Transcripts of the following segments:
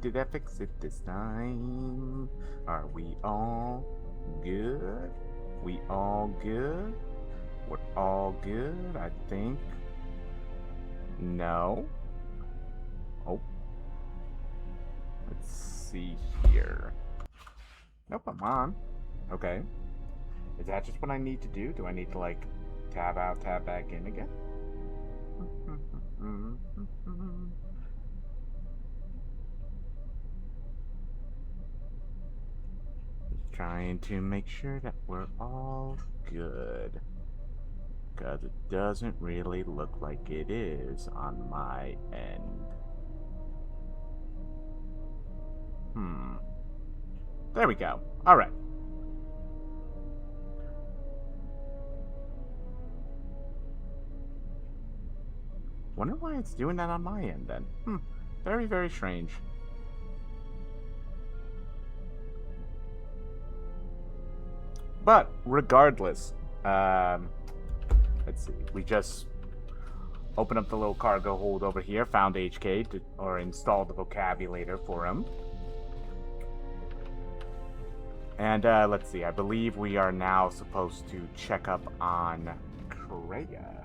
Did I fix it this time? Are we all good? We all good? We're all good, I think. No. Oh, let's see here. Nope, I'm on. Okay. Is that just what I need to do? Do I need to, like, tab out, tab back in again? Just trying to make sure that we're all good. Because it doesn't really look like it is on my end. There we go. Alright. Wonder why it's doing that on my end then. Very, very strange. But regardless, let's see. We just opened up the little cargo hold over here, found HK, or installed the vocabulator for him. And let's see. I believe we are now supposed to check up on Kreia.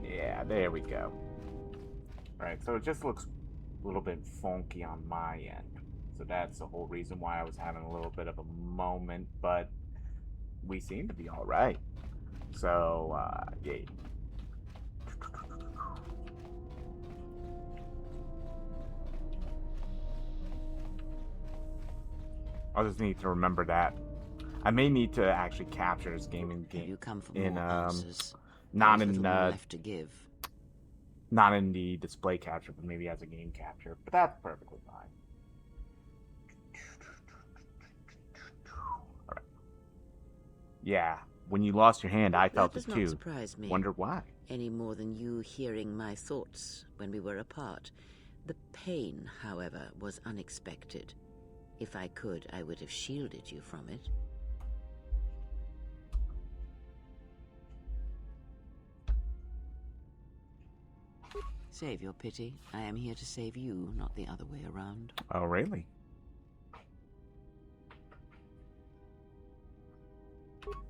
Yeah, there we go. Alright, so it just looks a little bit funky on my end. So that's the whole reason why I was having a little bit of a moment, but we seem to be alright. So, yay. I'll just need to remember that. I may need to actually capture this game You come for in more answers. not in left to give. Not in the display capture, but maybe as a game capture. But that's perfectly fine. Alright. Yeah, when you lost your hand, I felt it too. That does not surprise me. Wonder why. Any more than you hearing my thoughts when we were apart. The pain, however, was unexpected. If I could, I would have shielded you from it. Save your pity. I am here to save you, not the other way around. Oh, really?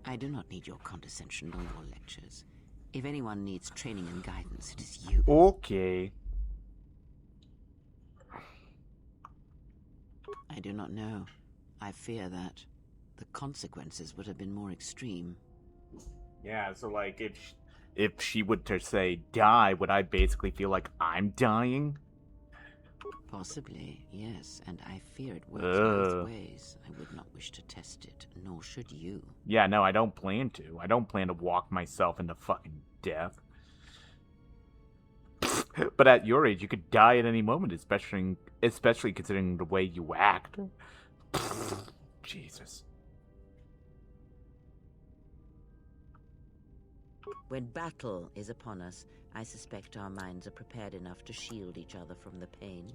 I do not need your condescension or your lectures. If anyone needs training and guidance, it is you. Okay. I do not know. I fear that the consequences would have been more extreme. Yeah, so like if she would to say die, would I basically feel like I'm dying? Possibly, yes, and I fear it works both ways. I would not wish to test it, nor should you. Yeah, no, I don't plan to. I don't plan to walk myself into fucking death. But at your age, you could die at any moment, especially considering the way you act. Jesus. When battle is upon us, I suspect our minds are prepared enough to shield each other from the pain.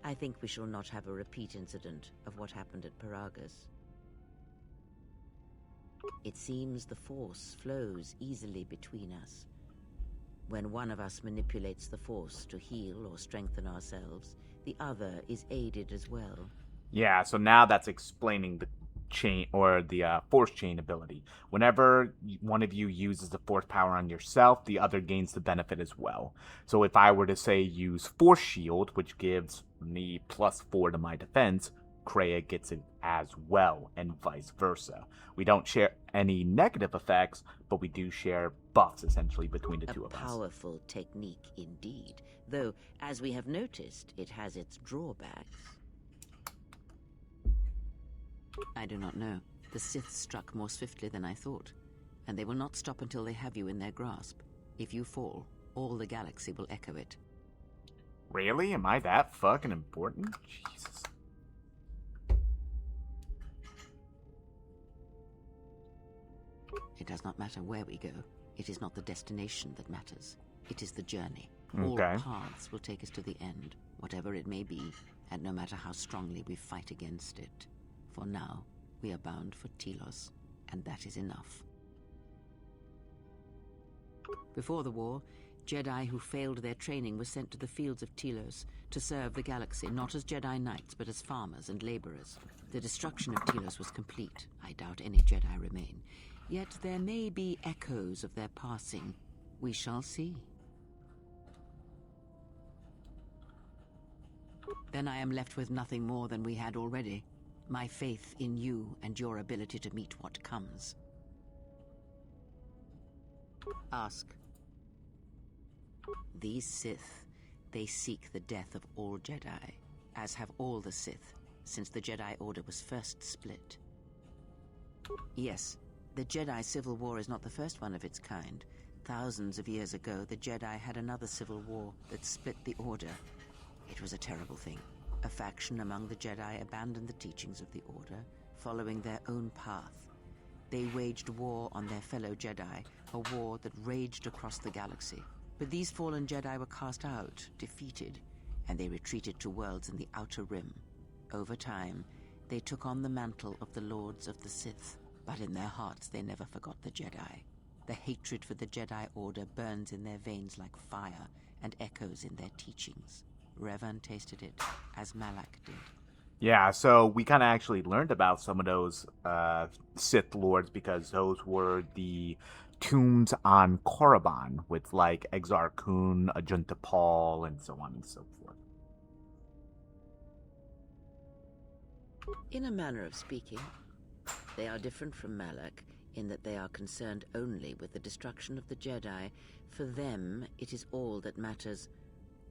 I think we shall not have a repeat incident of what happened at Paragus. It seems the Force flows easily between us. When one of us manipulates the Force to heal or strengthen ourselves, the other is aided as well. Yeah, so now that's explaining the chain or the force chain ability. Whenever one of you uses the force power on yourself, the other gains the benefit as well. So if I were to say use force shield, which gives me +4 to my defense, Kreia gets it as well, and vice versa. We don't share any negative effects, but we do share buffs essentially between the two of us. A powerful technique indeed, though, as we have noticed, it has its drawbacks. I do not know. The Sith struck more swiftly than I thought, and they will not stop until they have you in their grasp. If you fall, all the galaxy will echo it. Really? Am I that fucking important? Jesus. It does not matter where we go. It is not the destination that matters. It is the journey. All Okay. paths will take us to the end, whatever it may be, and no matter how strongly we fight against it. For now, we are bound for Telos, and that is enough. Before the war, Jedi who failed their training were sent to the fields of Telos to serve the galaxy, not as Jedi Knights, but as farmers and laborers. The destruction of Telos was complete. I doubt any Jedi remain. Yet there may be echoes of their passing. We shall see. Then I am left with nothing more than we had already. My faith in you and your ability to meet what comes. Ask. These Sith, they seek the death of all Jedi, as have all the Sith, since the Jedi Order was first split. Yes, the Jedi Civil War is not the first one of its kind. Thousands of years ago, the Jedi had another civil war that split the Order. It was a terrible thing. A faction among the Jedi abandoned the teachings of the Order, following their own path. They waged war on their fellow Jedi, a war that raged across the galaxy. But these fallen Jedi were cast out, defeated, and they retreated to worlds in the Outer Rim. Over time, they took on the mantle of the Lords of the Sith, but in their hearts they never forgot the Jedi. The hatred for the Jedi Order burns in their veins like fire and echoes in their teachings. Revan tasted it, as Malak did. Yeah, so we kind of actually learned about some of those Sith Lords because those were the tombs on Korriban with like Exar Kun, Ajunta Paul, and so on and so forth. In a manner of speaking, they are different from Malak in that they are concerned only with the destruction of the Jedi. For them, it is all that matters,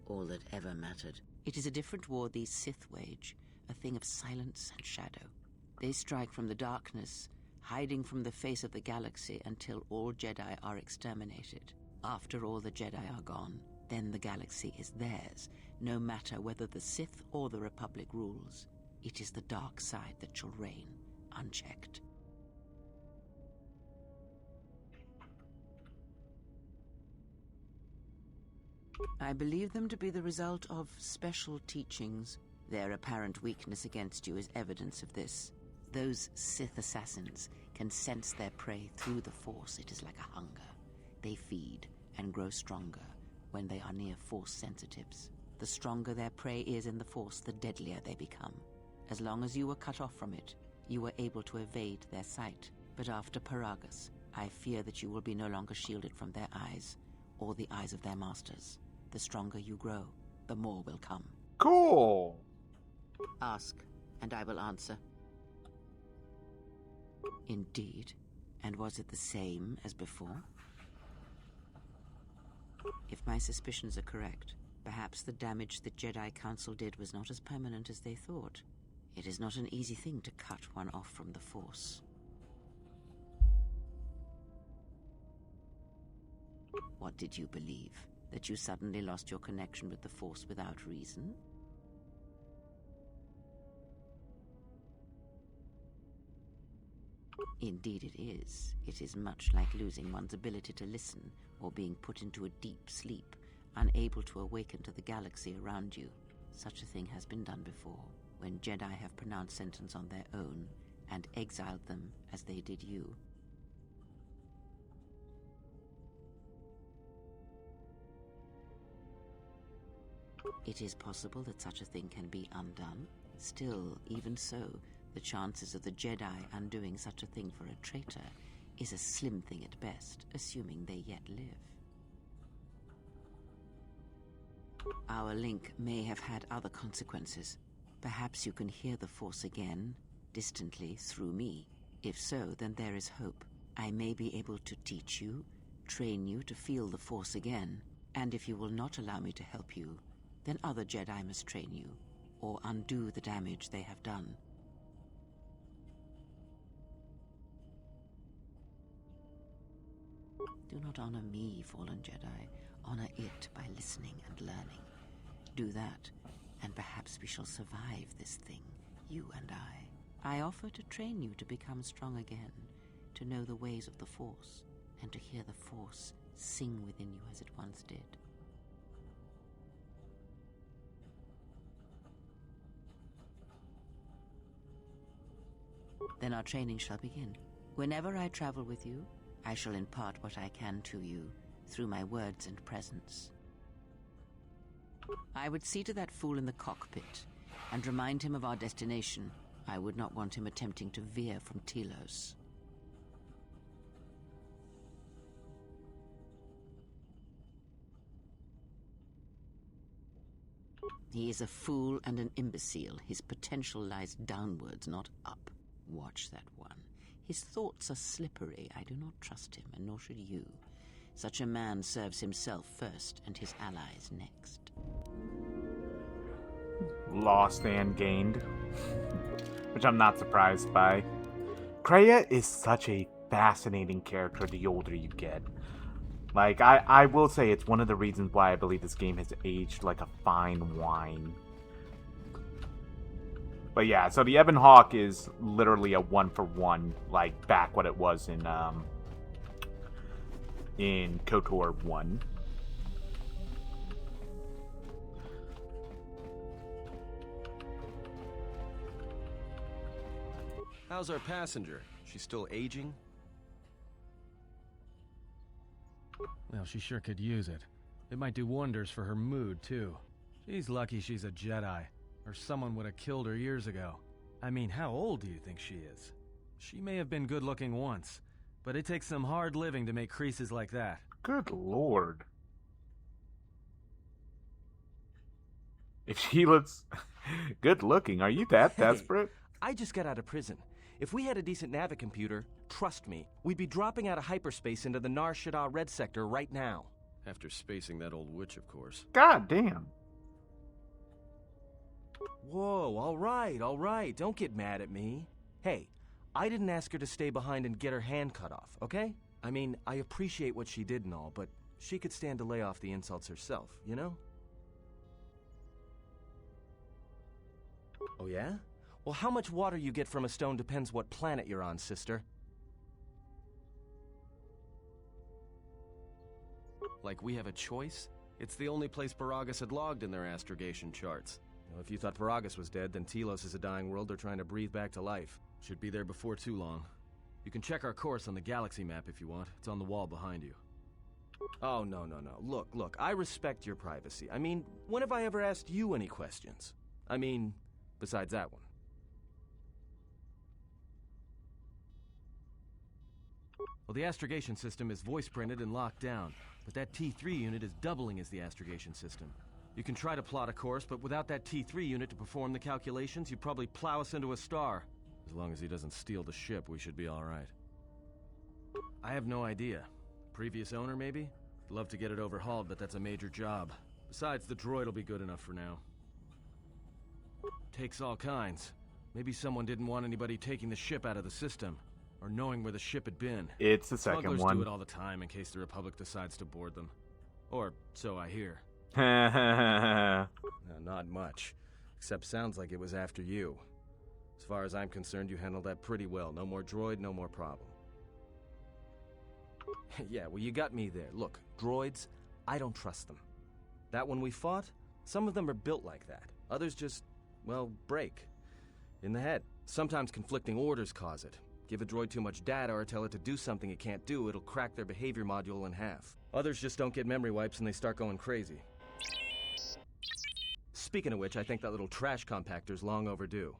all that ever mattered. It is a different war these Sith wage, a thing of silence and shadow. They strike from the darkness, hiding from the face of the galaxy until all Jedi are exterminated. After all the Jedi are gone, then the galaxy is theirs, no matter whether the Sith or the Republic rules. It is the dark side that shall reign, unchecked. I believe them to be the result of special teachings. Their apparent weakness against you is evidence of this. Those Sith assassins can sense their prey through the Force. It is like a hunger. They feed and grow stronger when they are near Force sensitives. The stronger their prey is in the Force, the deadlier they become. As long as you were cut off from it, you were able to evade their sight. But after Paragus, I fear that you will be no longer shielded from their eyes, or the eyes of their masters. The stronger you grow, the more will come. Cool. Ask, and I will answer. Indeed. And was it the same as before? If my suspicions are correct, perhaps the damage the Jedi Council did was not as permanent as they thought. It is not an easy thing to cut one off from the Force. What did you believe? That you suddenly lost your connection with the Force without reason? Indeed it is. It is much like losing one's ability to listen, or being put into a deep sleep, unable to awaken to the galaxy around you. Such a thing has been done before, when Jedi have pronounced sentence on their own, and exiled them as they did you. It is possible that such a thing can be undone. Still, even so, the chances of the Jedi undoing such a thing for a traitor is a slim thing at best, assuming they yet live. Our link may have had other consequences. Perhaps you can hear the Force again, distantly, through me. If so, then there is hope. I may be able to teach you, train you to feel the Force again. And if you will not allow me to help you, then other Jedi must train you, or undo the damage they have done. Do not honor me, fallen Jedi. Honor it by listening and learning. Do that, and perhaps we shall survive this thing, you and I. I offer to train you to become strong again, to know the ways of the Force, and to hear the Force sing within you as it once did. Then our training shall begin. Whenever I travel with you, I shall impart what I can to you through my words and presence. I would see to that fool in the cockpit and remind him of our destination. I would not want him attempting to veer from Telos. He is a fool and an imbecile. His potential lies downwards, not up. Watch that one. His thoughts are slippery. I do not trust him, and nor should you. Such a man serves himself first, and his allies next. Lost and gained. Which I'm not surprised by. Kreia is such a fascinating character the older you get. Like, I will say it's one of the reasons why I believe this game has aged like a fine wine. But yeah, so the Ebon Hawk is literally a 1-for-1, like back what it was in KOTOR 1. How's our passenger? She's still aging? Well, she sure could use it. It might do wonders for her mood, too. She's lucky she's a Jedi, or someone would have killed her years ago. I mean, how old do you think she is? She may have been good-looking once, but it takes some hard living to make creases like that. Good lord. If she looks good looking, are you that desperate? I just got out of prison. If we had a decent navicomputer, trust me, we'd be dropping out of hyperspace into the Nar Shaddaa Red Sector right now. After spacing that old witch, of course. God damn. Whoa, all right, don't get mad at me. Hey, I didn't ask her to stay behind and get her hand cut off, okay? I mean, I appreciate what she did and all, but she could stand to lay off the insults herself, you know? Oh yeah? Well, how much water you get from a stone depends what planet you're on, sister. Like we have a choice? It's the only place Paragus had logged in their astrogation charts. Well, if you thought Paragus was dead, then Telos is a dying world they're trying to breathe back to life. Should be there before too long. You can check our course on the galaxy map if you want. It's on the wall behind you. Oh, no. Look, I respect your privacy. I mean, when have I ever asked you any questions? I mean, besides that one. Well, the astrogation system is voice-printed and locked down, but that T3 unit is doubling as the astrogation system. You can try to plot a course, but without that T3 unit to perform the calculations, you'd probably plow us into a star. As long as he doesn't steal the ship, we should be all right. I have no idea. Previous owner, maybe? Love to get it overhauled, but that's a major job. Besides, the droid will be good enough for now. Takes all kinds. Maybe someone didn't want anybody taking the ship out of the system, or knowing where the ship had been. It's the second Smugglers one. do it all the time in case the Republic decides to board them. Or so I hear. No, not much. Except sounds like it was after you. As far as I'm concerned, you handled that pretty well. No more droid, no more problem. Yeah, well, you got me there. Look, droids, I don't trust them. That one we fought, some of them are built like that. Others just, well, break. In the head. Sometimes conflicting orders cause it. Give a droid too much data or tell it to do something it can't do, it'll crack their behavior module in half. Others just don't get memory wipes and they start going crazy. Speaking of which, I think that little trash compactor's long overdue.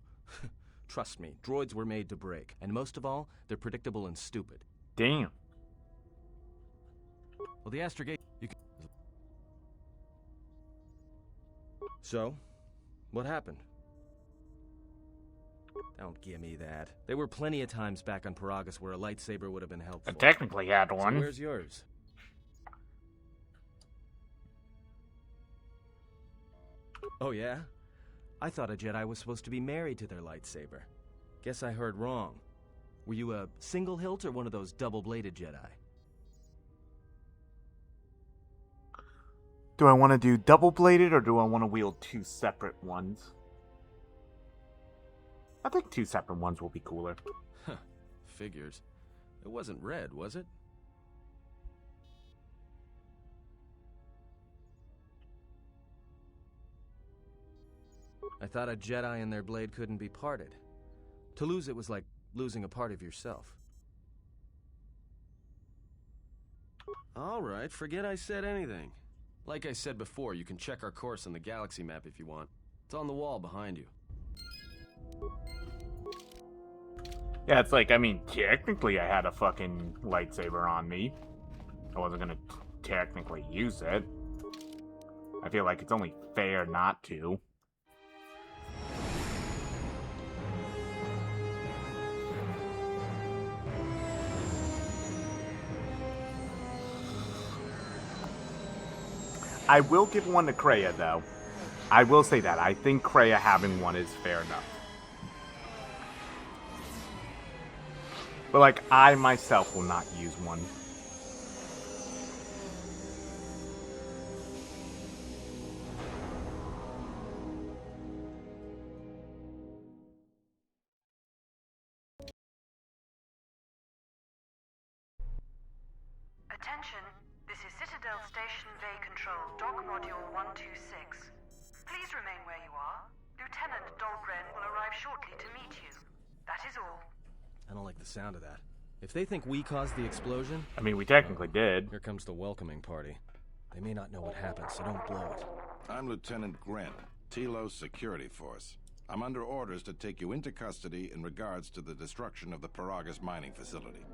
Trust me, droids were made to break. And most of all, they're predictable and stupid. Damn. Well, the astrogation... So, what happened? Don't give me that. There were plenty of times back on Paragus where a lightsaber would have been helpful. I technically had So one. where's yours? Oh yeah? I thought a Jedi was supposed to be married to their lightsaber. Guess I heard wrong. Were you a single hilt or one of those double-bladed Jedi? Do I want to do double-bladed or do I want to wield two separate ones? I think two separate ones will be cooler. Figures. It wasn't red, was it? I thought a Jedi and their blade couldn't be parted. To lose it was like losing a part of yourself. All right, forget I said anything. Like I said before, you can check our course on the galaxy map if you want. It's on the wall behind you. Yeah, it's like, I mean, technically I had a fucking lightsaber on me. I wasn't gonna technically use it. I feel like it's only fair not to. I will give one to Kreia, though. I will say that. I think Kreia having one is fair enough. But, like, I myself will not use one. Attention, this is Citadel Station Bay Control, Dock Module 126. Please remain where you are. Lieutenant Dahlgren will arrive shortly to meet you. That is all. I don't like the sound of that. If they think we caused the explosion... I mean, we technically did. Here comes the welcoming party. They may not know what happened, so don't blow it. I'm Lieutenant Grant, Telos Security Force. I'm under orders to take you into custody in regards to the destruction of the Paragus mining facility.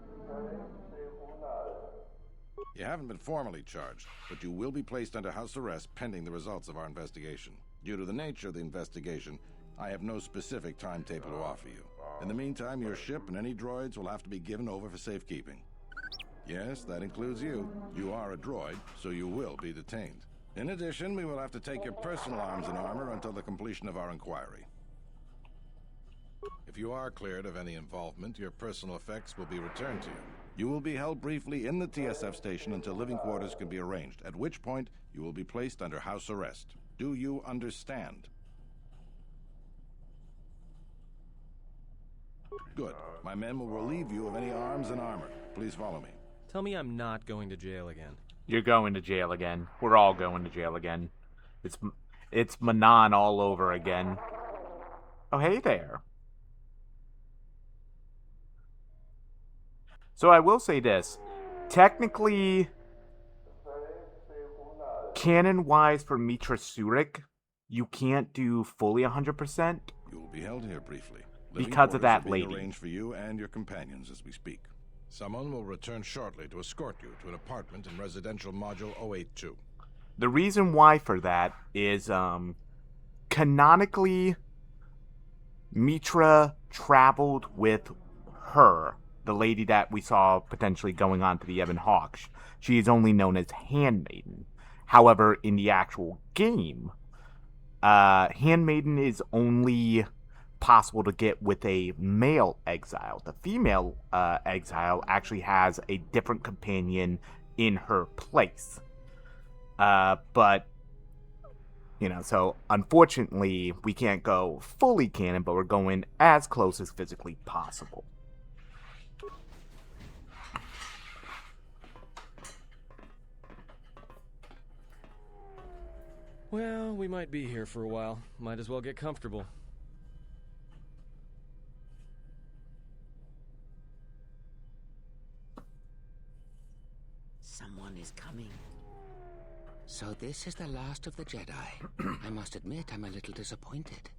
You haven't been formally charged, but you will be placed under house arrest pending the results of our investigation. Due to the nature of the investigation, I have no specific timetable to offer you. In the meantime, your ship and any droids will have to be given over for safekeeping. Yes, that includes you. You are a droid, so you will be detained. In addition, we will have to take your personal arms and armor until the completion of our inquiry. If you are cleared of any involvement, your personal effects will be returned to you. You will be held briefly in the TSF station until living quarters can be arranged, at which point you will be placed under house arrest. Do you understand? Good. My men will relieve you of any arms and armor. Please follow me. Tell me I'm not going to jail again. You're going to jail again. We're all going to jail again. It's Manon all over again. Oh, hey there. So I will say this. Technically, canon-wise for Mitra Surik, you can't do fully 100%. You will be held here briefly. Because of that lady. Arranged for you and your companions as we speak. Someone will return shortly to escort you to an apartment in residential module 082. The reason why for that is, canonically, Mitra traveled with her, the lady that we saw potentially going on to the Ebon Hawk. She is only known as Handmaiden. However, in the actual game, Handmaiden is only possible to get with a male exile. The female exile actually has a different companion in her place. But, you know, so unfortunately, we can't go fully canon, but we're going as close as physically possible. Well, we might be here for a while. Might as well get comfortable. Someone is coming. So this is the last of the Jedi. I must admit, I'm a little disappointed.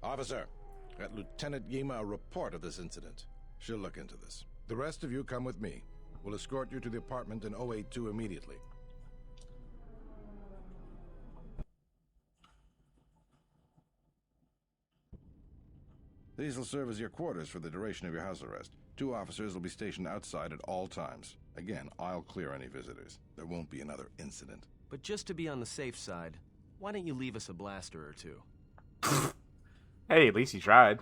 Officer, get Lieutenant Yima a report of this incident. She'll look into this. The rest of you come with me. We'll escort you to the apartment in 082 immediately. These will serve as your quarters for the duration of your house arrest. 2 officers will be stationed outside at all times. Again, I'll clear any visitors. There won't be another incident. But just to be on the safe side, why don't you leave us a blaster or two? Hey, at least he tried.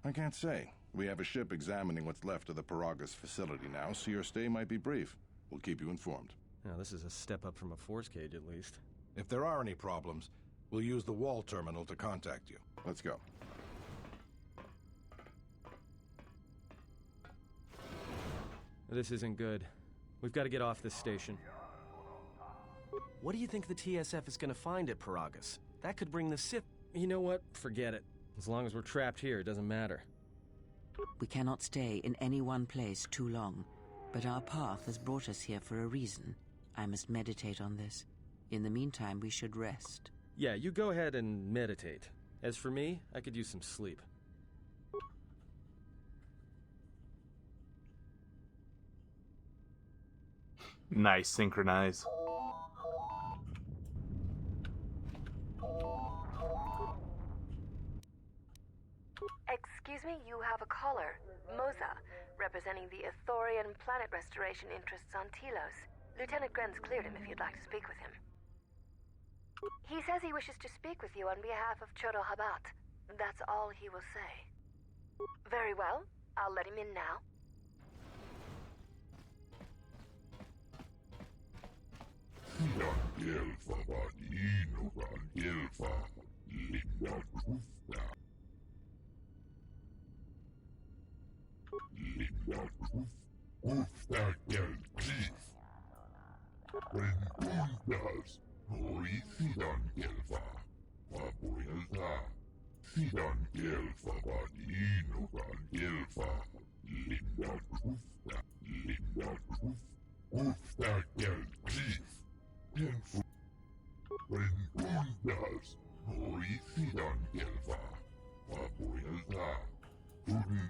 I can't say. We have a ship examining what's left of the Paragas facility now, so your stay might be brief. We'll keep you informed. Now, this is a step up from a force cage, at least. If there are any problems, we'll use the wall terminal to contact you. Let's go. This isn't good. We've got to get off this station. What do you think the TSF is going to find at Paragas? That could bring the Sith... You know what? Forget it. As long as we're trapped here, it doesn't matter. We cannot stay in any one place too long, but our path has brought us here for a reason. I must meditate on this. In the meantime, we should rest. Yeah, you go ahead and meditate. As for me, I could use some sleep. Nice, synchronize. Excuse me, you have a caller. Moza, representing the Ithorian planet restoration interests on Telos. Lieutenant Gren's cleared him if you'd like to speak with him. He says he wishes to speak with you on behalf of Chodo Habat. That's all he will say. Very well. I'll let him in now.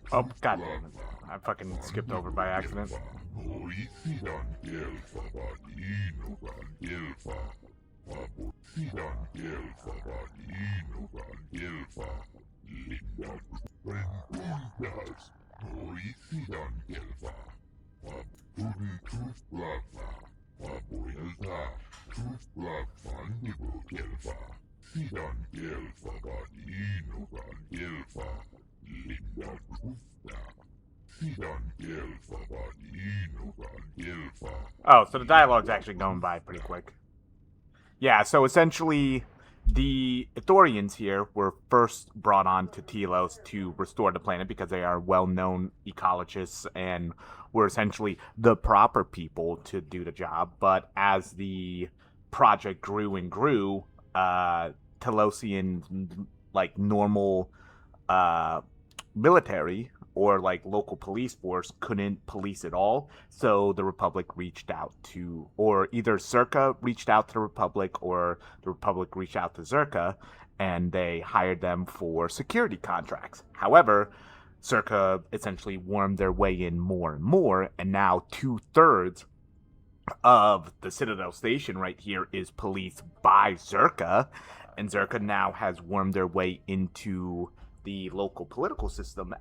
Oh, god damn it. I fucking skipped over by accident. Oh, so the dialogue's actually going by pretty quick. Yeah, so essentially, the Ithorians here were first brought on to Telos to restore the planet because they are well-known ecologists and were essentially the proper people to do the job. But as the project grew and grew, Telosian, like, normal military or like local police force couldn't police it all, so the Republic reached out to, or either Zerka reached out to the Republic or the Republic reached out to Zerka, and they hired them for security contracts. However, Zerka essentially wormed their way in more and more, and now 2/3 of the Citadel Station right here is policed by Zerka, and Zerka now has wormed their way into the local political system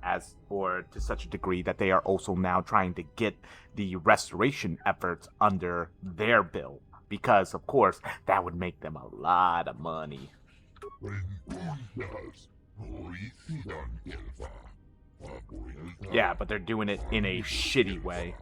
or to such a degree that they are also now trying to get the restoration efforts under their bill, because of course that would make them a lot of money. Yeah, but they're doing it in a shitty way.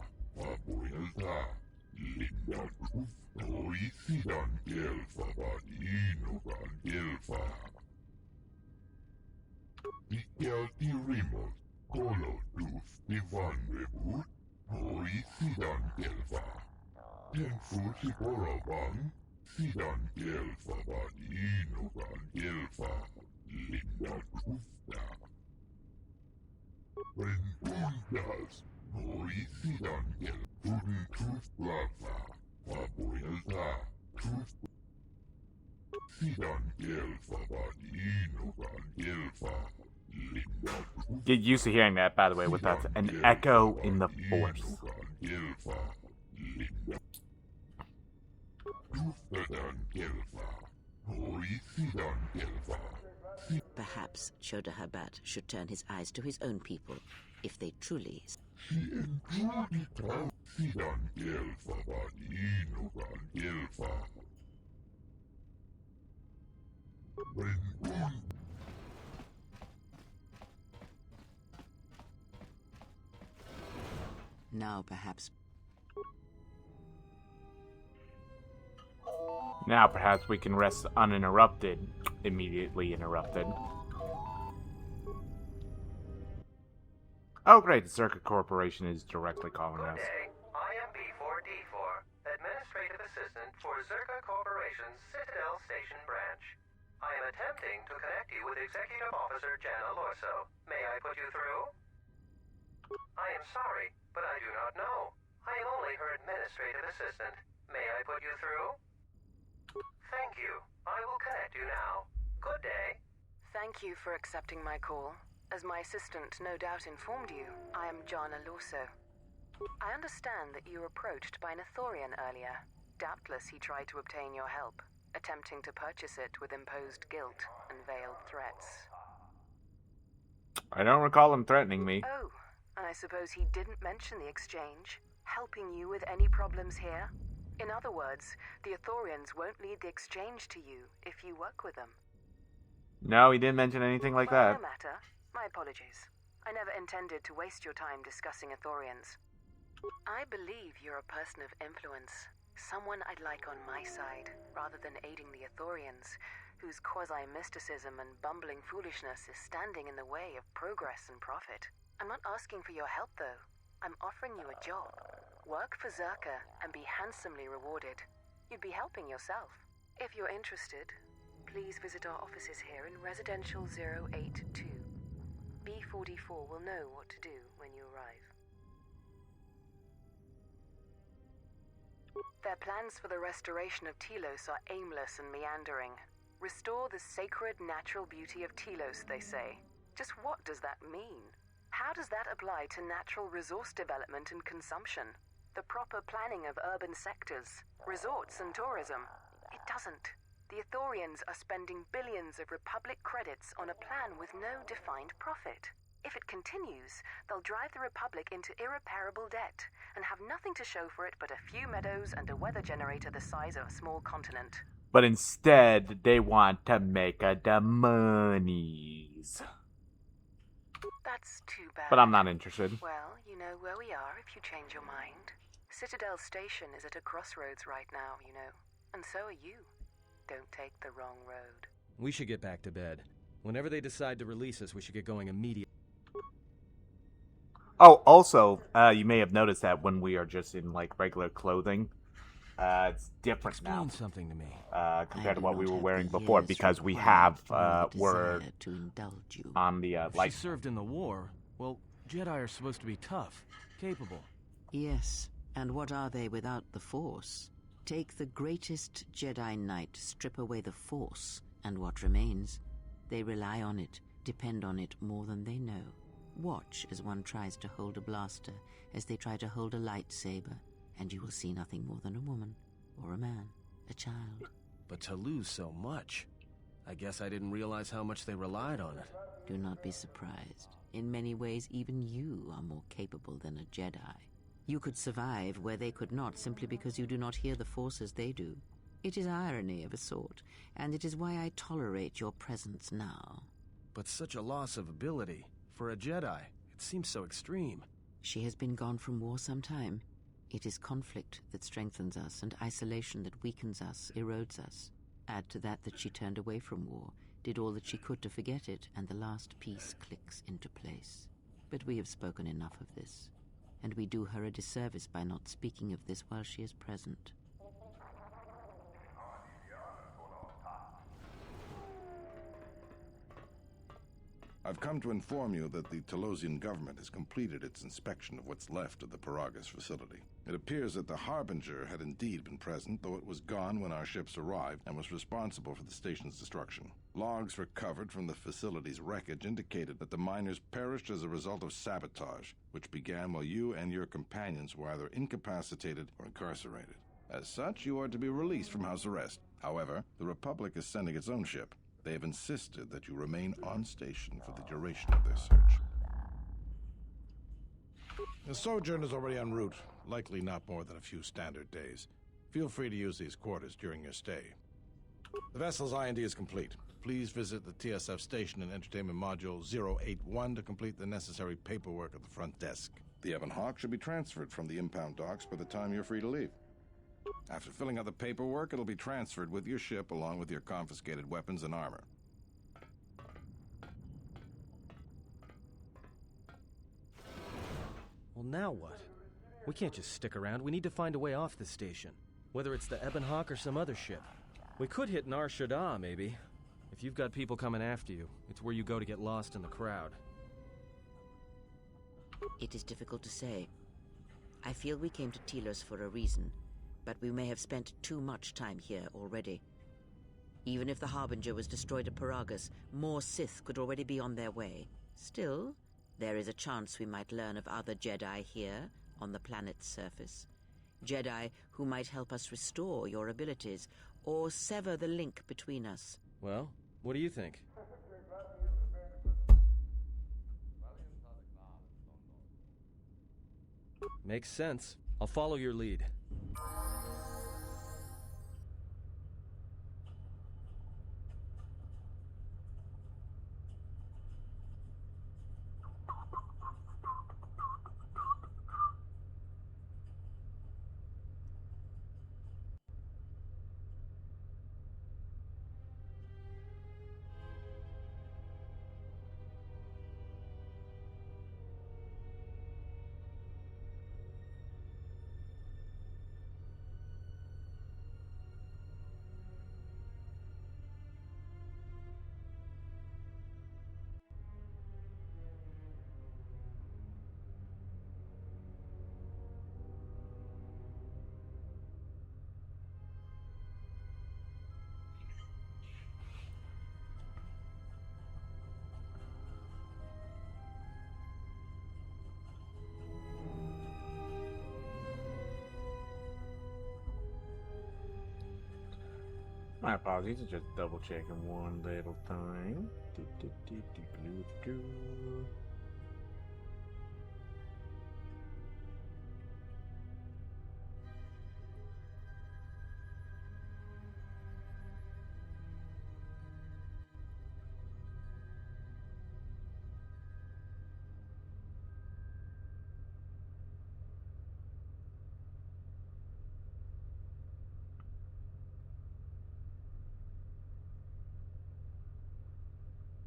Get used to hearing that, by the way, with that. An echo in the force. Perhaps Chodahabat should turn his eyes to his own people, if they truly... Now perhaps... Now perhaps we can rest uninterrupted. Immediately interrupted. Oh great, the Circuit Corporation is directly calling us. Good day. I am B4D4, Administrative Assistant for Zerka Corporation's Citadel Station branch. I am attempting to connect you with Executive Officer Jana Lorso. May I put you through? I am sorry, but I do not know. I am only her Administrative Assistant. May I put you through? Thank you. I will connect you now. Good day. Thank you for accepting my call. As my assistant no doubt informed you, I am Jana Lorso. I understand that you were approached by an Ithorian earlier. Doubtless he tried to obtain your help, attempting to purchase it with imposed guilt and veiled threats. I don't recall him threatening me. Oh, and I suppose he didn't mention the exchange, helping you with any problems here? In other words, the Ithorians won't lead the exchange to you if you work with them. No, he didn't mention anything like that. No matter. My apologies. I never intended to waste your time discussing Ithorians. I believe you're a person of influence, someone I'd like on my side, rather than aiding the Ithorians, whose quasi-mysticism and bumbling foolishness is standing in the way of progress and profit. I'm not asking for your help, though. I'm offering you a job. Work for Zerka and be handsomely rewarded. You'd be helping yourself. If you're interested, please visit our offices here in Residential 082. B44 will know what to do when you arrive. Their plans for the restoration of Telos are aimless and meandering. Restore the sacred natural beauty of Telos, they say. Just what does that mean? How does that apply to natural resource development and consumption? The proper planning of urban sectors, resorts and tourism? It doesn't. The Ithorians are spending billions of Republic credits on a plan with no defined profit. If it continues, they'll drive the Republic into irreparable debt and have nothing to show for it but a few meadows and a weather generator the size of a small continent. But instead, they want to make the monies. That's too bad. But I'm not interested. Well, you know where we are if you change your mind. Citadel Station is at a crossroads right now, you know. And so are you. Don't take the wrong road. We should get back to bed. Whenever they decide to release us, we should get going immediately. Oh, also, you may have noticed that when we are just in, like, regular clothing, it's different now. Explain something to me. Compared to what we were wearing before, because we have, we're to indulge you. on the, If like... she served in the war, well, Jedi are supposed to be tough, capable. Yes, and what are they without the Force? Take the greatest Jedi Knight, strip away the Force, and what remains? They rely on it, depend on it more than they know. Watch as one tries to hold a blaster, as they try to hold a lightsaber, and you will see nothing more than a woman, or a man, a child. But to lose so much, I guess I didn't realize how much they relied on it. Do not be surprised. In many ways, even you are more capable than a Jedi. You could survive where they could not simply because you do not hear the Force as they do. It is irony of a sort, and it is why I tolerate your presence now. But such a loss of ability. For a Jedi, it seems so extreme. She has been gone from war some time. It is conflict that strengthens us, and isolation that weakens us, erodes us. Add to that she turned away from war, did all that she could to forget it, and the last piece clicks into place. But we have spoken enough of this, and we do her a disservice by not speaking of this while she is present. I've come to inform you that the Telosian government has completed its inspection of what's left of the Paragus facility. It appears that the Harbinger had indeed been present, though it was gone when our ships arrived and was responsible for the station's destruction. Logs recovered from the facility's wreckage indicated that the miners perished as a result of sabotage, which began while you and your companions were either incapacitated or incarcerated. As such, you are to be released from house arrest. However, the Republic is sending its own ship. They have insisted that you remain on station for the duration of their search. The sojourn is already en route, likely not more than a few standard days. Feel free to use these quarters during your stay. The vessel's IND is complete. Please visit the TSF station and entertainment module 081 to complete the necessary paperwork at the front desk. The Ebon Hawk should be transferred from the impound docks by the time you're free to leave. After filling out the paperwork, it'll be transferred with your ship along with your confiscated weapons and armor. Well, now what? We can't just stick around. We need to find a way off this station. Whether it's the Ebon Hawk or some other ship. We could hit Nar Shaddaa, maybe. If you've got people coming after you, it's where you go to get lost in the crowd. It is difficult to say. I feel we came to Telos for a reason, but we may have spent too much time here already. Even if the Harbinger was destroyed at Paragus, more Sith could already be on their way. Still, there is a chance we might learn of other Jedi here, on the planet's surface. Jedi who might help us restore your abilities, or sever the link between us. Well, what do you think? Makes sense. I'll follow your lead. My apologies, just double checking one little thing.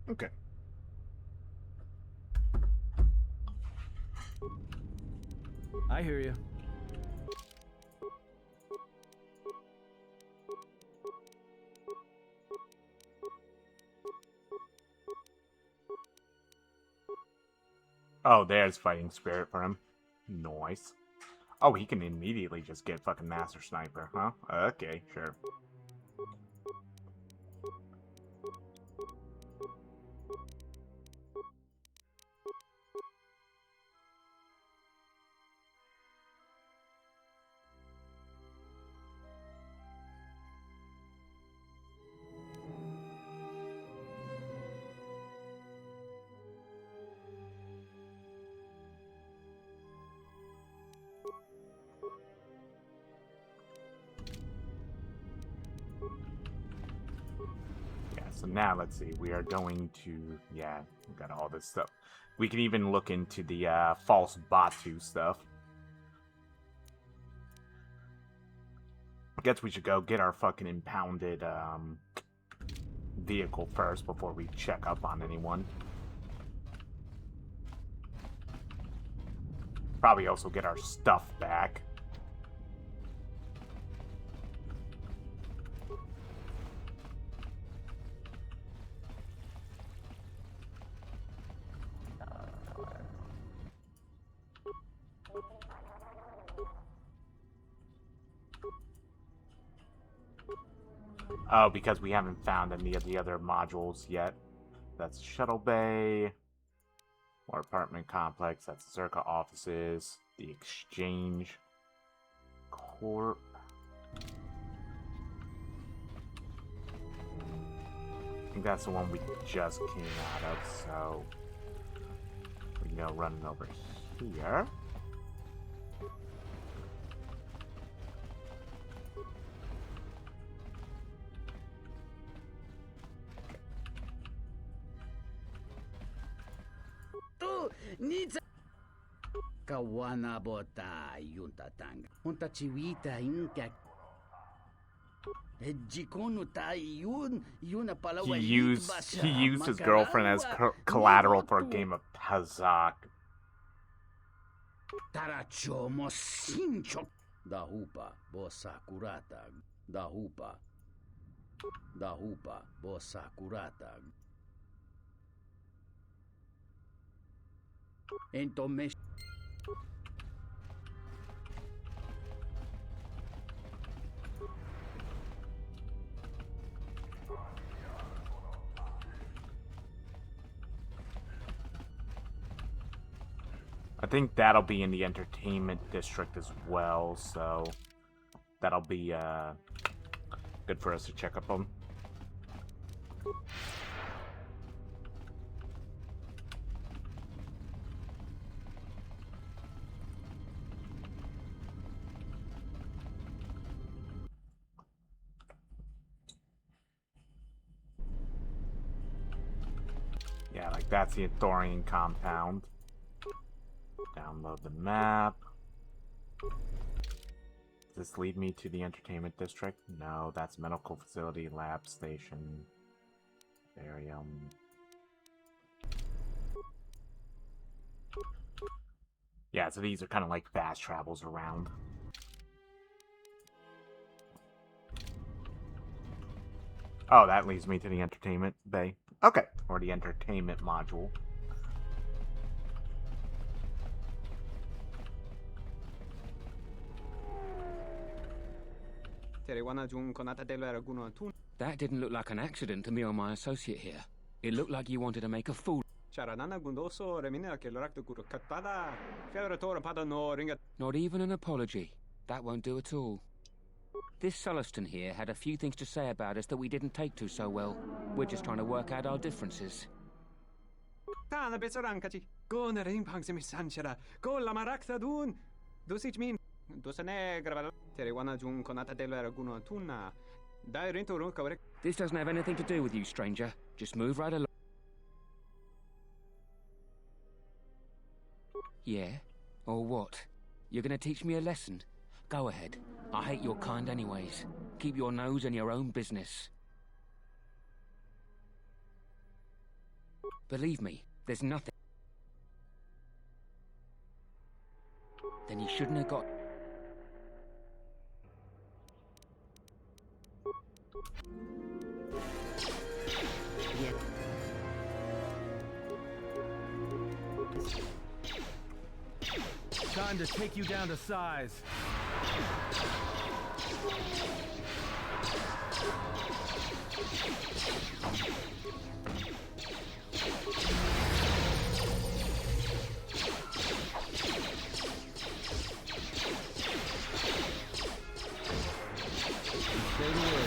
Okay. I hear you. Oh, there's fighting spirit for him. Nice. Oh, he can immediately just get fucking Master Sniper, huh? Okay, sure. So now let's see, we are going to, yeah, we got all this stuff. We can even look into the false Batu stuff. I guess we should go get our fucking impounded vehicle first before we check up on anyone. Probably also get our stuff back. Oh, because we haven't found any of the other modules yet. That's Shuttle Bay, or apartment complex. That's Zerka offices, the Exchange Corp. I think that's the one we just came out of, so we can go running over here. Kawana bota yunta tanga. Unta chiwita inka. Jikono tai yuna pala He used his girlfriend as collateral for a game of Kazakh. Tarachomo sincho. Dahupa bosakurata. Dahupa bosakurata. Entonces I think that'll be in the entertainment district as well, so that'll be good for us to check up on. Yeah, like that's the Thorian compound. Download the map. Does this lead me to the entertainment district? No, that's medical facility, lab station, barium. Yeah, so these are kind of like fast travels around. Oh, that leads me to the entertainment bay. Okay, or the entertainment module. That didn't look like an accident to me or my associate here. It looked like you wanted to make a fool. Not even an apology. That won't do at all. This Sulluston here had a few things to say about us that we didn't take to so well. We're just trying to work out our differences. This doesn't have anything to do with you, stranger. Just move right along. Yeah? Or what? You're gonna teach me a lesson? Go ahead. I hate your kind anyways. Keep your nose in your own business. Believe me, there's nothing. Then you shouldn't have got... Yeah. Time to take you down to size. Stay the way.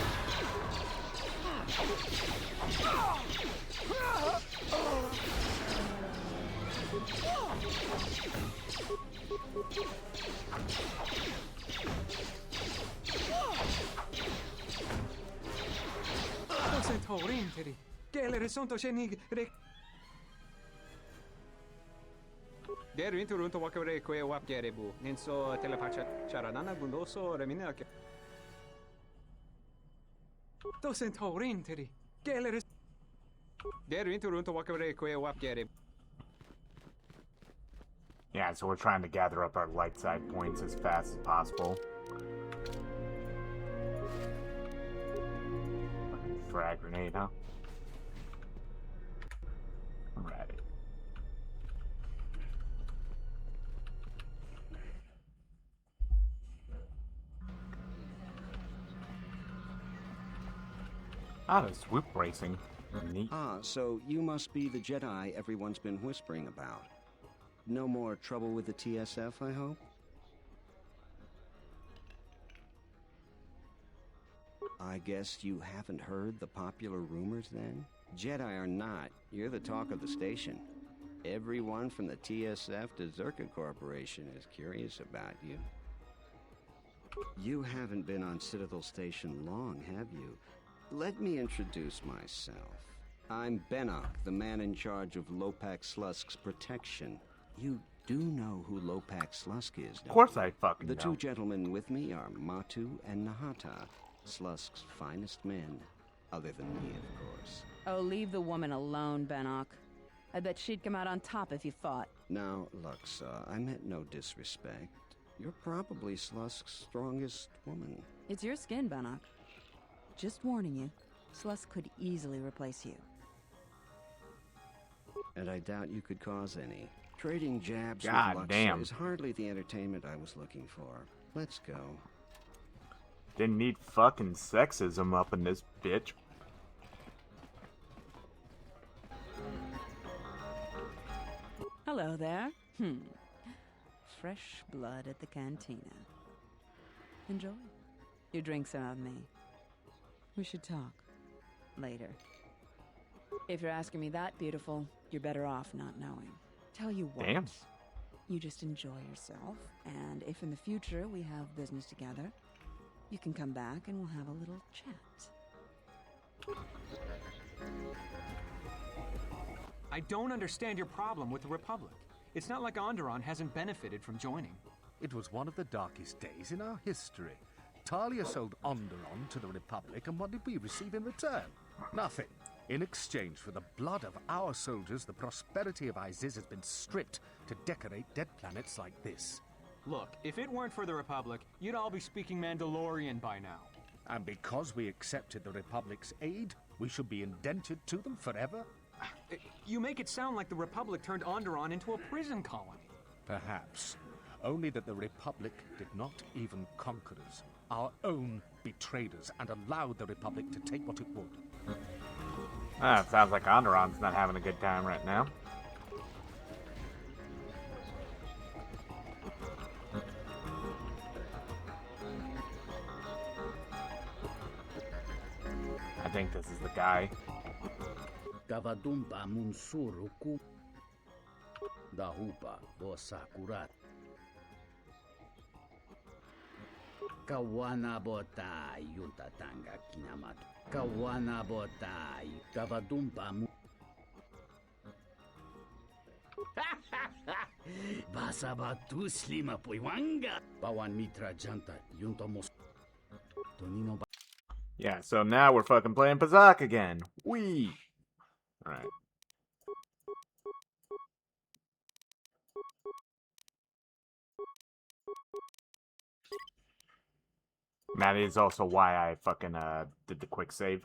Yeah, so we're trying to gather up our light side points as fast as possible. Frag grenade, huh? Ready. Ah, the swoop racing. Neat. Ah, so you must be the Jedi everyone's been whispering about. No more trouble with the TSF, I hope? I guess you haven't heard the popular rumors then? Jedi or not, you're the talk of the station. Everyone from the TSF to Zerka Corporation is curious about you. You haven't been on Citadel Station long, have you? Let me introduce myself. I'm Benok, the man in charge of Lopak Slusk's protection. You do know who Lopak Slusk is, don't Of course you? I fucking The know. two gentlemen with me are Matu and Nahata, Slusk's finest men. Other than me, of course. Oh, leave the woman alone, Benok. I bet she'd come out on top if you fought. Now, Lux, I meant no disrespect. You're probably Slusk's strongest woman. It's your skin, Benok. Just warning you, Slusk could easily replace you. And I doubt you could cause any. Trading jabs God with Lux damn. is hardly the entertainment I was looking for. Let's go. Didn't need fucking sexism up in this bitch. Hello there. Fresh blood at the cantina. Enjoy. You drink some of me. We should talk. Later. If you're asking me that, beautiful, you're better off not knowing. Tell you what. Damn. You just enjoy yourself, and if in the future we have business together, you can come back and we'll have a little chat. I don't understand your problem with the Republic. It's not like Onderon hasn't benefited from joining. It was one of the darkest days in our history. Talia sold Onderon to the Republic, and what did we receive in return? Nothing. In exchange for the blood of our soldiers, the prosperity of Iziz has been stripped to decorate dead planets like this. Look, if it weren't for the Republic, you'd all be speaking Mandalorian by now. And because we accepted the Republic's aid, we should be indentured to them forever? You make it sound like the Republic turned Onderon into a prison colony. Perhaps. Only that the Republic did not even conquer us. Our own betrayed us and allowed the Republic to take what it would. Ah, it sounds like Onderon's not having a good time right now. I think this is the guy. Kavadumpa munsuruku. Dahupa bosakurat. Kawana bota yuntatanga kinamatu. Kawana bota kavadumpa mu. Basabatu slima puiwanga. Pawan mitra janta yuntomos. Tonino. Yeah, so now we're fucking playing Pazak again. Wee! Alright. That is also why I fucking did the quick save.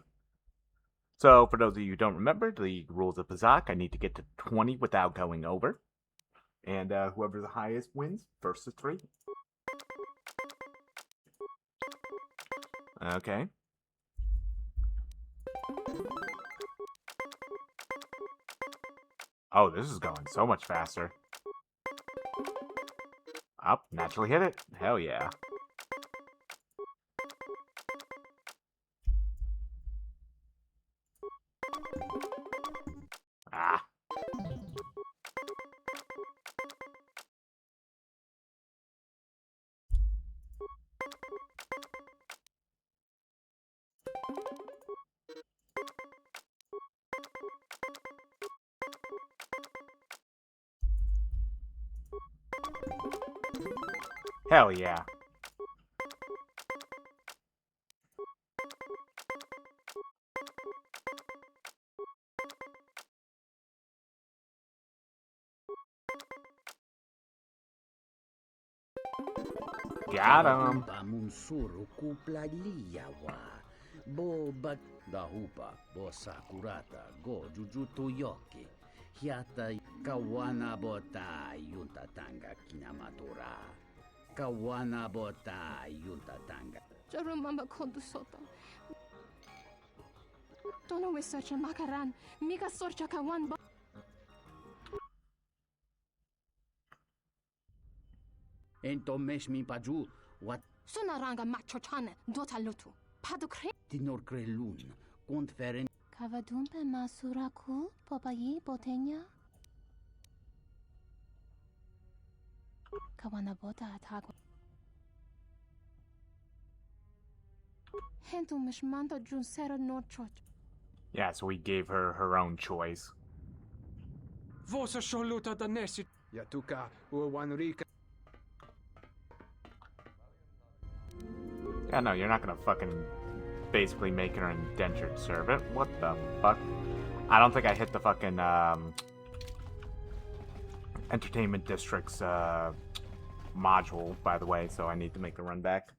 So, for those of you who don't remember, the rules of Pazak, I need to get to 20 without going over. And whoever the highest wins, first to 3. Okay. Oh, this is going so much faster. Up, naturally hit it. Hell yeah. Ah. Hell yeah. Got him. Pamunsuru kuplaliyawa. Bo bat dahupa bo sakurata go jujutu yoki. Hiata kawana bota yuntatanga kinamatura. Kawana bota yuntatanga. 저런 맘마 건두서다. Don't we search makaran. Mika sorcha kawan. Ento mesh mi paju. What Sunaranga machochane. Dota lutu. Padukre. tinor krelun? Conferen. Kavadumpe masuraku. Popayi botenya. Kawana bota atago. Hentu mishmanta jun sera no choch. Yeah, so we gave her her own choice. Vosa sholuta da nesi. Yatuka uwanrika. Yeah, no, you're not gonna fucking basically make her an indentured servant. What the fuck? I don't think I hit the fucking entertainment district's module, by the way, so I need to make a run back.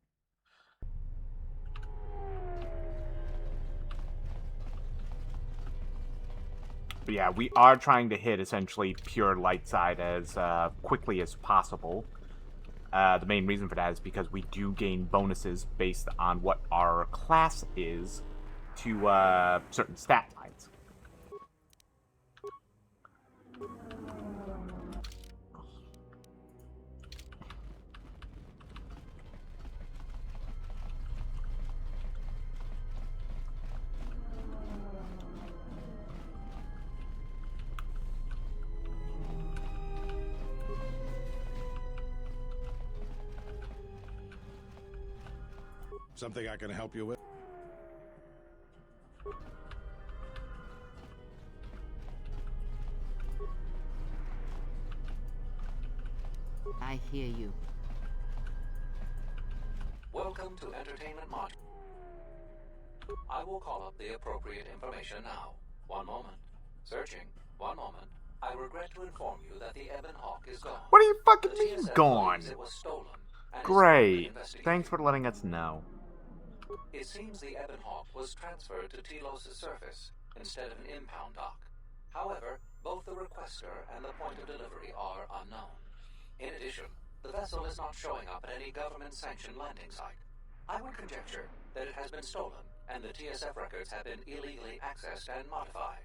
But yeah, we are trying to hit essentially pure light side as quickly as possible. The main reason for that is because we do gain bonuses based on what our class is to certain stat lines. Something I can help you with? I hear you. Welcome to Entertainment Module. I will call up the appropriate information now. One moment. Searching. One moment. I regret to inform you that the Ebon Hawk is gone. What do you fucking The mean TSF gone? believes it was stolen and is Great. investigating. Thanks for letting us know. It seems the Ebon Hawk was transferred to Telos' surface instead of an impound dock. However, both the requester and the point of delivery are unknown. In addition, the vessel is not showing up at any government-sanctioned landing site. I would conjecture that it has been stolen, and the TSF records have been illegally accessed and modified.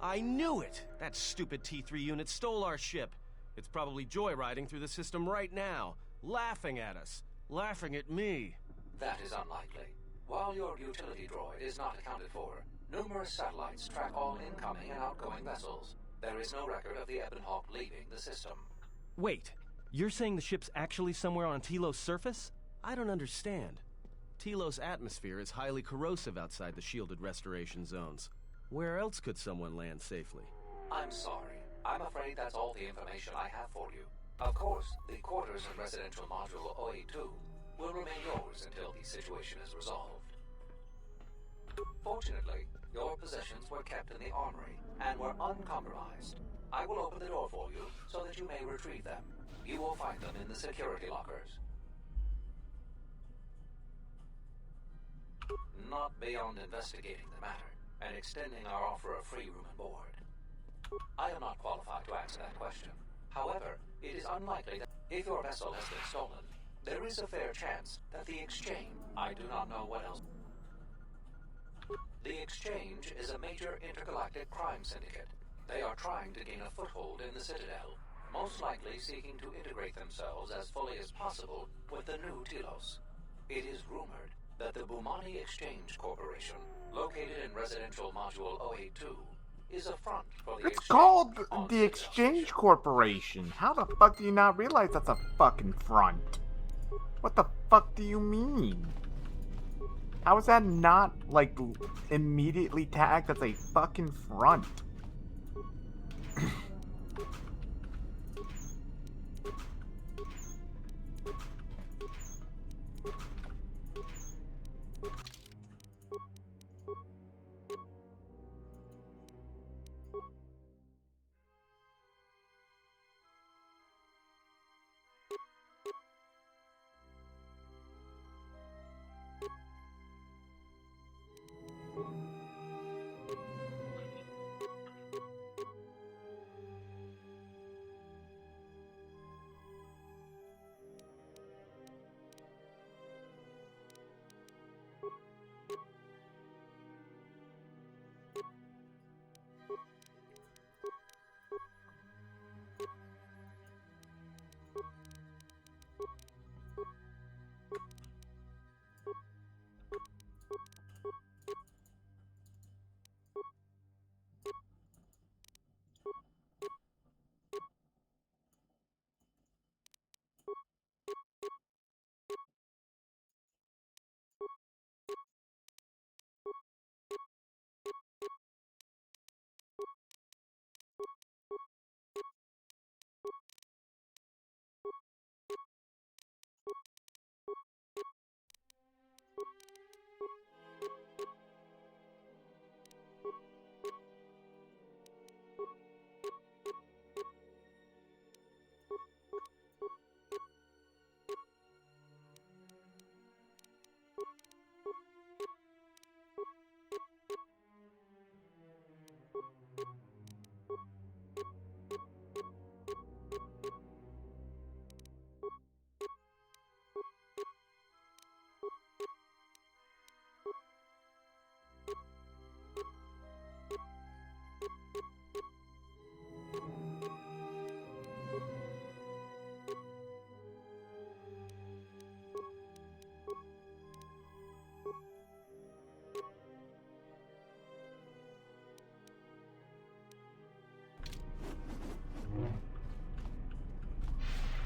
I knew it! That stupid T3 unit stole our ship. It's probably joyriding through the system right now, laughing at us, laughing at me. That is unlikely. While your utility droid is not accounted for, numerous satellites track all incoming and outgoing vessels. There is no record of the Ebon Hawk leaving the system. Wait, you're saying the ship's actually somewhere on Telos' surface? I don't understand. Telos' atmosphere is highly corrosive outside the shielded restoration zones. Where else could someone land safely? I'm sorry. I'm afraid that's all the information I have for you. Of course, the quarters in Residential Module OA2 will remain yours until the situation is resolved. Fortunately, your possessions were kept in the armory and were uncompromised. I will open the door for you so that you may retrieve them. You will find them in the security lockers. Not beyond investigating the matter and extending our offer of free room and board. I am not qualified to answer that question. However, it is unlikely that if your vessel has been stolen, there is a fair chance that the Exchange... I do not know what else... The Exchange is a major intergalactic crime syndicate. They are trying to gain a foothold in the Citadel, most likely seeking to integrate themselves as fully as possible with the new Telos. It is rumored that the Bumani Exchange Corporation, located in Residential Module 082, is a front for the It's Exchange called on the Citadel Exchange Station. Corporation. How the fuck do you not realize that's a fucking front? What the fuck do you mean? How is that not, like, immediately tagged as a fucking front?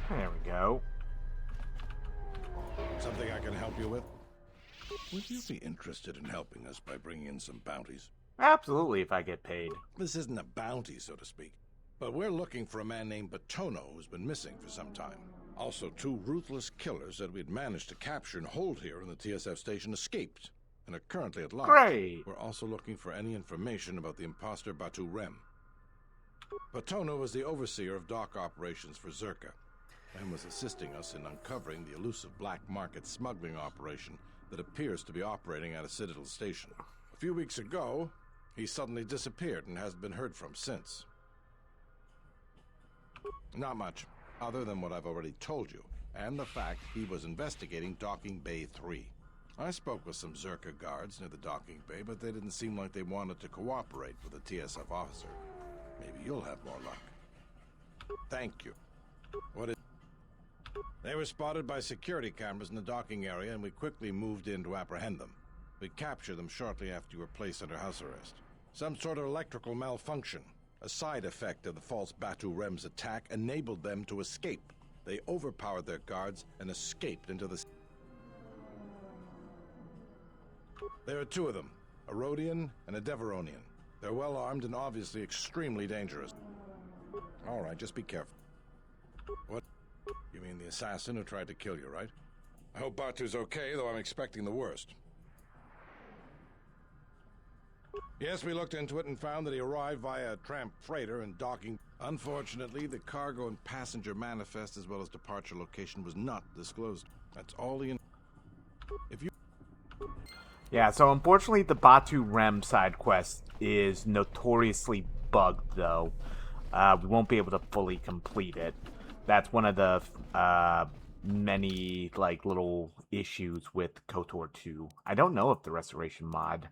There we go. Something I can help you with? Would you be interested in helping us by bringing in some bounties? Absolutely, if I get paid. This isn't a bounty, so to speak. But we're looking for a man named Batono who's been missing for some time. Also, 2 ruthless killers that we'd managed to capture and hold here in the TSF station escaped and are currently at large. Great! We're also looking for any information about the imposter Batu Rem. Batono is the overseer of dock operations for Zerka and was assisting us in uncovering the elusive black market smuggling operation that appears to be operating at a Citadel station. A few weeks ago, he suddenly disappeared and hasn't been heard from since. Not much, other than what I've already told you, and the fact he was investigating Docking Bay 3. I spoke with some Zerka guards near the docking bay, but they didn't seem like they wanted to cooperate with the TSF officer. Maybe you'll have more luck. Thank you. What is... They were spotted by security cameras in the docking area, and we quickly moved in to apprehend them. We captured them shortly after you were placed under house arrest. Some sort of electrical malfunction, a side effect of the false Batu Rem's attack, enabled them to escape. They overpowered their guards and escaped into the... There are 2 of them, a Rhodian and a Deveronian. They're well armed and obviously extremely dangerous. All right, just be careful. What? You mean the assassin who tried to kill you, right? I hope Batu's okay, though I'm expecting the worst. Yes, we looked into it and found that he arrived via a tramp freighter and docking. Unfortunately, the cargo and passenger manifest as well as departure location was not disclosed. That's all the... If you... Yeah, so unfortunately the Batu Rem side quest is notoriously bugged, though. We won't be able to fully complete it. That's one of the many little issues with KOTOR 2. I don't know if the restoration mod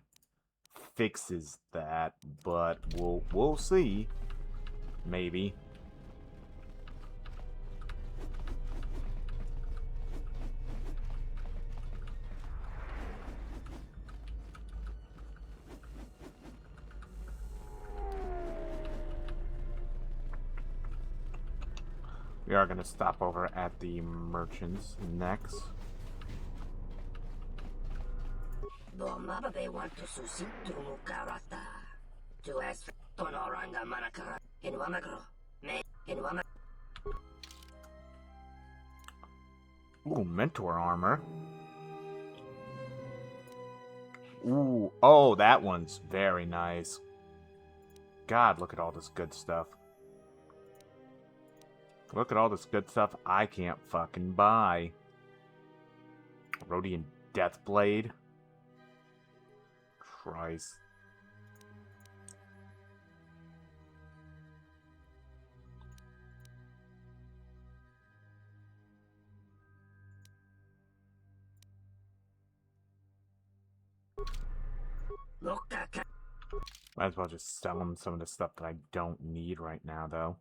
fixes that, but we'll see. Maybe. We are going to stop over at the merchants next. Ooh, mentor armor. Ooh, oh, that one's very nice. God, look at all this good stuff. Look at all this good stuff I can't fucking buy. Rhodian Deathblade. Christ. Might as well just sell them some of the stuff that I don't need right now, though.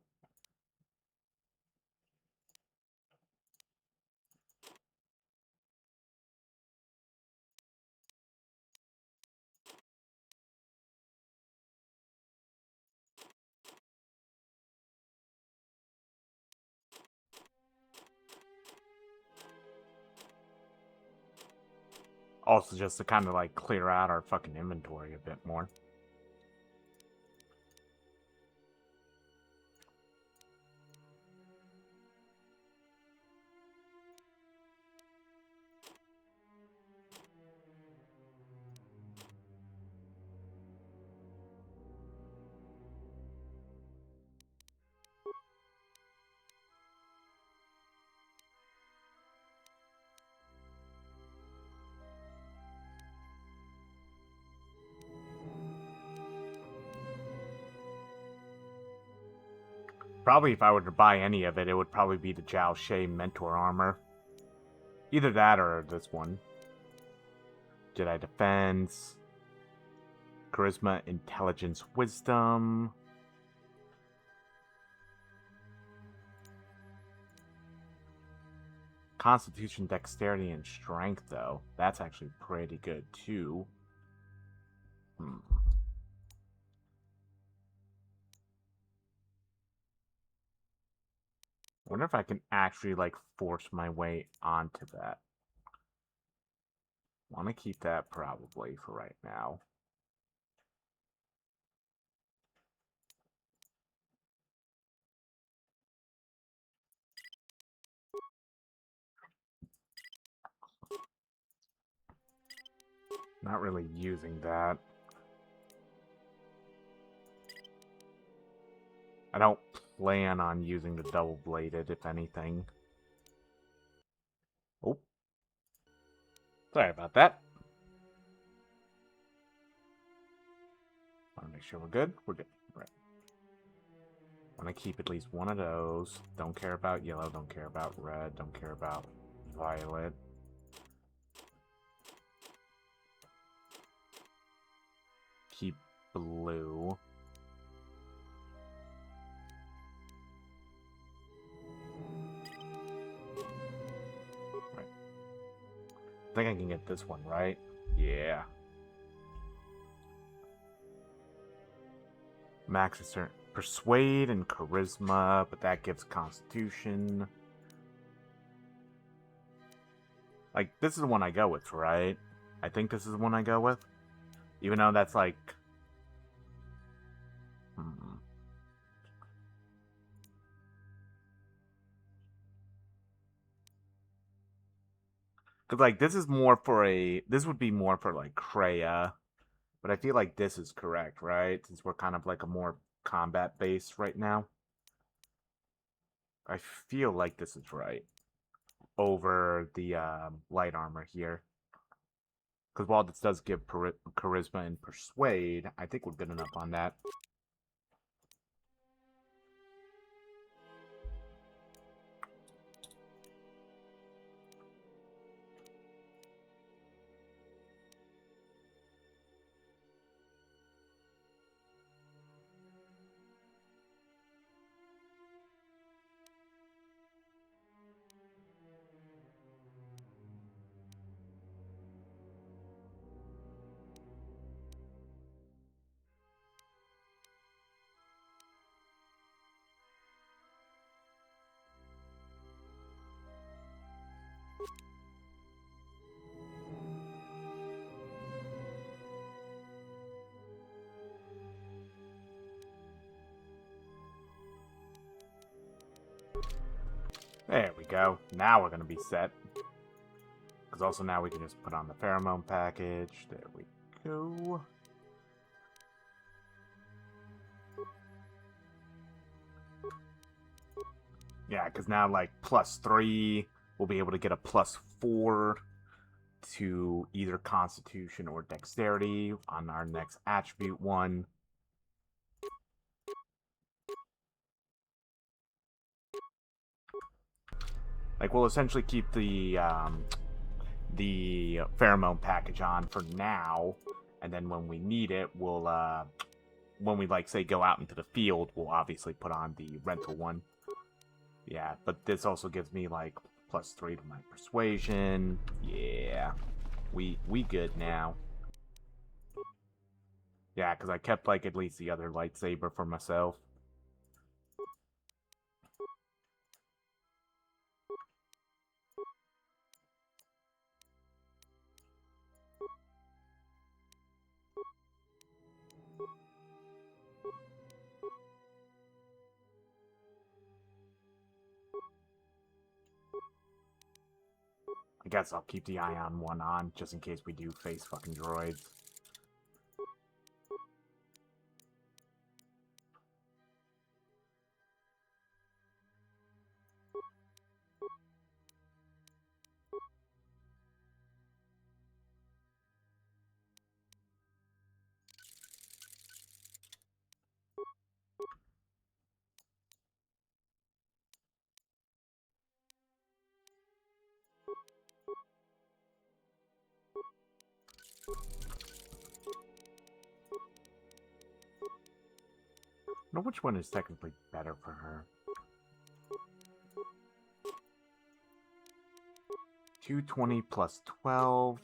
Also, just to kind of clear out our fucking inventory a bit more. Probably if I were to buy any of it, it would probably be the Jiao Shay Mentor Armor. Either that or this one. Jedi defense, charisma, intelligence, wisdom. Constitution, dexterity, and strength, though. That's actually pretty good, too. I wonder if I can actually, like, force my way onto that. Want to keep that probably for right now. Not really using that. I don't plan on using the double-bladed, if anything. Oh. Sorry about that. Want to make sure we're good? We're good. Right. Want to keep at least one of those. Don't care about yellow, don't care about red, don't care about violet. Keep blue. Right. I think I can get this one, right? Yeah. Max is certain. Persuade and charisma, but that gives constitution. Like, this is the one I go with, right? I think this is the one I go with. Even though that's like... Because, like, this is more for a... This would be more for, like, Kreia. But I feel like this is correct, right? Since we're kind of, like, a more combat-based right now. I feel like this is right. Over the light armor here. Because while this does give charisma and persuade, I think we're good enough on that. There we go. Now we're going to be set. Because also now we can just put on the pheromone package. There we go. Yeah, because now, like, +3, we'll be able to get a +4 to either Constitution or Dexterity on our next attribute one. Like, we'll essentially keep the pheromone package on for now, and then when we need it, we'll, when we, like, say, go out into the field, we'll obviously put on the rental one. Yeah, but this also gives me, like, +3 to my persuasion. Yeah, we good now. Yeah, because I kept, like, at least the other lightsaber for myself. I guess I'll keep the Ion one on, just in case we do face fucking droids. know which one is technically better for her. 220 plus 12.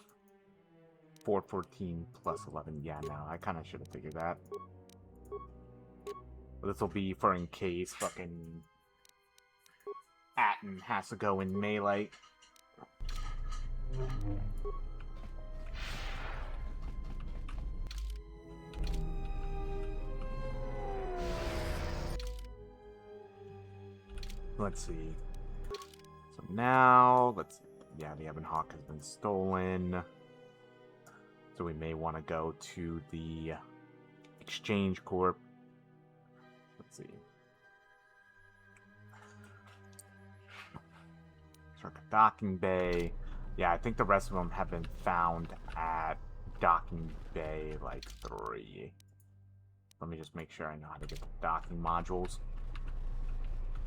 414 plus 11. Yeah, no, I kind of should have figured that. But this will be for in case fucking Atten has to go in melee. Let's see. So now, let's see. Yeah, the Ebon Hawk has been stolen. So we may want to go to the Exchange Corp. Let's see. Circuit Docking Bay. Yeah, I think the rest of them have been found at Docking Bay, like 3. Let me just make sure I know how to get the docking modules.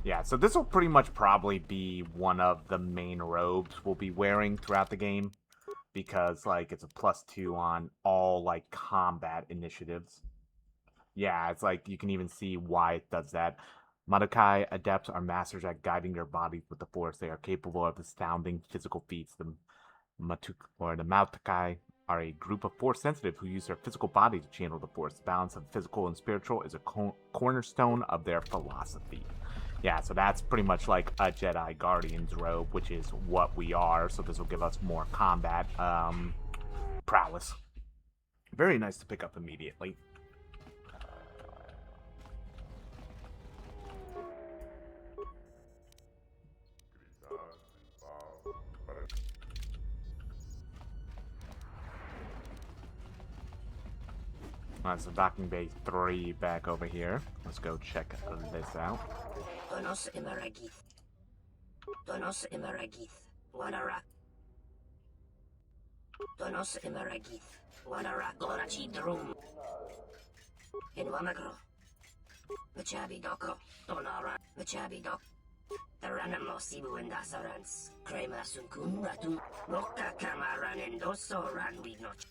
Yeah, so this will pretty much probably be one of the main robes we'll be wearing throughout the game. Because, like, it's a +2 on all, like, combat initiatives. Yeah, it's like, you can even see why it does that. Madokai adepts are masters at guiding their bodies with the Force. They are capable of astounding physical feats. The Madokai are a group of Force sensitive who use their physical body to channel the Force. The balance of physical and spiritual is a cornerstone of their philosophy. Yeah, so that's pretty much like a Jedi Guardian's robe, which is what we are. So this will give us more combat prowess. Very nice to pick up immediately. Alright, so Docking Bay 3 back over here. Let's go check this out. Donos Imaragith. Donos Imaragith. Wanara. Donos Imaragith. Wanara Gorachi Drum. In Wamagro. Machabi Doko. Donara. Machabi Dok. Taranamo Sibu and Dasarans. Krema Sunkun Ratu. Moka Kamaran and Doso Ran Widnoch.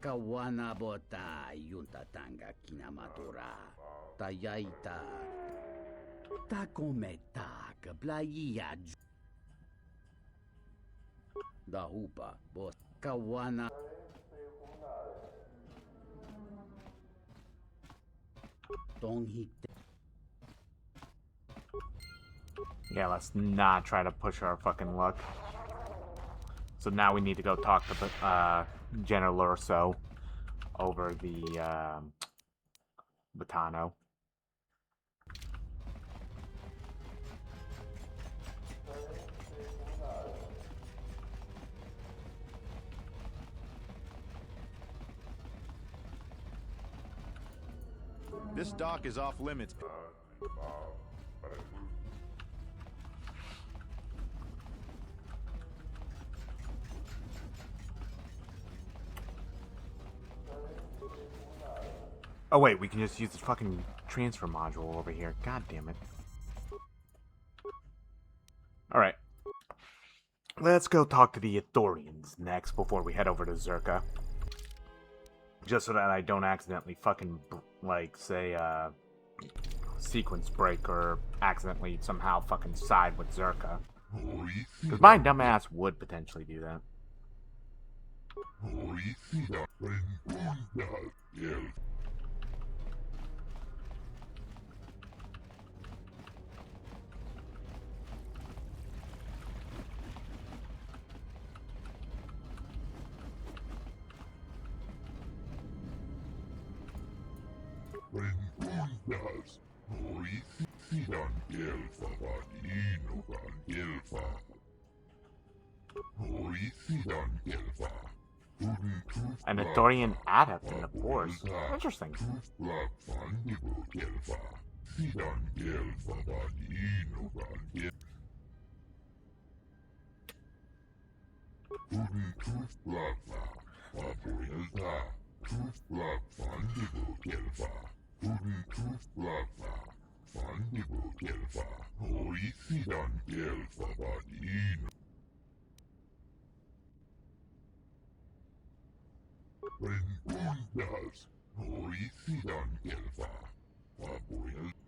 Kawana bota yunta tanga kinamatura. Tayaita. Takometa kablaia. Dahupa bot kawana. Yeah, let's not try to push our fucking luck. So now we need to go talk to General Lurso over the Batano. This dock is off limits. Oh wait, we can just use this fucking transfer module over here. God damn it. Alright. Let's go talk to the Ithorians next before we head over to Zerka. Just so that I don't accidentally fucking, like, say, sequence break or accidentally somehow fucking side with Zerka. Because my dumbass would potentially do that. An Ithorian adept in the Force. Interesting.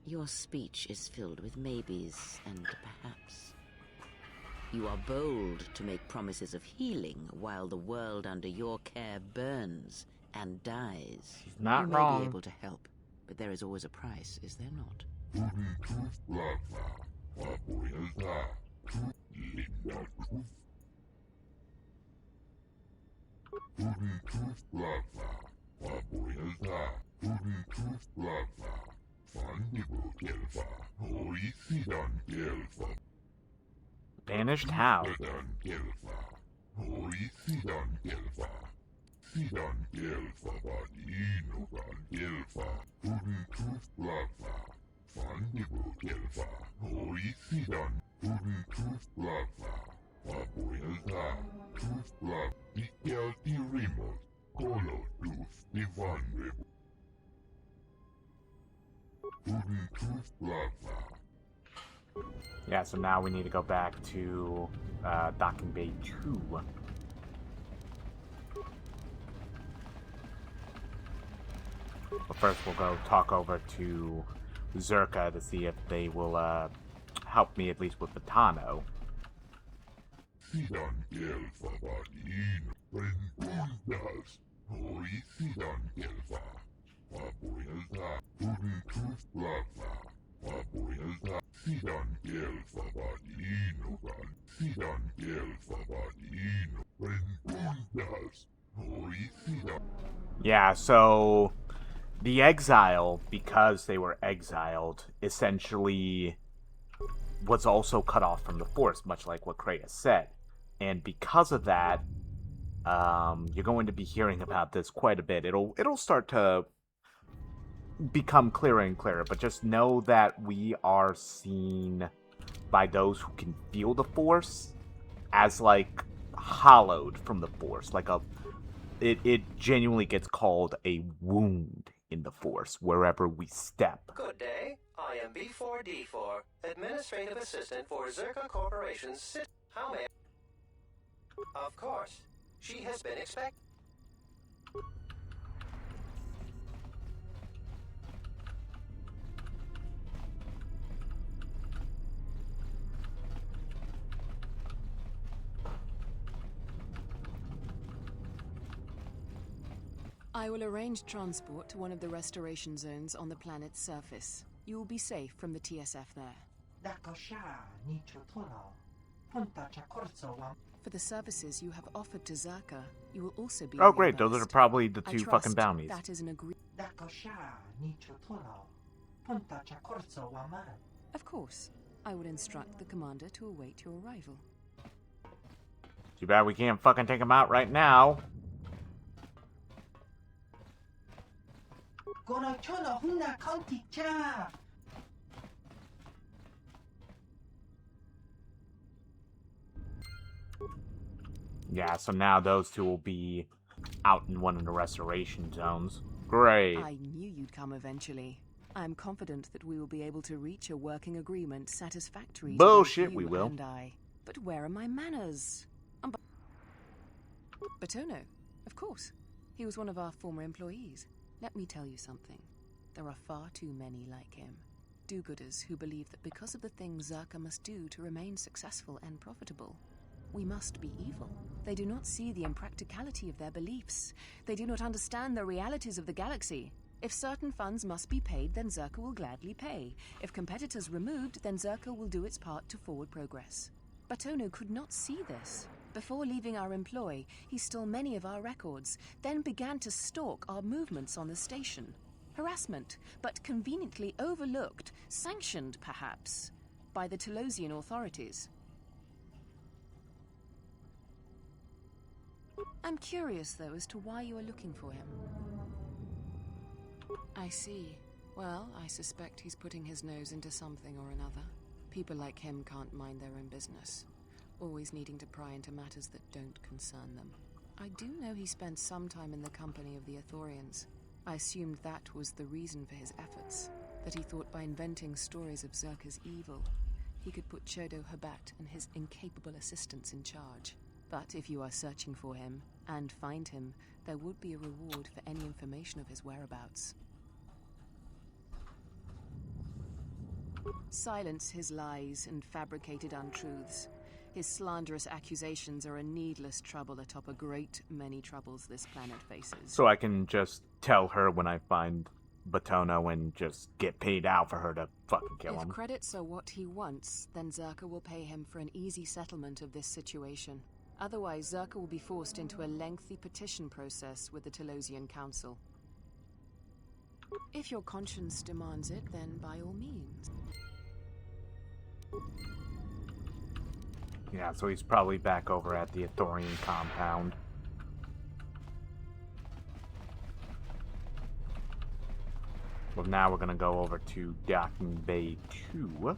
Your speech is filled with maybes and perhaps. You are bold to make promises of healing while the world under your care burns and dies. He's not you wrong. may be able to help, but there is always a price, is there not? Banished how? Yeah, so now we need to go back to Docking Bay 2. But first we'll go talk over to Zerka to see if they will help me at least with Batano. Yeah, so the exile, because they were exiled, essentially was also cut off from the Force, much like what Kreia said. And because of that, you're going to be hearing about this quite a bit. It'll start to become clearer and clearer, but just know that we are seen by those who can feel the Force as like hollowed from the Force, like it genuinely gets called a wound in the Force wherever we step. Good day. I am B4D4, Administrative Assistant for Zerka Corporation's How may I... Of course. She has been expected. I will arrange transport to one of the restoration zones on the planet's surface. You will be safe from the TSF there. For the services you have offered to Zerka, you will also be Oh great, those reimbursed. are probably the I two trust fucking bounties. That is an agreement. Of course. I will instruct the commander to await your arrival. Too bad we can't fucking take him out right now. Yeah, so now those two will be out in one of the restoration zones. Great. I knew you'd come eventually. I'm confident that we will be able to reach a working agreement satisfactory to Bullshit, both we you will. and I. But where are my manners? Batono, of course. He was one of our former employees. Let me tell you something. There are far too many like him. Do-gooders who believe that because of the things Zerka must do to remain successful and profitable, we must be evil. They do not see the impracticality of their beliefs. They do not understand the realities of the galaxy. If certain funds must be paid, then Zerka will gladly pay. If competitors removed, then Zerka will do its part to forward progress. Batono could not see this. Before leaving our employ, he stole many of our records, then began to stalk our movements on the station. Harassment, but conveniently overlooked, sanctioned perhaps, by the Telosian authorities. I'm curious, though, as to why you are looking for him. I see. Well, I suspect he's putting his nose into something or another. People like him can't mind their own business, always needing to pry into matters that don't concern them. I do know he spent some time in the company of the Ithorians. I assumed that was the reason for his efforts, that he thought by inventing stories of Zerka's evil, he could put Chodo Habat and his incapable assistants in charge. But if you are searching for him, and find him, there would be a reward for any information of his whereabouts. Silence his lies and fabricated untruths. His slanderous accusations are a needless trouble atop a great many troubles this planet faces. So I can just tell her when I find Batono and just get paid out for her to fucking kill him. If credits are what he wants, then Zerka will pay him for an easy settlement of this situation. Otherwise, Zerka will be forced into a lengthy petition process with the Telosian Council. If your conscience demands it, then by all means. Yeah, so he's probably back over at the Athorian compound. Well, now we're gonna go over to Docking Bay 2.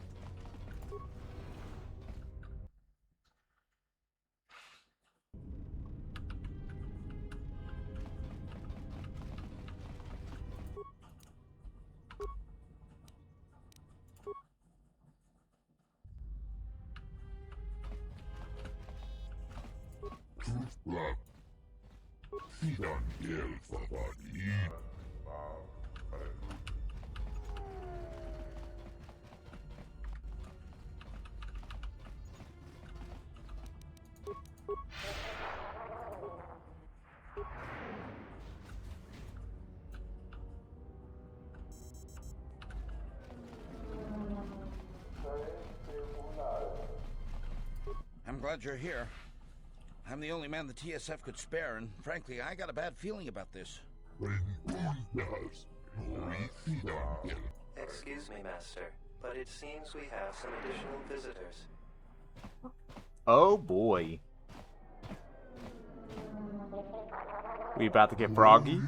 I'm glad you're here. I'm the only man the TSF could spare, and frankly, I got a bad feeling about this. Excuse me, Master, but it seems we have some additional visitors. Oh boy. We about to get froggy?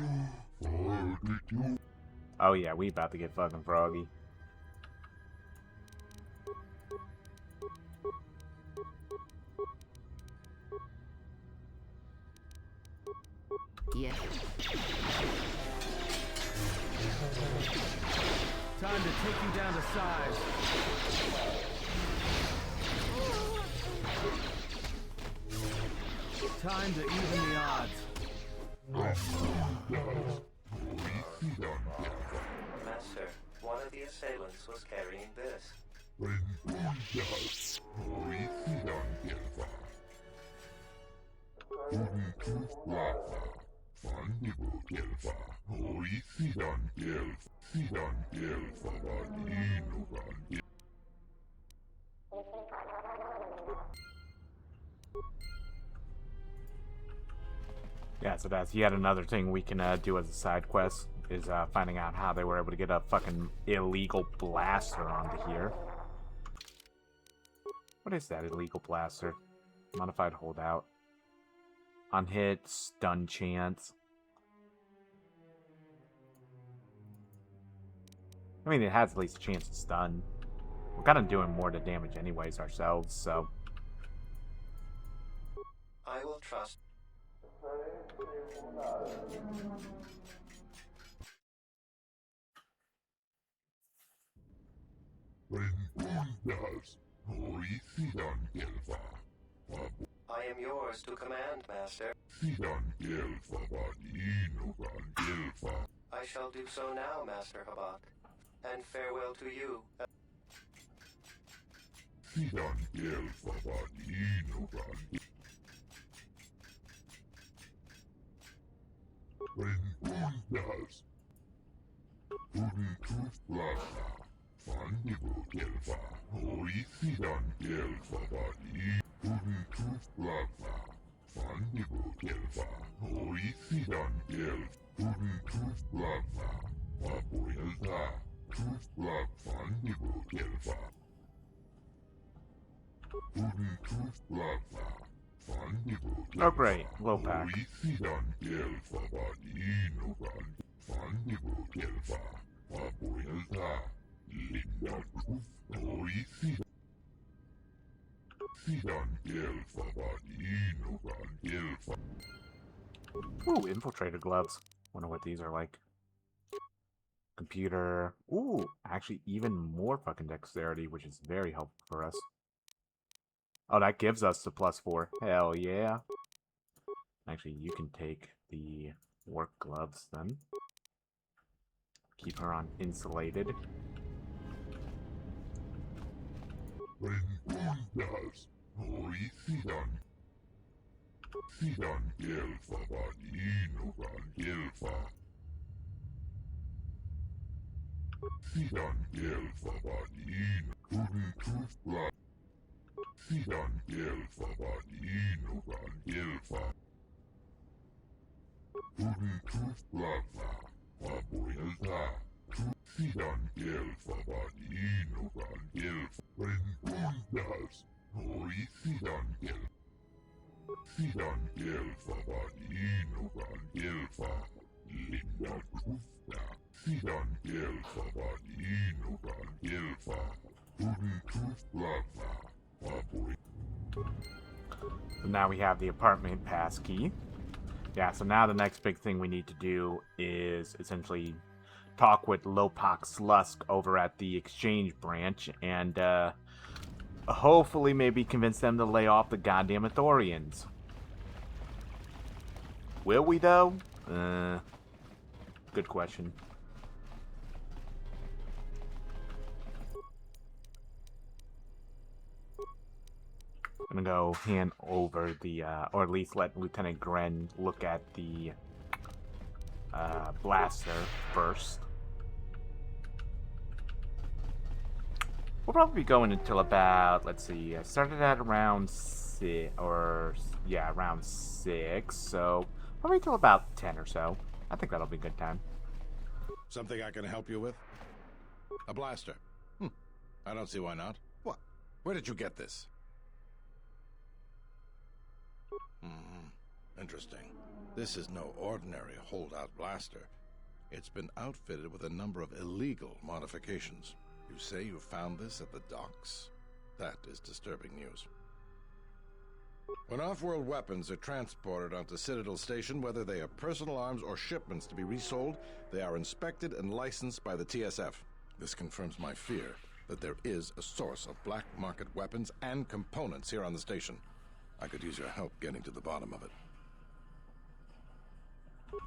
Oh yeah, we about to get fucking froggy. Yeah. Time to take you down to size. Time to even the odds. Master, one of the assailants was carrying this. Yeah, so that's yet another thing we can do as a side quest, is finding out how they were able to get a fucking illegal blaster onto here. What is that illegal blaster? Modified holdout. On hit, stun chance. I mean, it has at least a chance to stun. We're kind of doing more to damage anyways ourselves, so... I will trust. I am yours to command, Master. I shall do so now, Master Habak. And farewell to you. Oh great, low pack. Ooh, infiltrator gloves. Wonder what these are like. Computer. Ooh, actually even more fucking dexterity, which is very helpful for us. Oh, that gives us the +4. Hell yeah. Actually, you can take the work gloves then. Keep her on insulated. So now we have the apartment pass key. Yeah, so now the next big thing we need to do is essentially talk with Lopak Slusk over at the exchange branch and hopefully maybe convince them to lay off the goddamn Ithorians. Will we though? Good question. I'm gonna go hand over the, or at least let Lieutenant Gren look at the blaster first. We'll probably be going until about, let's see, I started at around 6, around 6, so probably until about 10 or so. I think that'll be a good time. Something I can help you with? A blaster? I don't see why not. What? Where did you get this? Interesting. This is no ordinary holdout blaster. It's been outfitted with a number of illegal modifications. You say you found this at the docks? That is disturbing news. When off-world weapons are transported onto Citadel Station, whether they are personal arms or shipments to be resold, they are inspected and licensed by the TSF. This confirms my fear that there is a source of black market weapons and components here on the station. I could use your help getting to the bottom of it.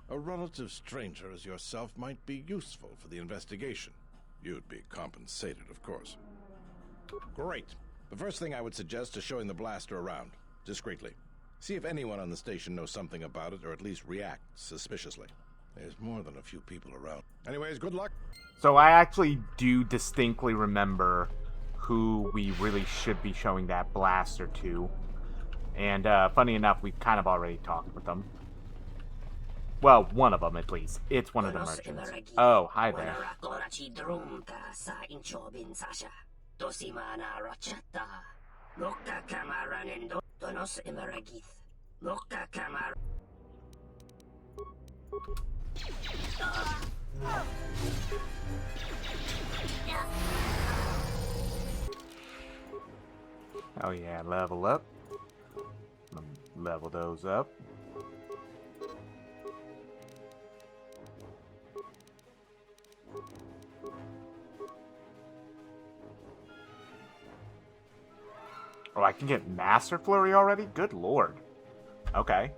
A relative stranger as yourself might be useful for the investigation. You'd be compensated, of course. Great. The first thing I would suggest is showing the blaster around, discreetly. See if anyone on the station knows something about it, or at least reacts suspiciously. There's more than a few people around. Anyways, good luck. So I actually do distinctly remember who we really should be showing that blaster to. And funny enough, we've kind of already talked with them. Well, one of them at least. It's one of the merchants. Oh, hi there. Oh yeah, level up. Level those up. Oh, I can get Master Flurry already? Good lord. Okay.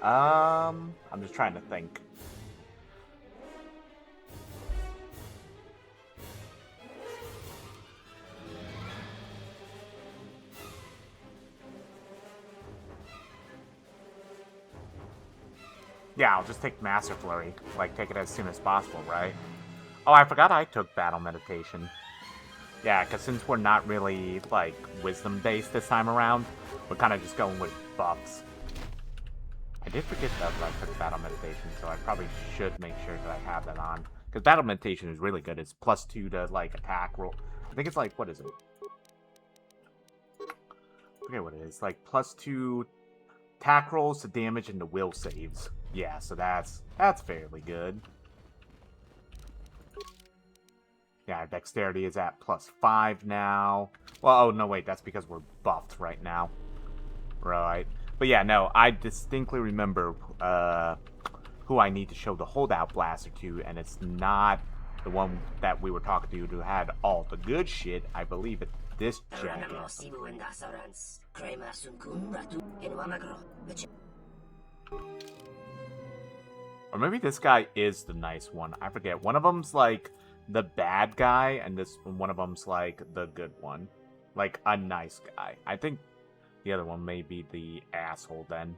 I'm just trying to think. Yeah, I'll just take Master Flurry. Like, take it as soon as possible, right? Oh, I forgot I took Battle Meditation. Yeah, because since we're not really, like, wisdom-based this time around, we're kind of just going with buffs. I did forget that I took Battle Meditation, so I probably should make sure that I have that on. Because Battle Meditation is really good. It's +2 to, like, attack roll. I think it's like, what is it? I forget what it is. Like, +2 attack rolls to damage and to will saves. Yeah, so that's fairly good. Yeah, dexterity is at +5 now. Well, oh, no, wait, that's because we're buffed right now. Right. But yeah, no, I distinctly remember who I need to show the holdout blaster to, and it's not the one that we were talking to who had all the good shit. I believe this jackass. Or maybe this guy is the nice one. I forget. One of them's like the bad guy, and one of them's like the good one. Like a nice guy. I think the other one may be the asshole then.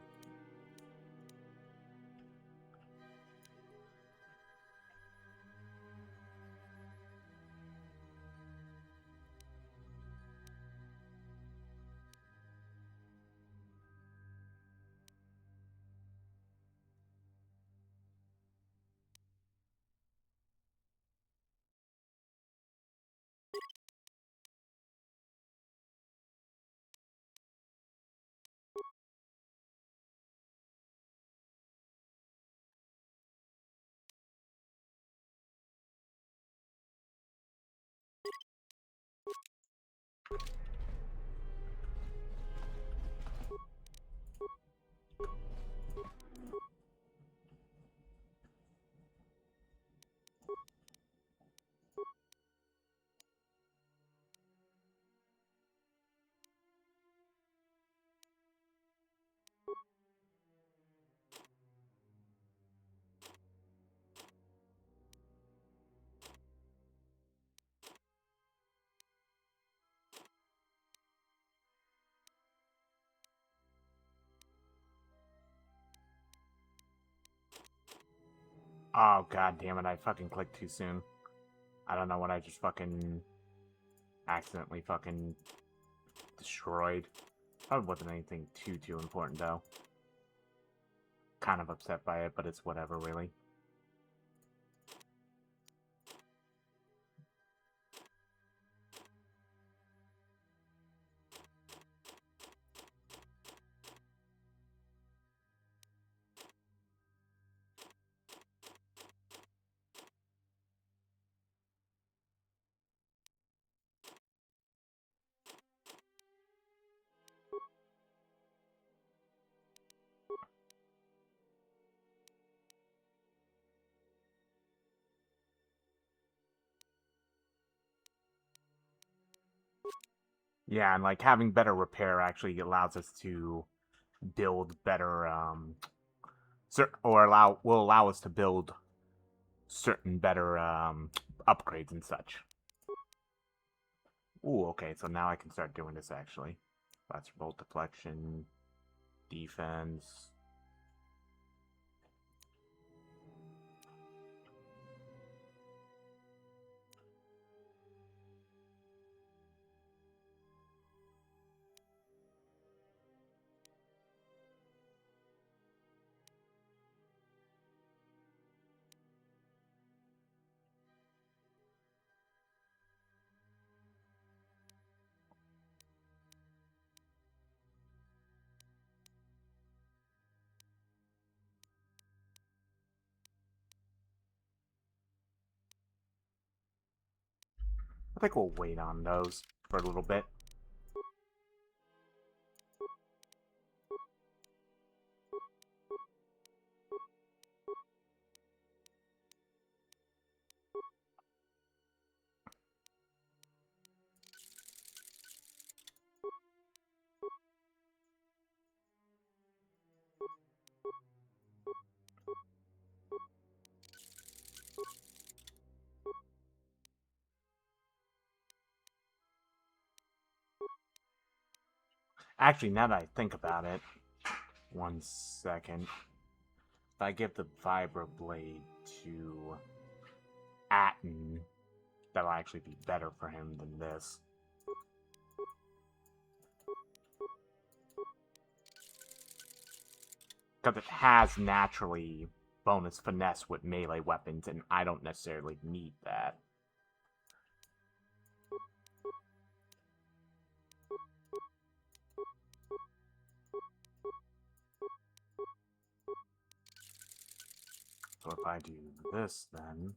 Oh, god damn it, I fucking clicked too soon. I don't know what I just fucking accidentally fucking destroyed. Probably wasn't anything too important, though. Kind of upset by it, but it's whatever, really. Yeah, and like having better repair actually allows us to build better, will allow us to build certain better upgrades and such. Ooh, okay, so now I can start doing this actually. That's bolt deflection, defense. I think we'll wait on those for a little bit. Actually, now that I think about it, 1 second. If I give the vibroblade to Atten, that'll actually be better for him than this. Because it has naturally bonus finesse with melee weapons, and I don't necessarily need that. So if I do this, then...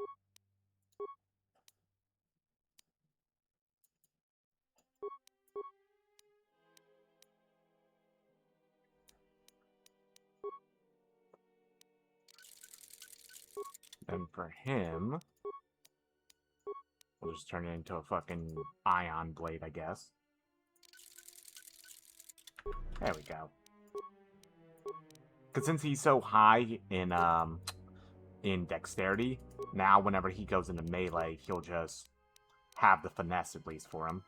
then for him, we'll we'll just turn it into a fucking ion blade, I guess. There we go. Because since he's so high in dexterity, now whenever he goes into melee, he'll just have the finesse at least for him.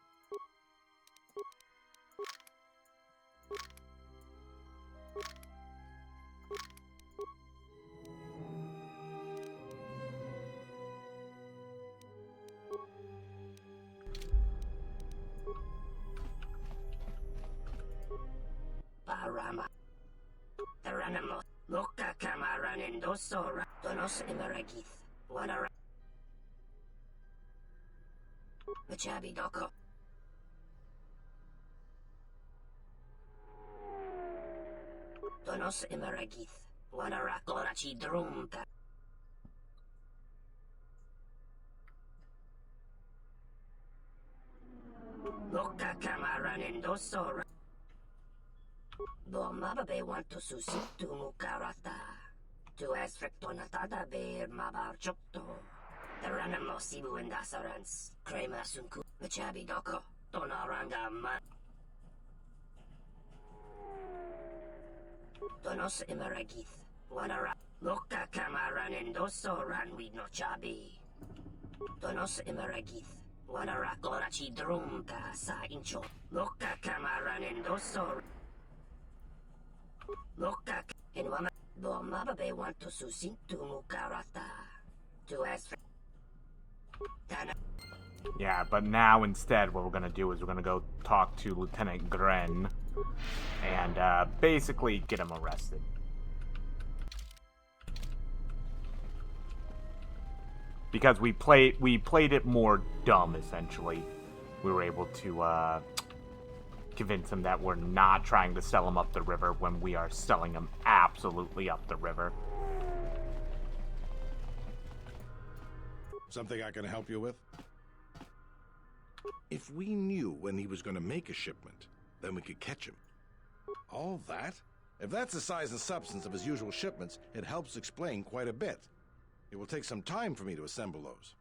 Barama. Teranamo. Loka kamaran endosora. Donos imeragith. Wanara. Machabi doko. Donos imeragith. Wanara korachi drumta. Loka kamaran endosora. Mababe want to susit to mukarata. To esfrectonatada bear mabar chokto. The ranamo sibu and dasarans. Crema sunku. Machabi doko. Donaranga man. Donos imeragith. Wanara. Loka kamaran endoso ran we no chabi. Donos imeragith. Wanara korachi drumta sa incho. Loka kamaran endoso. Loka in Wama Mababe want to susin to mukarata. To ask Yeah, but now instead what we're gonna do is we're gonna go talk to Lieutenant Gren and basically get him arrested. Because we played it more dumb, essentially. We were able to convince him that we're not trying to sell him up the river when we are selling him absolutely up the river. Something I can help you with? If we knew when he was going to make a shipment, then we could catch him. All that? If that's the size and substance of his usual shipments, it helps explain quite a bit. It will take some time for me to assemble those.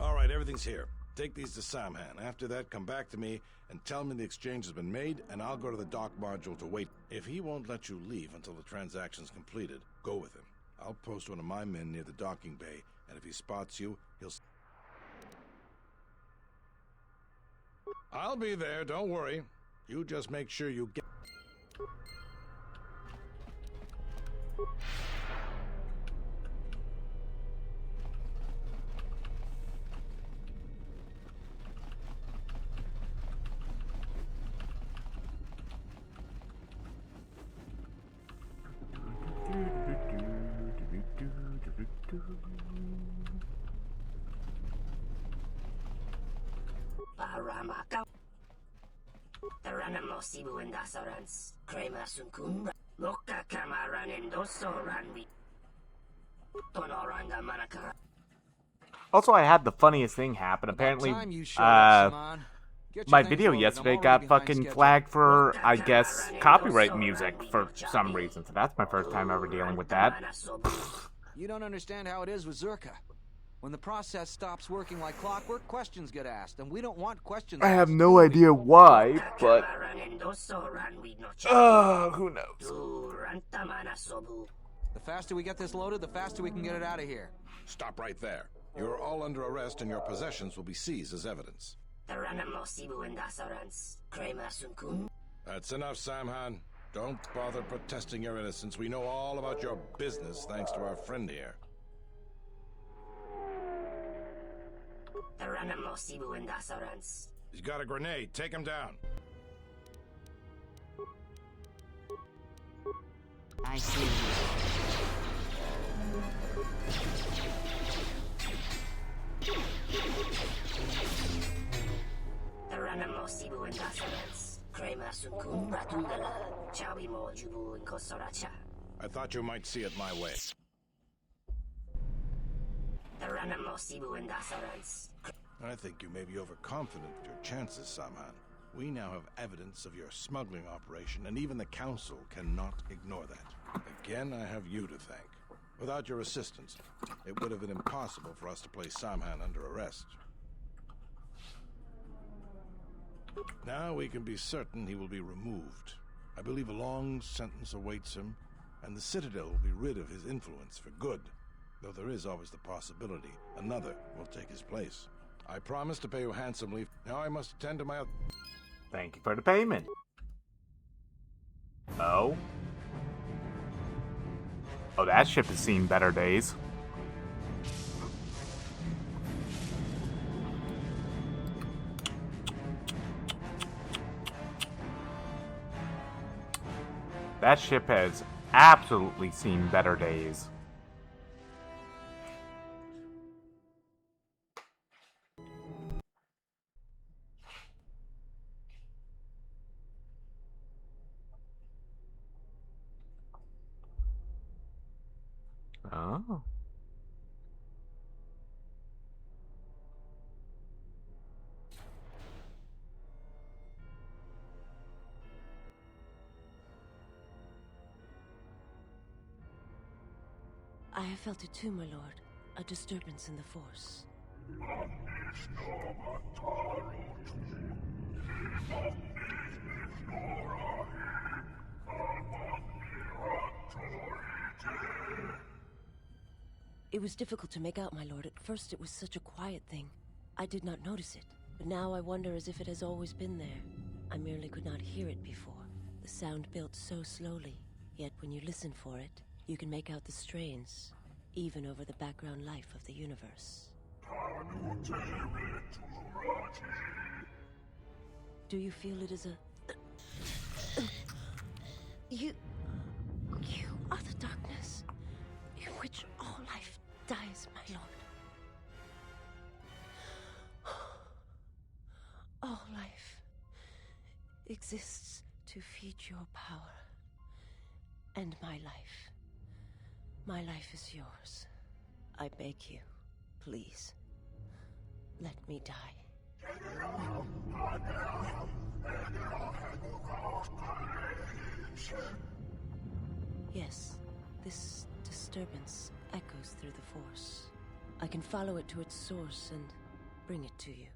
All right, everything's here. Take these to Samhan. After that, come back to me and tell me the exchange has been made, and I'll go to the dock module to wait. If he won't let you leave until the transaction's completed, go with him. I'll post one of my men near the docking bay, and if he spots you, he'll... I'll be there, don't worry. You just make sure you get... Baramaka. Teranamo sibu and dasarans. Crema sunkun. Loka kamaran endoso ranwi. Tonoranga manakara. Also, I had the funniest thing happen. Apparently, my video yesterday got fucking flagged for, I guess, copyright music for some reason. So that's my first time ever dealing with that. You don't understand how it is with Zerka. When the process stops working like clockwork, questions get asked, and we don't want questions I have asked. no idea why, but... who knows? The faster we get this loaded, the faster we can get it out of here. Stop right there. You're all under arrest and your possessions will be seized as evidence. That's enough, Samhan. Don't bother protesting your innocence. We know all about your business thanks to our friend here. He's got a grenade. Take him down. I see. I thought you might see it my way. I think you may be overconfident with your chances, Samhan. We now have evidence of your smuggling operation, and even the Council cannot ignore that. Again, I have you to thank. Without your assistance, it would have been impossible for us to place Samhan under arrest. Now we can be certain he will be removed. I believe a long sentence awaits him, and the Citadel will be rid of his influence for good, though there is always the possibility another will take his place. I promise to pay you handsomely. Now I must attend to my... Thank you for the payment. Oh? Oh, that ship has seen better days. That ship has absolutely seen better days. Oh. I have felt it too, my lord. A disturbance in the Force. It was difficult to make out, my lord. At first it was such a quiet thing. I did not notice it. But now I wonder as if it has always been there. I merely could not hear it before. The sound built so slowly. Yet when you listen for it, you can make out the strains, even over the background life of the universe. Do you feel it is a... You are the darkness in which all life dies, my lord. All life exists to feed your power. And my life is yours. I beg you, please, let me die. Yes, this disturbance echoes through the Force. I can follow it to its source and bring it to you.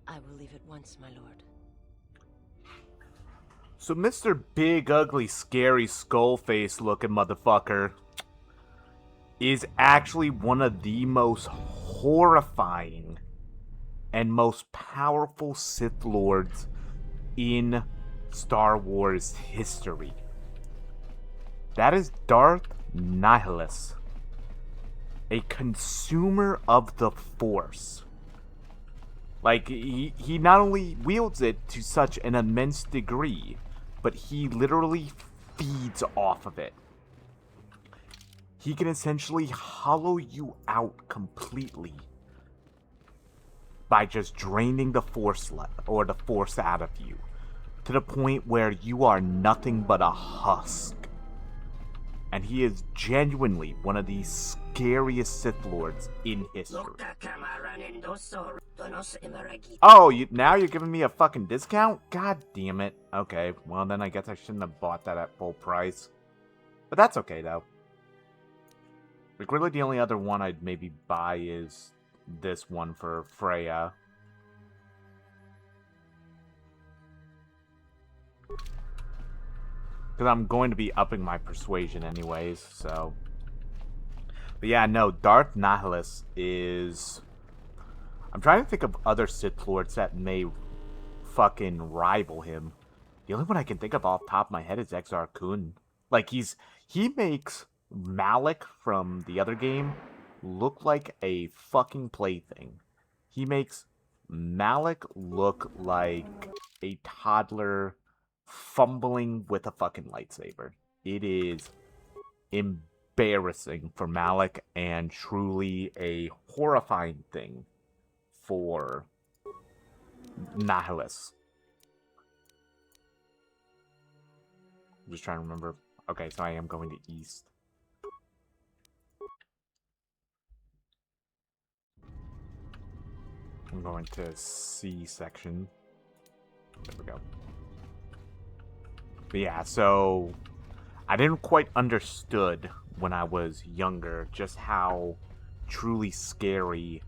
I will leave at once, my lord. So Mr. Big, Ugly, Scary, Skull-Face looking motherfucker is actually one of the most horrifying and most powerful Sith Lords in Star Wars history. That is Darth Nihilus, a consumer of the Force. Like, he not only wields it to such an immense degree, but he literally feeds off of it. He can essentially hollow you out completely by just draining the Force out of you, to the point where you are nothing but a husk. And he is genuinely one of the scariest Sith Lords in history. Oh, now you're giving me a fucking discount? God damn it. Okay, well then I guess I shouldn't have bought that at full price. But that's okay though. Like really the only other one I'd maybe buy is this one for Freya. Because I'm going to be upping my persuasion anyways, so... But yeah, no, Darth Nihilus is... I'm trying to think of other Sith Lords that may fucking rival him. The only one I can think of off the top of my head is Exar Kun. Like, he makes Malik from the other game look like a fucking plaything. He makes Malik look like a toddler fumbling with a fucking lightsaber. It is embarrassing for Malik and truly a horrifying thing for Nihilus. I'm just trying to remember. Okay, so I am going to East. I'm going to C section. There we go. But yeah, so I didn't quite understood when I was younger just how truly scary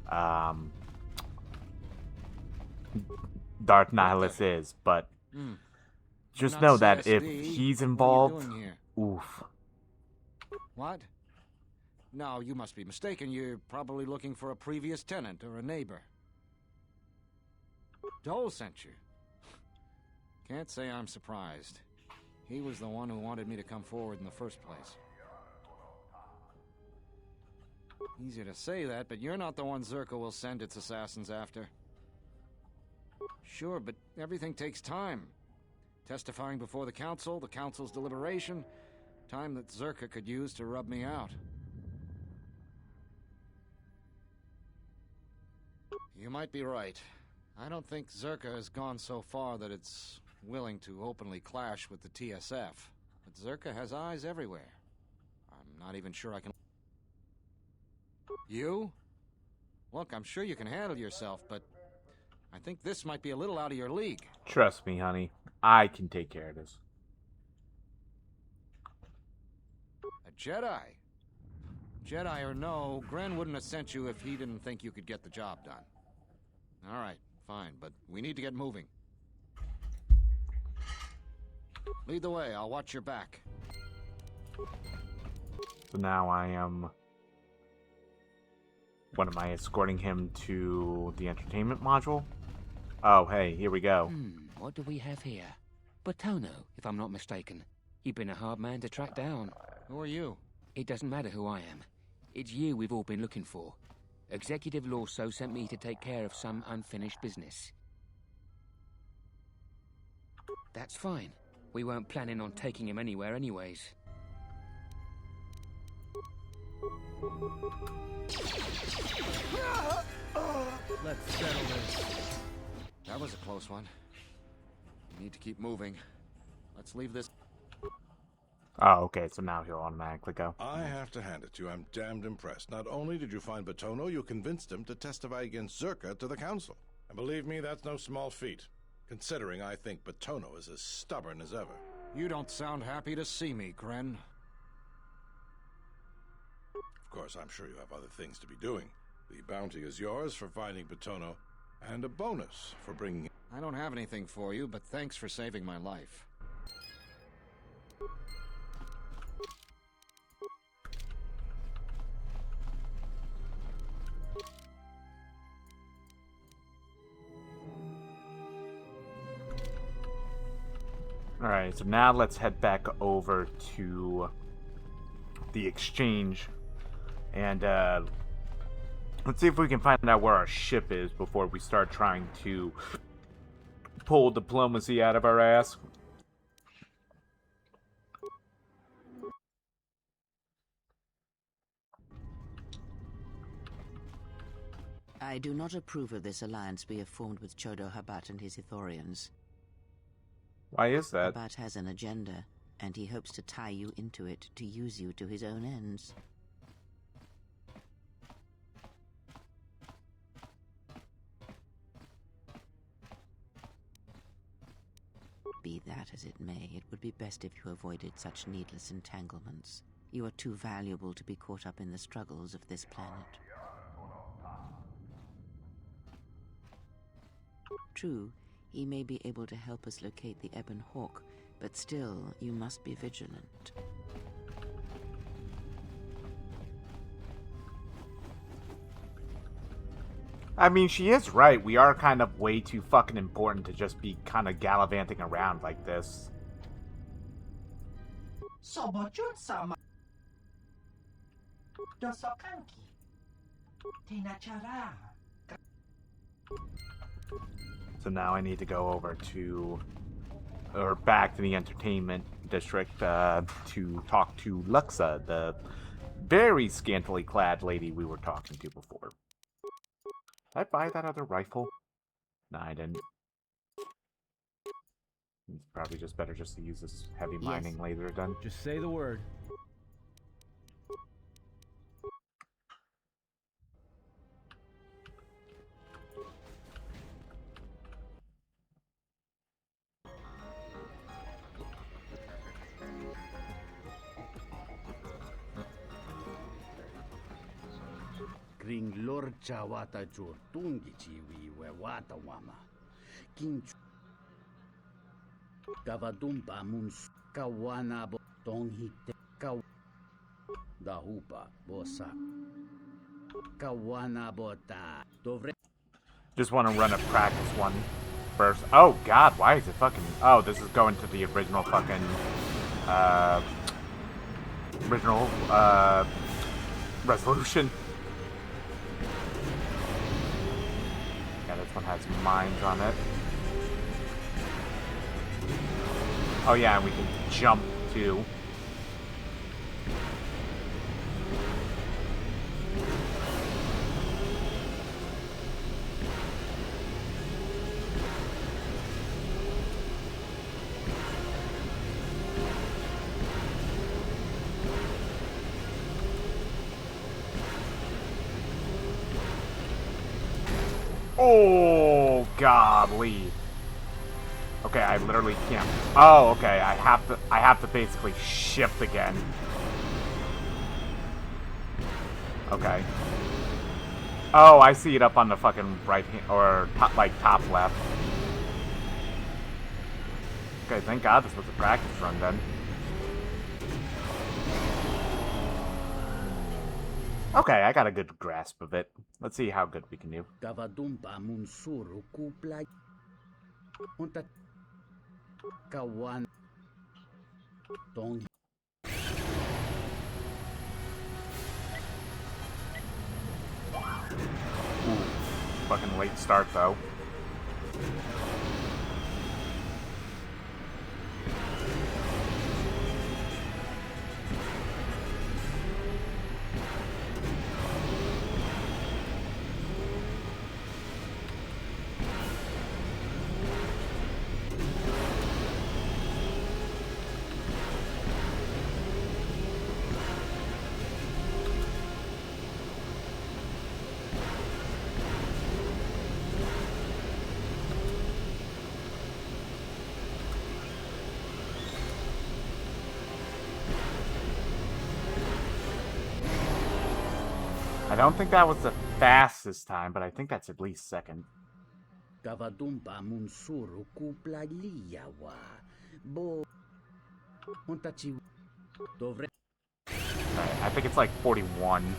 Darth Nihilus is, but just know that if he's involved, oof. What? No, you must be mistaken. You're probably looking for a previous tenant or a neighbor. Dole sent you. Can't say I'm surprised. He was the one who wanted me to come forward in the first place. Easier to say that, but you're not the one Zerka will send its assassins after. Sure, but everything takes time. Testifying before the council's deliberation, time that Zerka could use to rub me out. You might be right. I don't think Zerka has gone so far that it's willing to openly clash with the TSF. But Zerka has eyes everywhere. I'm not even sure I can... You? Look, I'm sure you can handle yourself, but I think this might be a little out of your league. Trust me, honey. I can take care of this. A Jedi? Jedi or no, Gren wouldn't have sent you if he didn't think you could get the job done. All right, fine, but we need to get moving. Lead the way, I'll watch your back. So now I am... What am I, escorting him to the entertainment module? Oh, hey, here we go. What do we have here? Batono, if I'm not mistaken. You've been a hard man to track down. Who are you? It doesn't matter who I am. It's you we've all been looking for. Executive Lorso sent me to take care of some unfinished business. That's fine. We weren't planning on taking him anywhere anyways. Let's settle this. That was a close one. We need to keep moving. Let's leave this... Oh, okay, so now he'll automatically go. I have to hand it to you. I'm damned impressed. Not only did you find Batono, you convinced him to testify against Zerka to the council. And believe me, that's no small feat, considering I think Batono is as stubborn as ever. You don't sound happy to see me, Gren. Of course, I'm sure you have other things to be doing. The bounty is yours for finding Batono, and a bonus for bringing... I don't have anything for you, but thanks for saving my life. Alright, so now let's head back over to the exchange and let's see if we can find out where our ship is before we start trying to pull diplomacy out of our ass. I do not approve of this alliance we have formed with Chodo Habat and his Ithorians. Why is that? Habat has an agenda, and he hopes to tie you into it to use you to his own ends. Be that as it may, it would be best if you avoided such needless entanglements. You are too valuable to be caught up in the struggles of this planet. True, he may be able to help us locate the Ebon Hawk, but still, you must be vigilant. I mean, she is right. We are kind of way too fucking important to just be kind of gallivanting around like this. So now I need to go over to, or back to the entertainment district to talk to Luxa, the very scantily clad lady we were talking to before. Did I buy that other rifle? No, I didn't. It's probably just better just to use this heavy mining laser gun. Just say the word. kring lorcha wata jor tungi chiwi we wata wama. Kinchu. Kavadumpa muns kawana bo tonghite kaw. Dahupa bosak. Kawana bota. Dovre. Just want to run a practice one first. Oh god, why is it fucking... Oh, this is going to the original fucking... resolution. Yeah, this one has mines on it. Oh yeah, and we can jump too. Oh, golly. Okay, I literally can't. Oh, okay, I have to basically shift again. Okay. Oh, I see it up on the fucking right hand, or top, like top left. Okay, thank God this was a practice run then. Okay, I got a good grasp of it. Let's see how good we can do. Ooh, fucking late start though. I don't think that was the fastest time, but I think that's at least second. Right, I think it's like 41.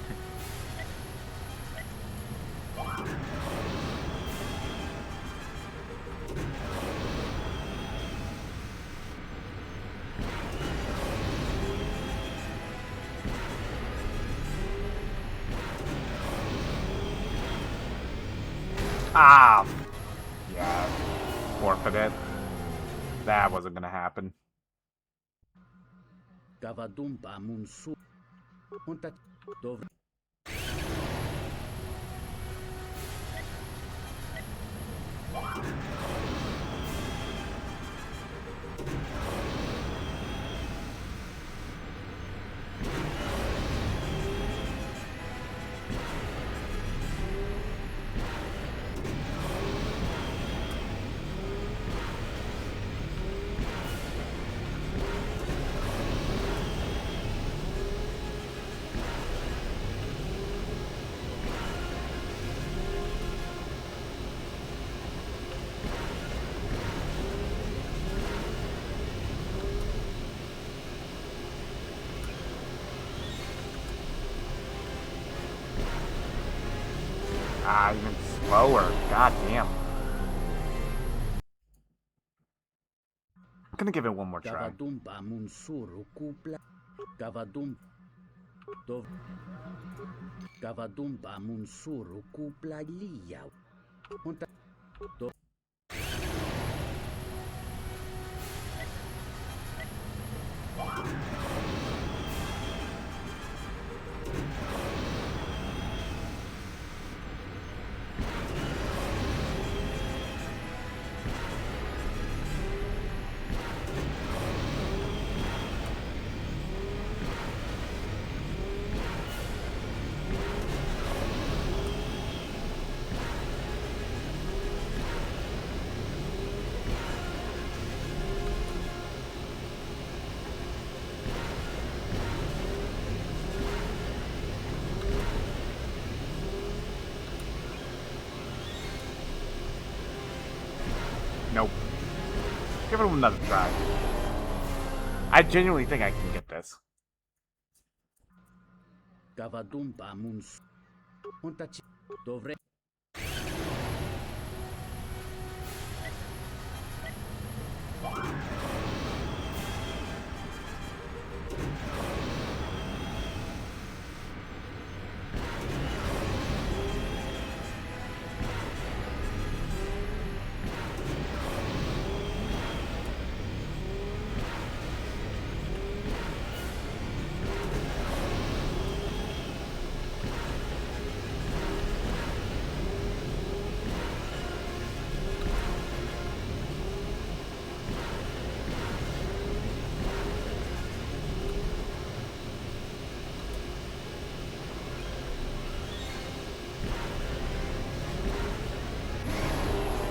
Ah! Yeah, forfeit it. That wasn't gonna happen. Ah, even slower. God damn. I'm gonna give it one more try. give it another try. I genuinely think I can get this.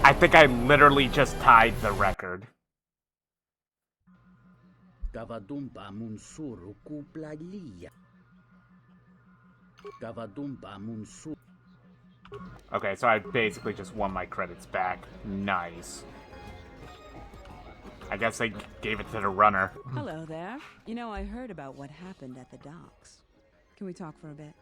I think I literally just tied the record. Okay, so I basically just won my credits back. Nice. I guess they gave it to the runner. Hello there. You know, I heard about what happened at the docks. Can we talk for a bit?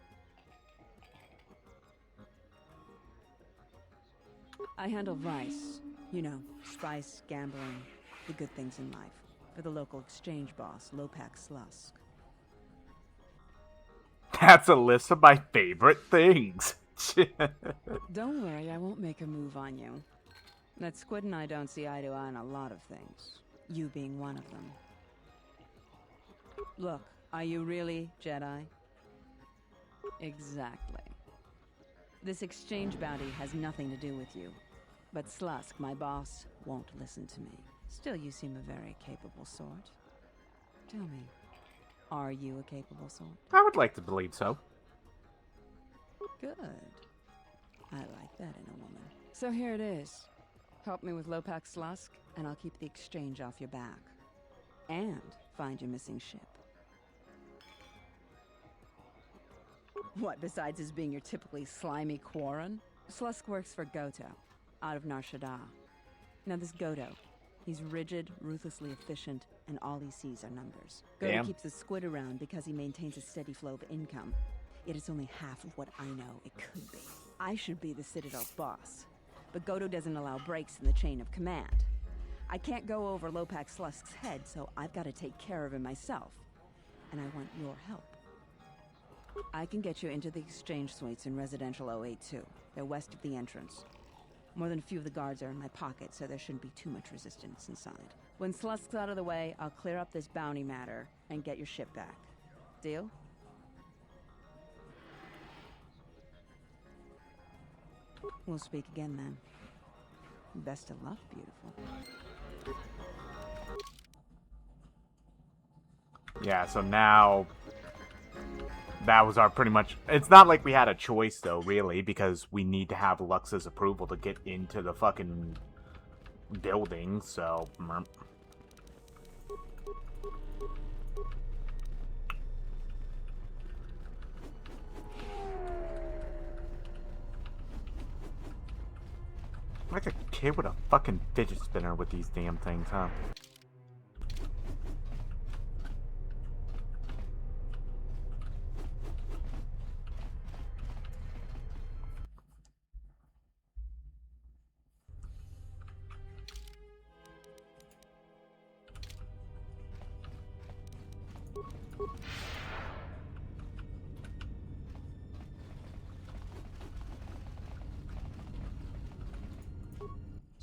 I handle vice. You know, spice, gambling, the good things in life. For the local exchange boss, Lopak Slusk. That's a list of my favorite things. Don't worry, I won't make a move on you. That squid and I don't see eye to eye on a lot of things. You being one of them. Look, are you really Jedi? Exactly. This exchange bounty has nothing to do with you. But Slusk, my boss, won't listen to me. Still, you seem a very capable sort. Tell me, are you a capable sort? I would like to believe so. Good. I like that in a woman. So here it is. Help me with Lopak Slusk, and I'll keep the exchange off your back. And find your missing ship. What, besides his being your typically slimy Quarren? Slusk works for Goto, out of Nar Shaddaa. Now this Goto, he's rigid, ruthlessly efficient, and all he sees are numbers. Goto keeps the squid around because he maintains a steady flow of income. It is only half of what I know it could be. I should be the Citadel's boss, but Goto doesn't allow breaks in the chain of command. I can't go over Lopak Slusk's head, so I've got to take care of him myself. And I want your help. I can get you into the exchange suites in Residential 082. They're west of the entrance. More than a few of the guards are in my pocket, so there shouldn't be too much resistance inside. When Slusk's out of the way, I'll clear up this bounty matter and get your ship back. Deal? We'll speak again then. Best of luck, beautiful. Yeah, so now that was our pretty much... It's not like we had a choice, though, really, because we need to have Lux's approval to get into the fucking building, so... Like a kid with a fucking fidget spinner with these damn things, huh?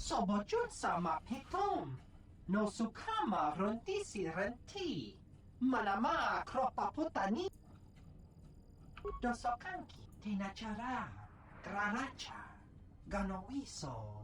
Sobojun sama pitom. No sukama rontisi renti. Manama kropa putani. Dosokanki tinachara. Granacha. Ganowiso.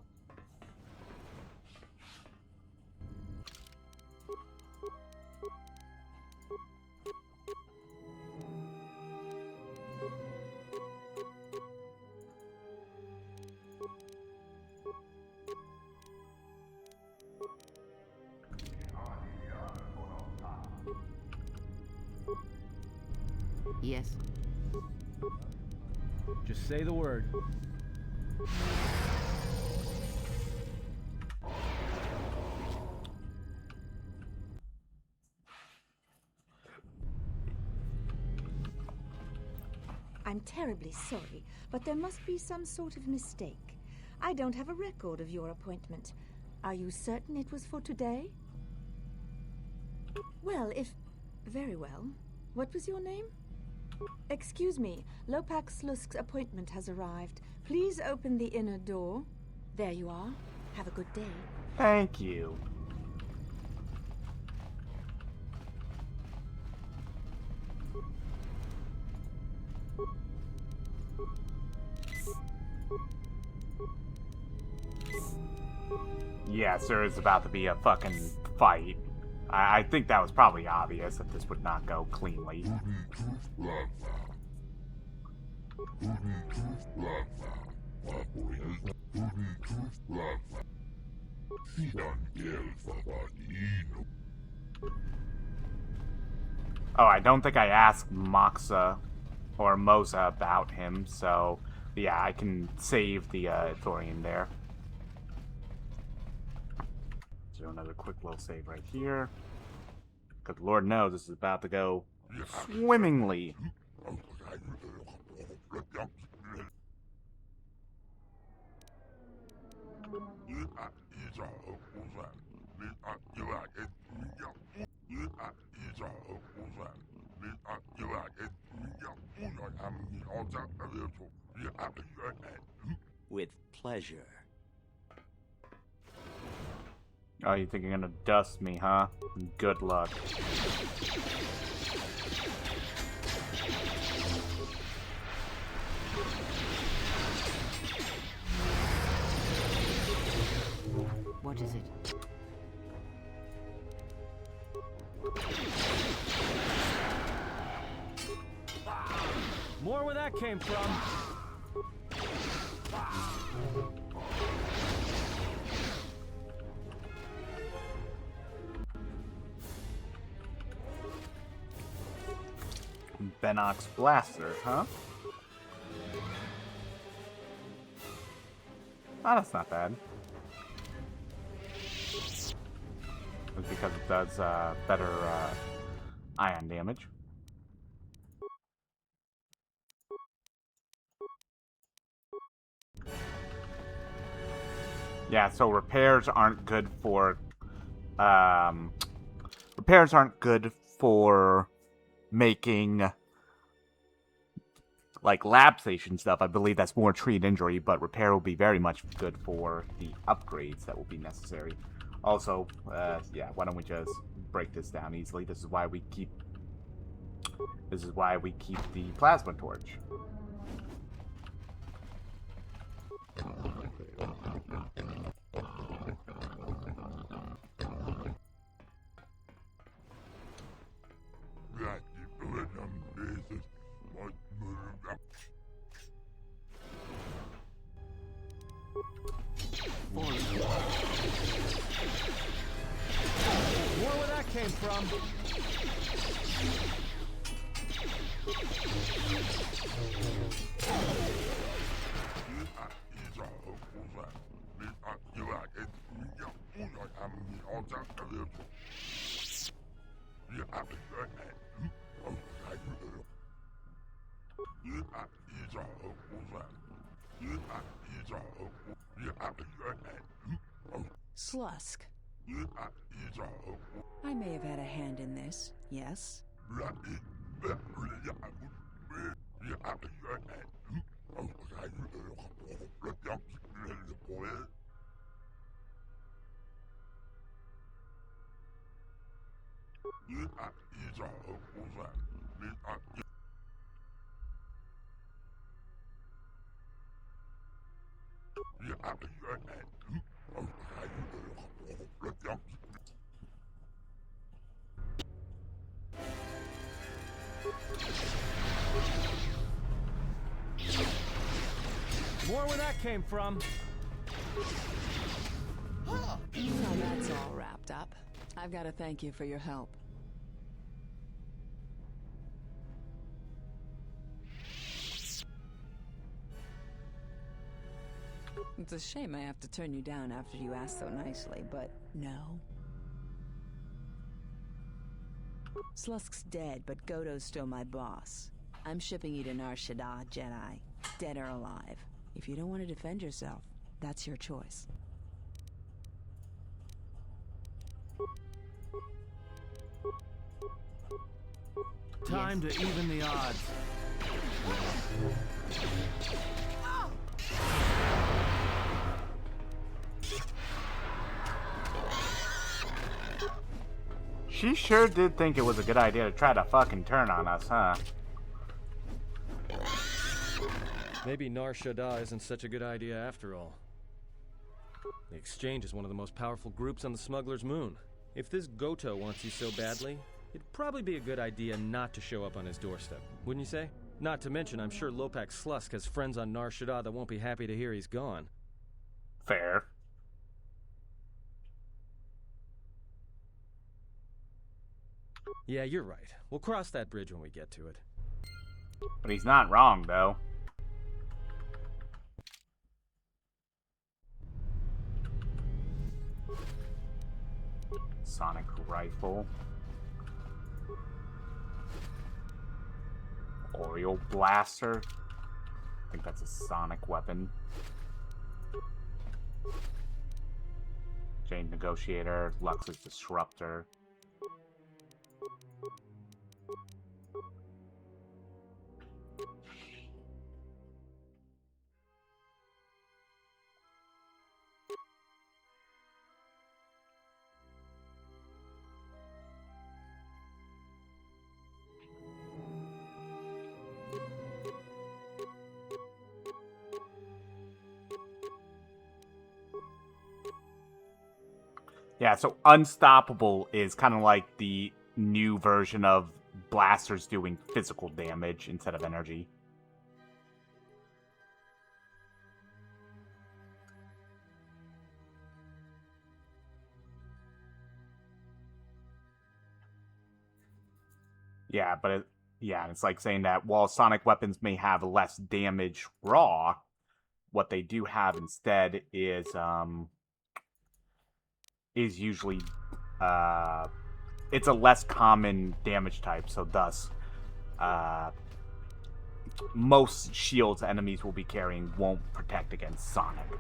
Yes. Just say the word. I'm terribly sorry, but there must be some sort of mistake. I don't have a record of your appointment. Are you certain it was for today? Well, if... Very well. What was your name? Excuse me, Lopak Slusk's appointment has arrived. Please open the inner door. There you are. Have a good day. Thank you. Yes, there is about to be a fucking fight. I think that was probably obvious that this would not go cleanly. Oh, I don't think I asked Moxa or Moza about him, so yeah, I can save the Thorian there. Do another quick little save right here. Because Lord knows this is about to go swimmingly. With pleasure. Oh, you think you're gonna dust me, huh? Good luck. What is it? More where that came from. Benox Blaster, huh? Oh, that's not bad. It's because it does better ion damage. Yeah, so repairs aren't good for making like lab station stuff. I believe that's more treat injury, but repair will be very much good for the upgrades that will be necessary. Also, yeah, why don't we just break this down easily? This is why we keep the plasma torch. More where that came from. Slusk. I may have had a hand in this, yes? More where that came from. Now that's all wrapped up. I've got to thank you for your help. It's a shame I have to turn you down after you asked so nicely, but no. Slusk's dead, but Godo's still my boss. I'm shipping you to Nar Shaddaa, Jedi. Dead or alive. If you don't want to defend yourself, that's your choice. Time to even the odds. She sure did think it was a good idea to try to fucking turn on us, huh? Maybe Nar Shaddaa isn't such a good idea after all. The Exchange is one of the most powerful groups on the Smuggler's Moon. If this Goto wants you so badly, it'd probably be a good idea not to show up on his doorstep, wouldn't you say? Not to mention, I'm sure Lopak Slusk has friends on Nar Shaddaa that won't be happy to hear he's gone. Fair. Yeah, you're right. We'll cross that bridge when we get to it. But he's not wrong, though. Sonic rifle. Oriole blaster. I think that's a sonic weapon. Jade Negotiator. Lux's Disruptor. Yeah, so Unstoppable is kind of like the new version of blasters doing physical damage instead of energy. Yeah, but it's like saying that while sonic weapons may have less damage raw, what they do have instead is usually it's a less common damage type, so thus most shields enemies will be carrying won't protect against sonic.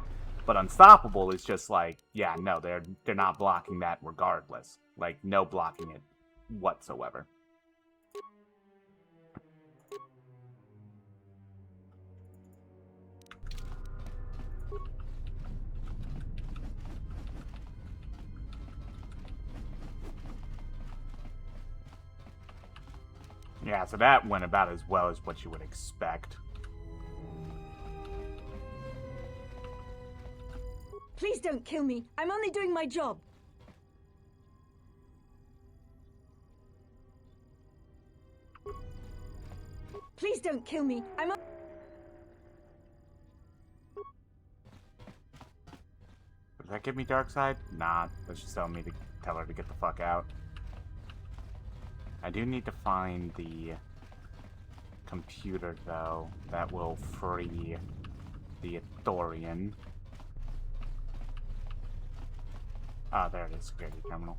But Unstoppable is just like, yeah, no, they're not blocking that regardless. Like, no blocking it whatsoever. Yeah, so that went about as well as what you would expect. Please don't kill me. I'm only doing my job. Please don't kill me. Does that give me Darkseid? Nah, that's just telling me to tell her to get the fuck out. I do need to find the computer, though, that will free the Ithorian. Ah, there it is, security terminal.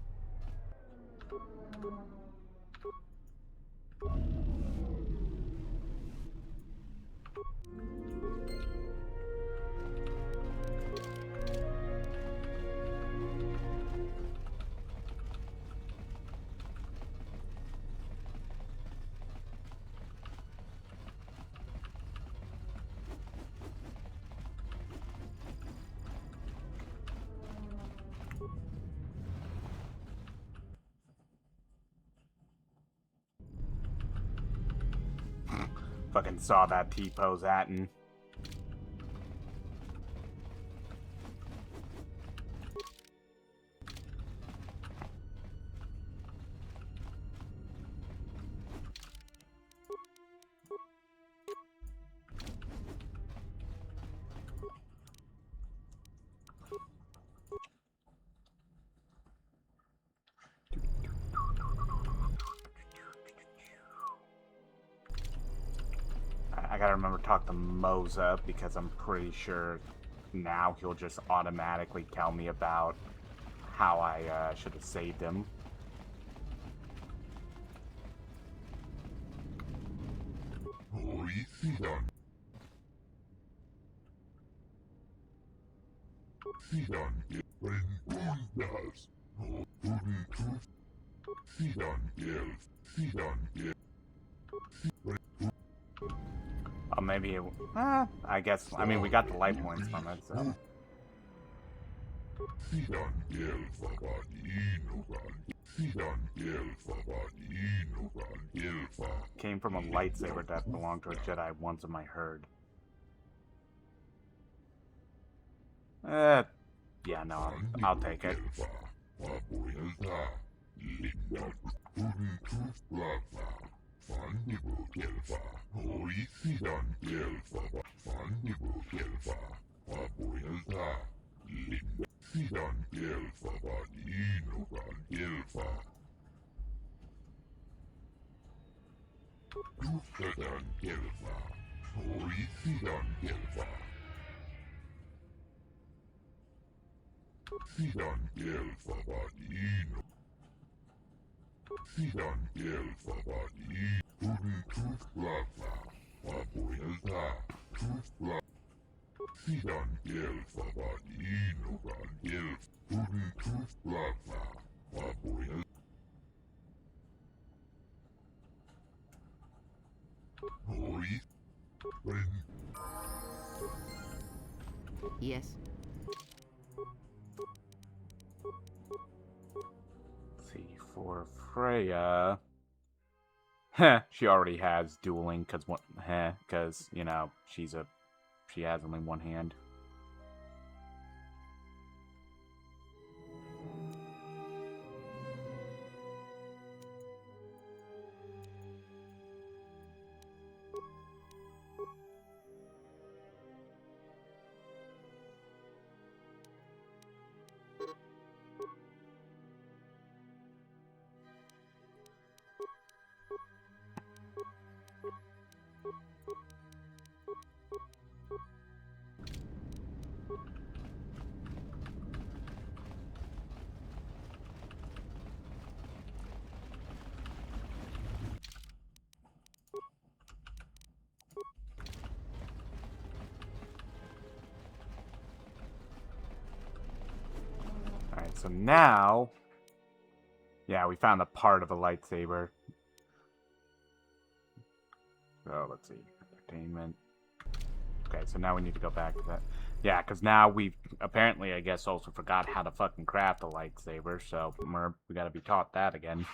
Fucking saw that T-pose Atten. I gotta remember to talk to Moza, because I'm pretty sure now he'll just automatically tell me about how I should have saved him. Oh, maybe it... I guess... I mean, we got the life points from it, so... Came from a lightsaber that belonged to a Jedi once in my herd. Yeah, no, I'll take it. Yes? Let's see, for Freya... Heh, she already has dueling, because, you know, she has only one hand. Alright, so now... Yeah, we found a part of a lightsaber. So, let's see. Entertainment. Okay, so now we need to go back to that. Yeah, because now we've apparently, I guess, also forgot how to fucking craft a lightsaber, so we gotta be taught that again.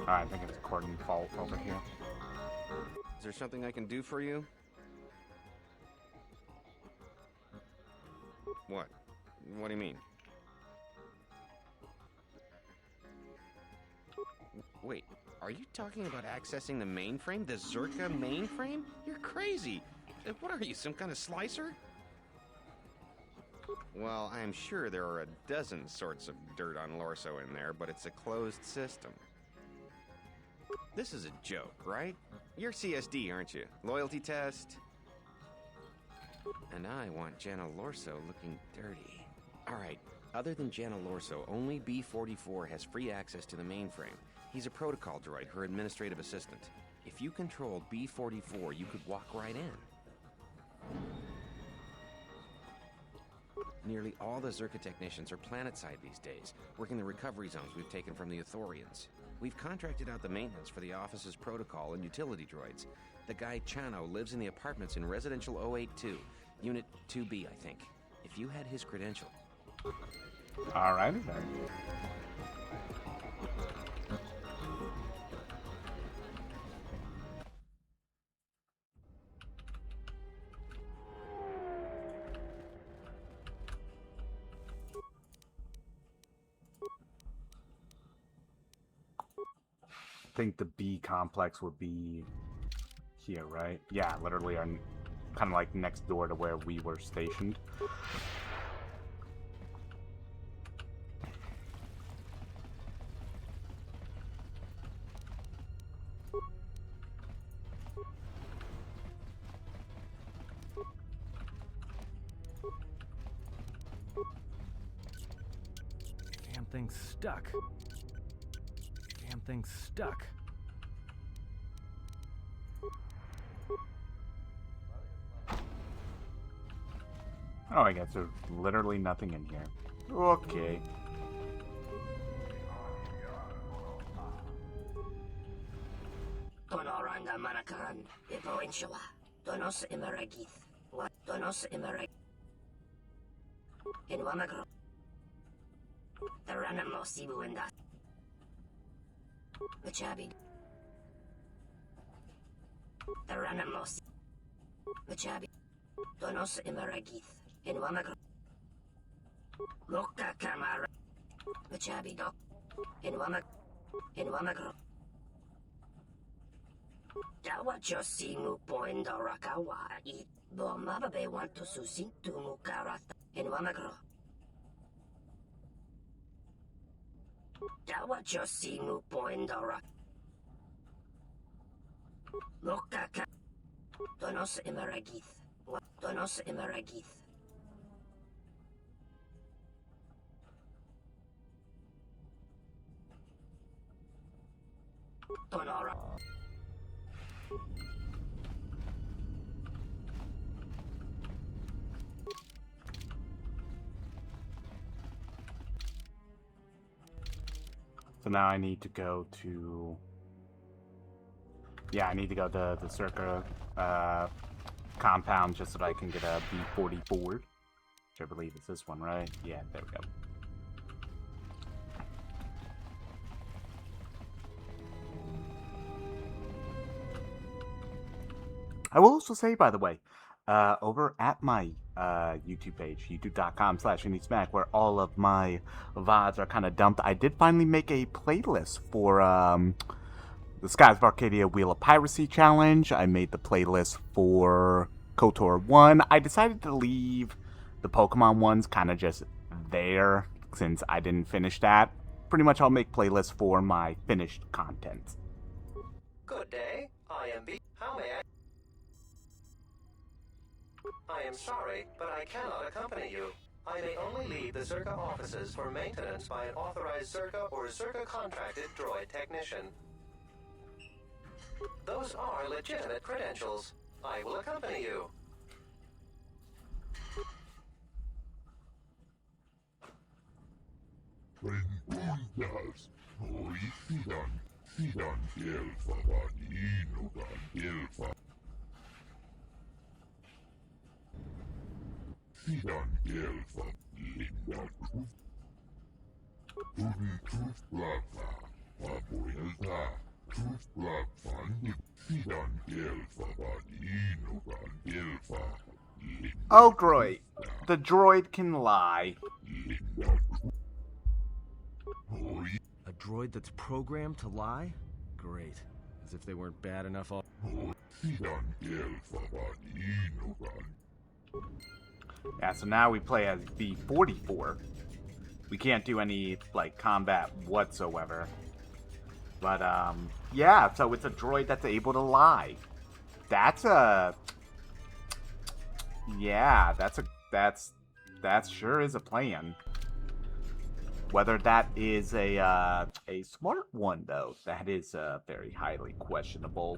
Alright, I think it's Cordon fault over here. Is there something I can do for you? What? What do you mean? Wait, are you talking about accessing the mainframe? The Zerka mainframe? You're crazy! What are you, some kind of slicer? Well, I'm sure there are a dozen sorts of dirt on Lorso in there, but it's a closed system. This is a joke, right? You're CSD, aren't you? Loyalty test? And I want Jana Lorso looking dirty. Alright, other than Jana Lorso, only B-44 has free access to the mainframe. He's a protocol droid, her administrative assistant. If you controlled B-44, you could walk right in. Nearly all the Zerka technicians are planetside these days, working the recovery zones we've taken from the Ithorians. We've contracted out the maintenance for the office's protocol and utility droids. The guy Chano lives in the apartments in Residential 082, Unit 2B, I think. If you had his credential. Alrighty then. I think the B complex would be here, right? Yeah, literally kind of like next door to where we were stationed. thing's stuck. Damn thing's stuck. Oh, I guess there's literally nothing in here. Okay. Tonoranga manakaran, Ipo inshawa. Donos imaragith. What? Donos imarag. In Wamagro. The Ranamo Sibu and that. Machabi. The Ranamo Machabi. Donos imaragith. In Wamagro. Loka Kamara. Machabi Dok. In Wamagro. Dawa Josimu Poindo Rakawa eat Bomababe want to susin to Mukarata in Wamagro. Dawa Josimu Poindo Rak Lokaka Donos Imaragith. What Donos Imaragith. Donora. So now I need to go to... Yeah, I need to go to the Circa compound just so that I can get a B-44. Which I believe is this one, right? Yeah, there we go. I will also say, by the way, over at my YouTube page, youtube.com/IndieSmack, where all of my VODs are kind of dumped, I did finally make a playlist for the Skies of Arcadia Wheel of Piracy Challenge. I made the playlist for KOTOR 1. I decided to leave the Pokemon ones kind of just there, since I didn't finish that. Pretty much I'll make playlists for my finished content. Good day. I am B. How may I am sorry, but I cannot accompany you. I may only leave the Zerka offices for maintenance by an authorized Zerka or Zerka contracted droid technician. Those are legitimate credentials. I will accompany you. Oh, great. The droid can lie. A droid that's programmed to lie? Great. As if they weren't bad enough all... Yeah, so now we play as B-44. We can't do any, like, combat whatsoever. But, yeah, so it's a droid that's able to lie. That's a... Yeah, that sure is a plan. Whether that is a smart one, though, that is very highly questionable.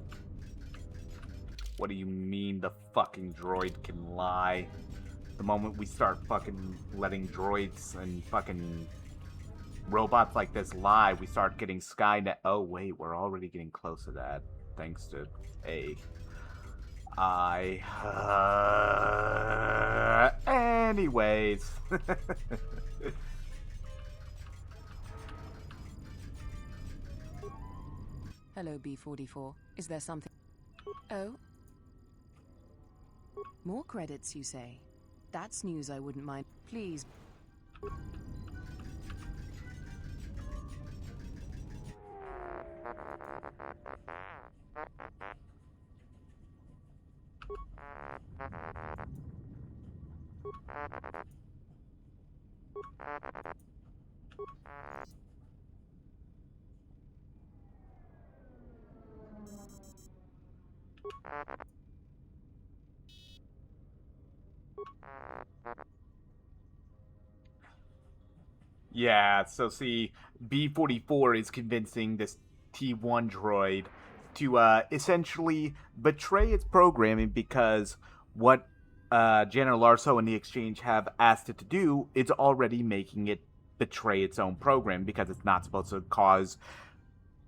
What do you mean the fucking droid can lie? The moment we start fucking letting droids and fucking robots like this lie, we start getting Skynet. Oh, wait, we're already getting close to that. Thanks to A. Anyways. Hello, B-44. Is there something... Oh? More credits, you say? That's news I wouldn't mind. Please. Yeah, so see, B-44 is convincing this T-1 droid to essentially betray its programming because what Janet Larso and the Exchange have asked it to do, it's already making it betray its own program because it's not supposed to cause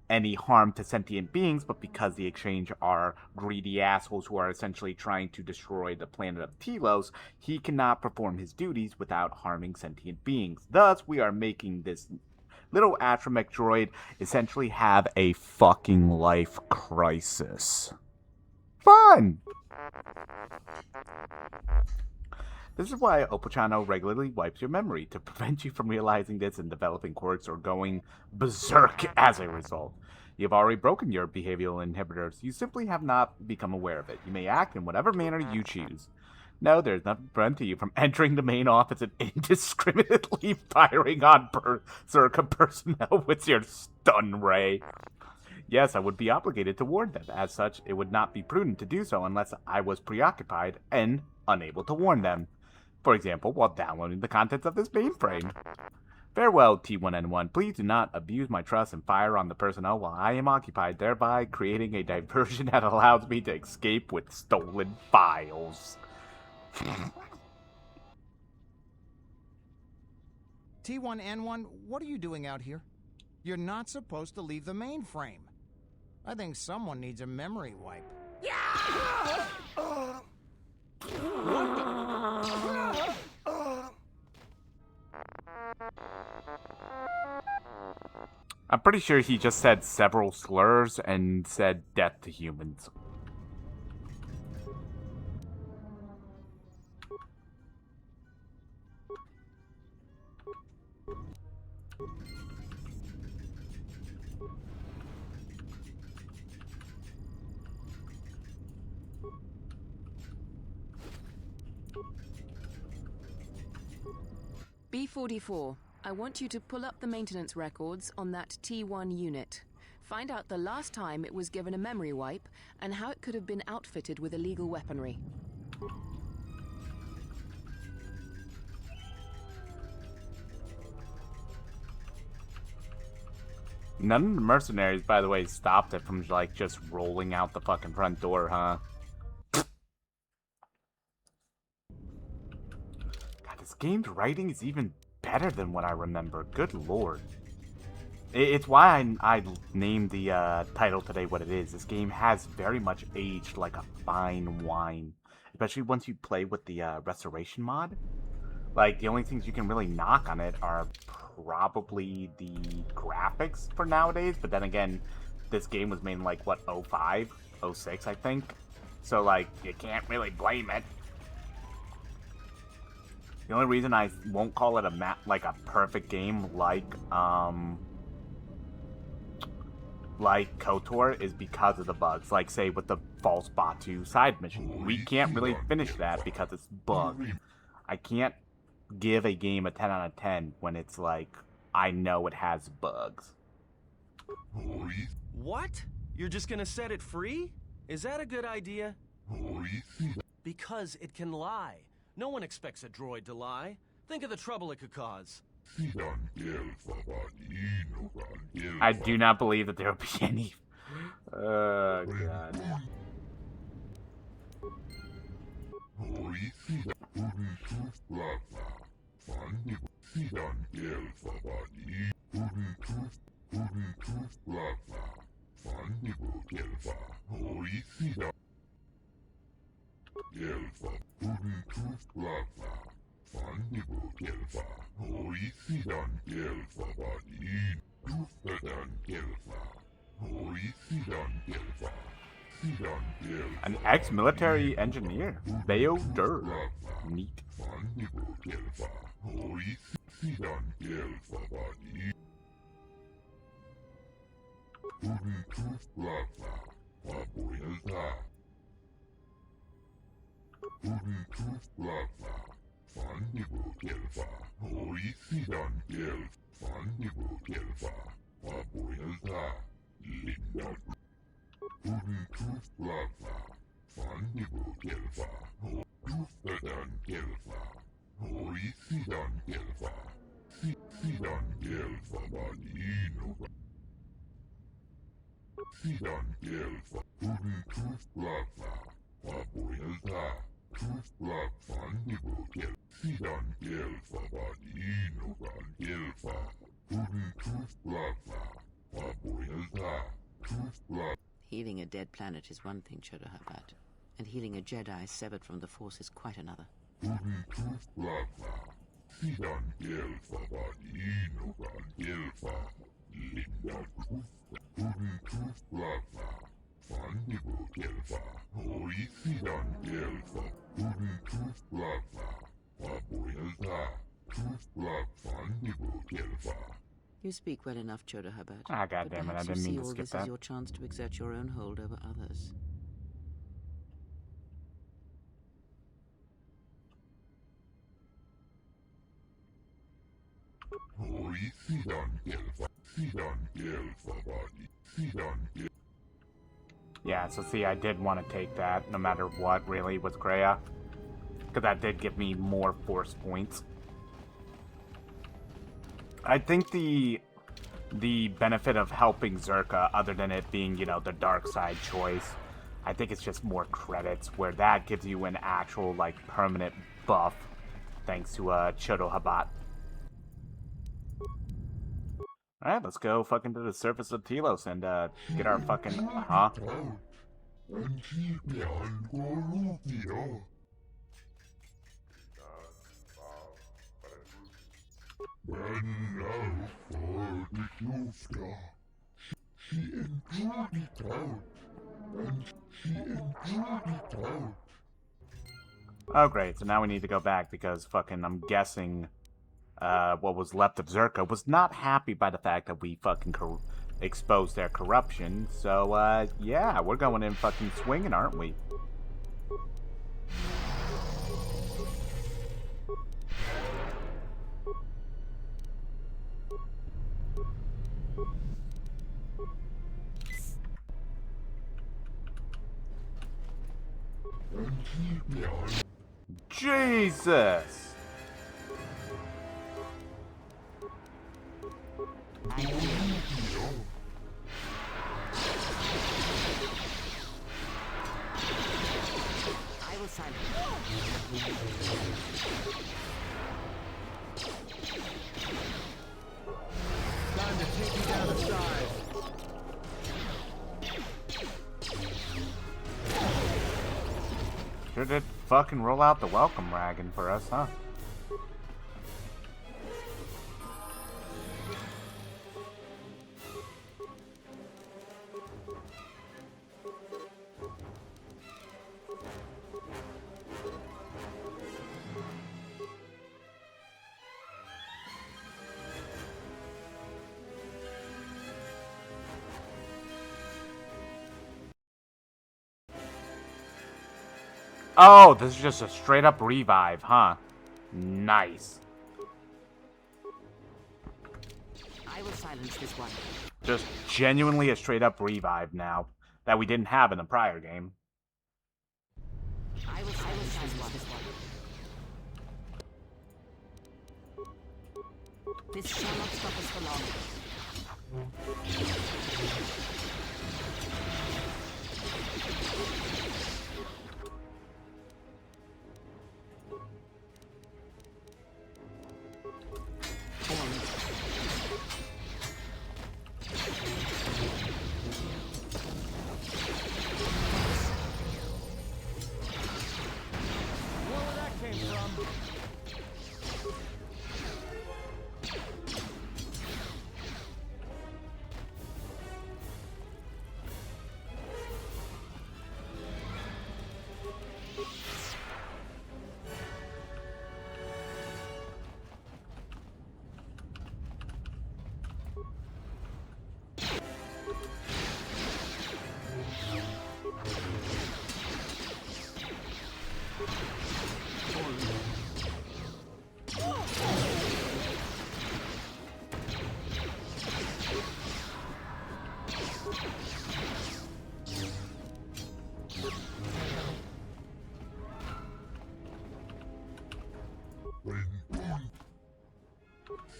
any harm to sentient beings, but because the Exchange are greedy assholes who are essentially trying to destroy the planet of Telos, he cannot perform his duties without harming sentient beings. Thus, we are making this little astromech droid essentially have a fucking life crisis. Fun! This is why Opochano regularly wipes your memory, to prevent you from realizing this and developing quirks or going berserk as a result. You've already broken your behavioral inhibitors. You simply have not become aware of it. You may act in whatever manner you choose. No, there's nothing to prevent you from entering the main office and indiscriminately firing on berserker personnel with your stun ray. Yes, I would be obligated to warn them. As such, it would not be prudent to do so unless I was preoccupied and unable to warn them. For example, while downloading the contents of this mainframe. Farewell, T1N1. Please do not abuse my trust and fire on the personnel while I am occupied, thereby creating a diversion that allows me to escape with stolen files. T1N1, what are you doing out here? You're not supposed to leave the mainframe. I think someone needs a memory wipe. I'm pretty sure he just said several slurs and said death to humans. B-44, I want you to pull up the maintenance records on that T1 unit. Find out the last time it was given a memory wipe and how it could have been outfitted with illegal weaponry. None of the mercenaries, by the way, stopped it from, like, just rolling out the fucking front door, huh? God, this game's writing is even better than what I remember. Good lord. It's why I named the title today what it is. This game has very much aged like a fine wine. Especially once you play with the restoration mod. Like, the only things you can really knock on it are probably the graphics for nowadays. But then again, this game was made in, like, what, 05? 06, I think? So, like, you can't really blame it. The only reason I won't call it a perfect game like KOTOR is because of the bugs. Like, say, with the false Batu side mission. We can't really finish that because it's bugged. I can't give a game a 10 out of 10 when it's like, I know it has bugs. What? You're just gonna set it free? Is that a good idea? Because it can lie. No one expects a droid to lie. Think of the trouble it could cause. I do not believe that there will be any... Oh, God. An ex-military engineer, Bayo Dur. Neat. Healing a dead planet is one thing, Chodohabat, and healing a Jedi severed from the Force is quite another. You speak well enough, Chodohabat. Ah, goddammit, I didn't mean to skip this that. is your chance to exert your own hold over others. Yeah, so see, I did want to take that, no matter what, really, with Kreia. Because that did give me more force points. I think the benefit of helping Zerka, other than it being, you know, the dark side choice, I think it's just more credits, where that gives you an actual, like, permanent buff, thanks to Chodohabat. Alright, let's go fucking to the surface of Telos and get our fucking... Huh? Oh great, so now we need to go back because fucking, I'm guessing what was left of Zerka was not happy by the fact that we fucking exposed their corruption. So yeah, we're going in fucking swinging, aren't we? Jesus! I will silence. Time to take you down the side. Sure did fucking roll out the welcome wagon for us, huh? Oh, this is just a straight up revive, huh? Nice. I will silence this one. Just genuinely a straight up revive now that we didn't have in the prior game. I will silence this one. This shall not stop us for long.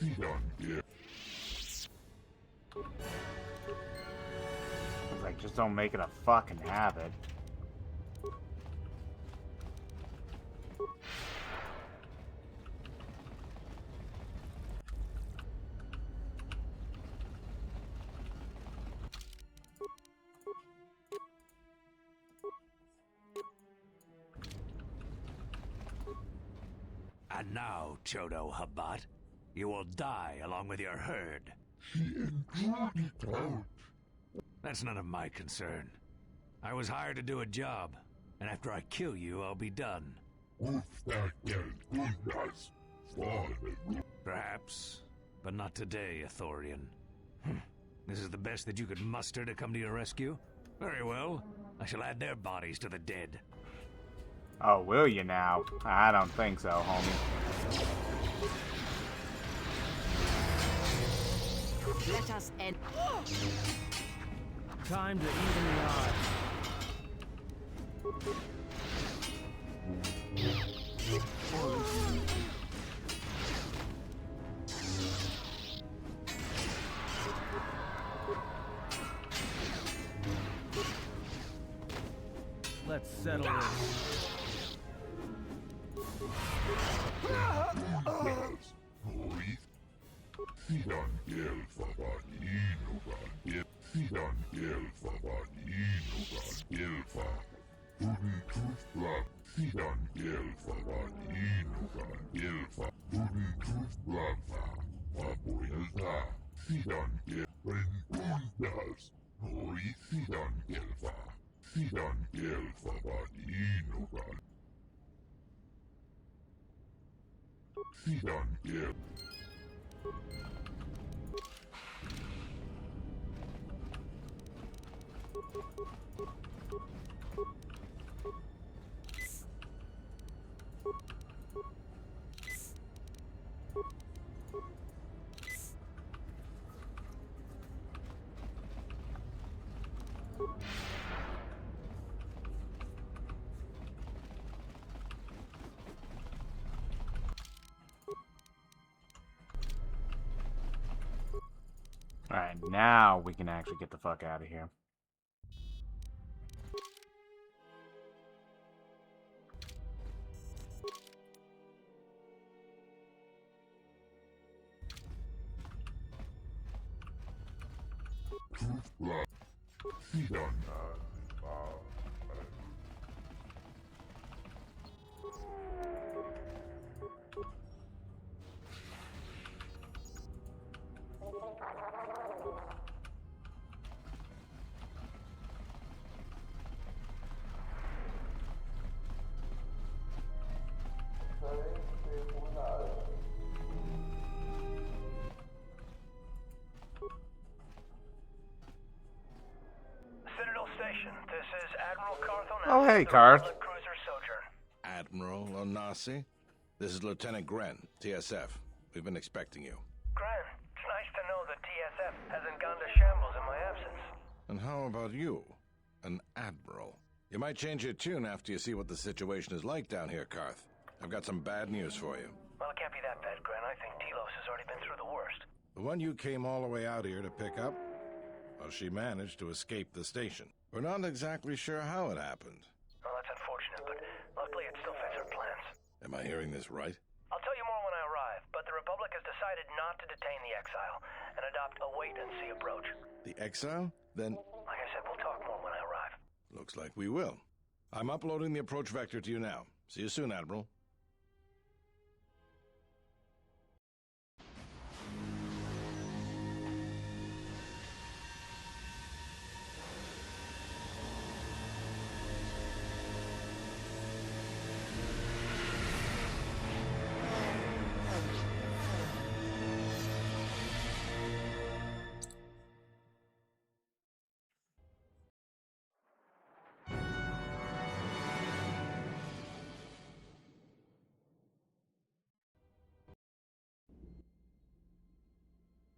It's like, just don't make it a fucking habit. And now, Chodo Habat, you will die along with your herd. That's none of my concern. I was hired to do a job, and after I kill you, I'll be done. Perhaps, but not today, Ithorian. This is the best that you could muster to come to your rescue? Very well. I shall add their bodies to the dead. Oh, will you now? I don't think so, homie. Let us end. Time to even the odds. Let's settle this. Alright, now we can actually get the fuck out of here. Citadel Station, this is Admiral Karth Onasi. Oh, hey, Karth. Cruiser Sojourn. Admiral Onasi? This is Lieutenant Gren, TSF. We've been expecting you. Gran, it's nice to know the TSF hasn't gone to shambles in my absence. And how about you? An admiral. You might change your tune after you see what the situation is like down here, Karth. I've got some bad news for you. Well, it can't be that bad, Gran. I think Telos has already been through the worst. The one you came all the way out here to pick up? Well, she managed to escape the station. We're not exactly sure how it happened. Well, that's unfortunate, but luckily it still fits our plans. Am I hearing this right? I'll tell you more when I arrive, but the Republic has decided not to detain the exile and adopt a wait-and-see approach. The exile? Then... Like I said, we'll talk more when I arrive. Looks like we will. I'm uploading the approach vector to you now. See you soon, Admiral.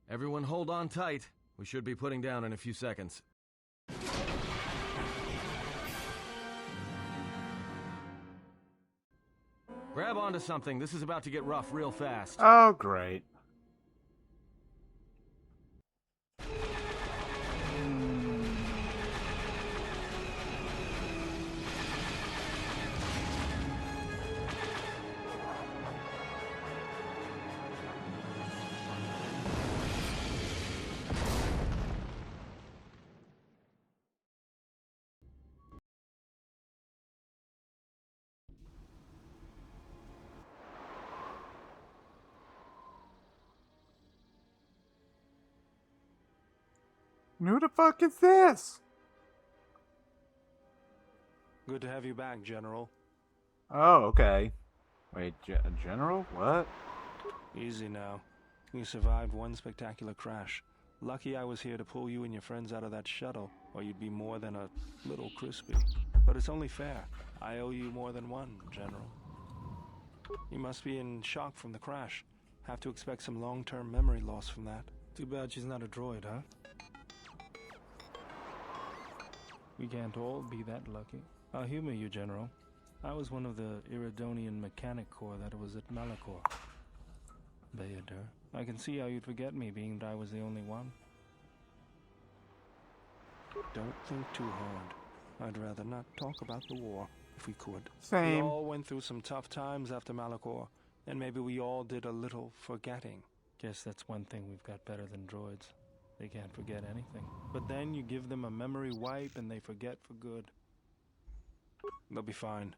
Everyone hold on tight. We should be putting down in a few seconds. Grab onto something. This is about to get rough real fast. Oh, great. Who the fuck is this? Good to have you back, General. Oh, okay. Wait, General? What? Easy now. You survived one spectacular crash. Lucky I was here to pull you and your friends out of that shuttle, or you'd be more than a little crispy. But it's only fair. I owe you more than one, General. You must be in shock from the crash. Have to expect some long-term memory loss from that. Too bad she's not a droid, huh? We can't all be that lucky. I'll humor you, General. I was one of the Iridonian Mechanic Corps that was at Malachor. Bayadur, I can see how you'd forget me, being that I was the only one. Don't think too hard. I'd rather not talk about the war, if we could. Same. We all went through some tough times after Malachor, and maybe we all did a little forgetting. Guess that's one thing we've got better than droids. They can't forget anything. But then you give them a memory wipe and they forget for good. They'll be fine.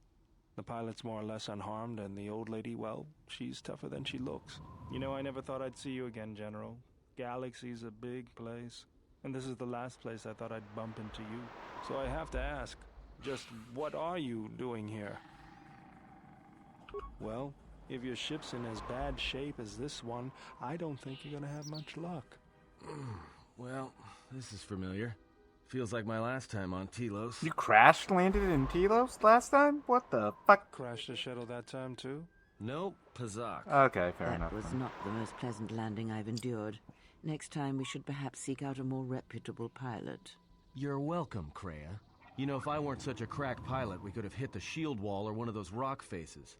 The pilot's more or less unharmed, and the old lady, well, she's tougher than she looks. You know, I never thought I'd see you again, General. Galaxy's a big place, and this is the last place I thought I'd bump into you. So I have to ask, just what are you doing here? Well, if your ship's in as bad shape as this one, I don't think you're gonna have much luck. Well, this is familiar. Feels like my last time on Telos. You crash landed in Telos last time? What the fuck? Crashed the shuttle that time, too? Nope, Pazak. Okay, fair enough. That was not the most pleasant landing I've endured. Next time we should perhaps seek out a more reputable pilot. You're welcome, Kreia. You know, if I weren't such a crack pilot, we could have hit the shield wall or one of those rock faces.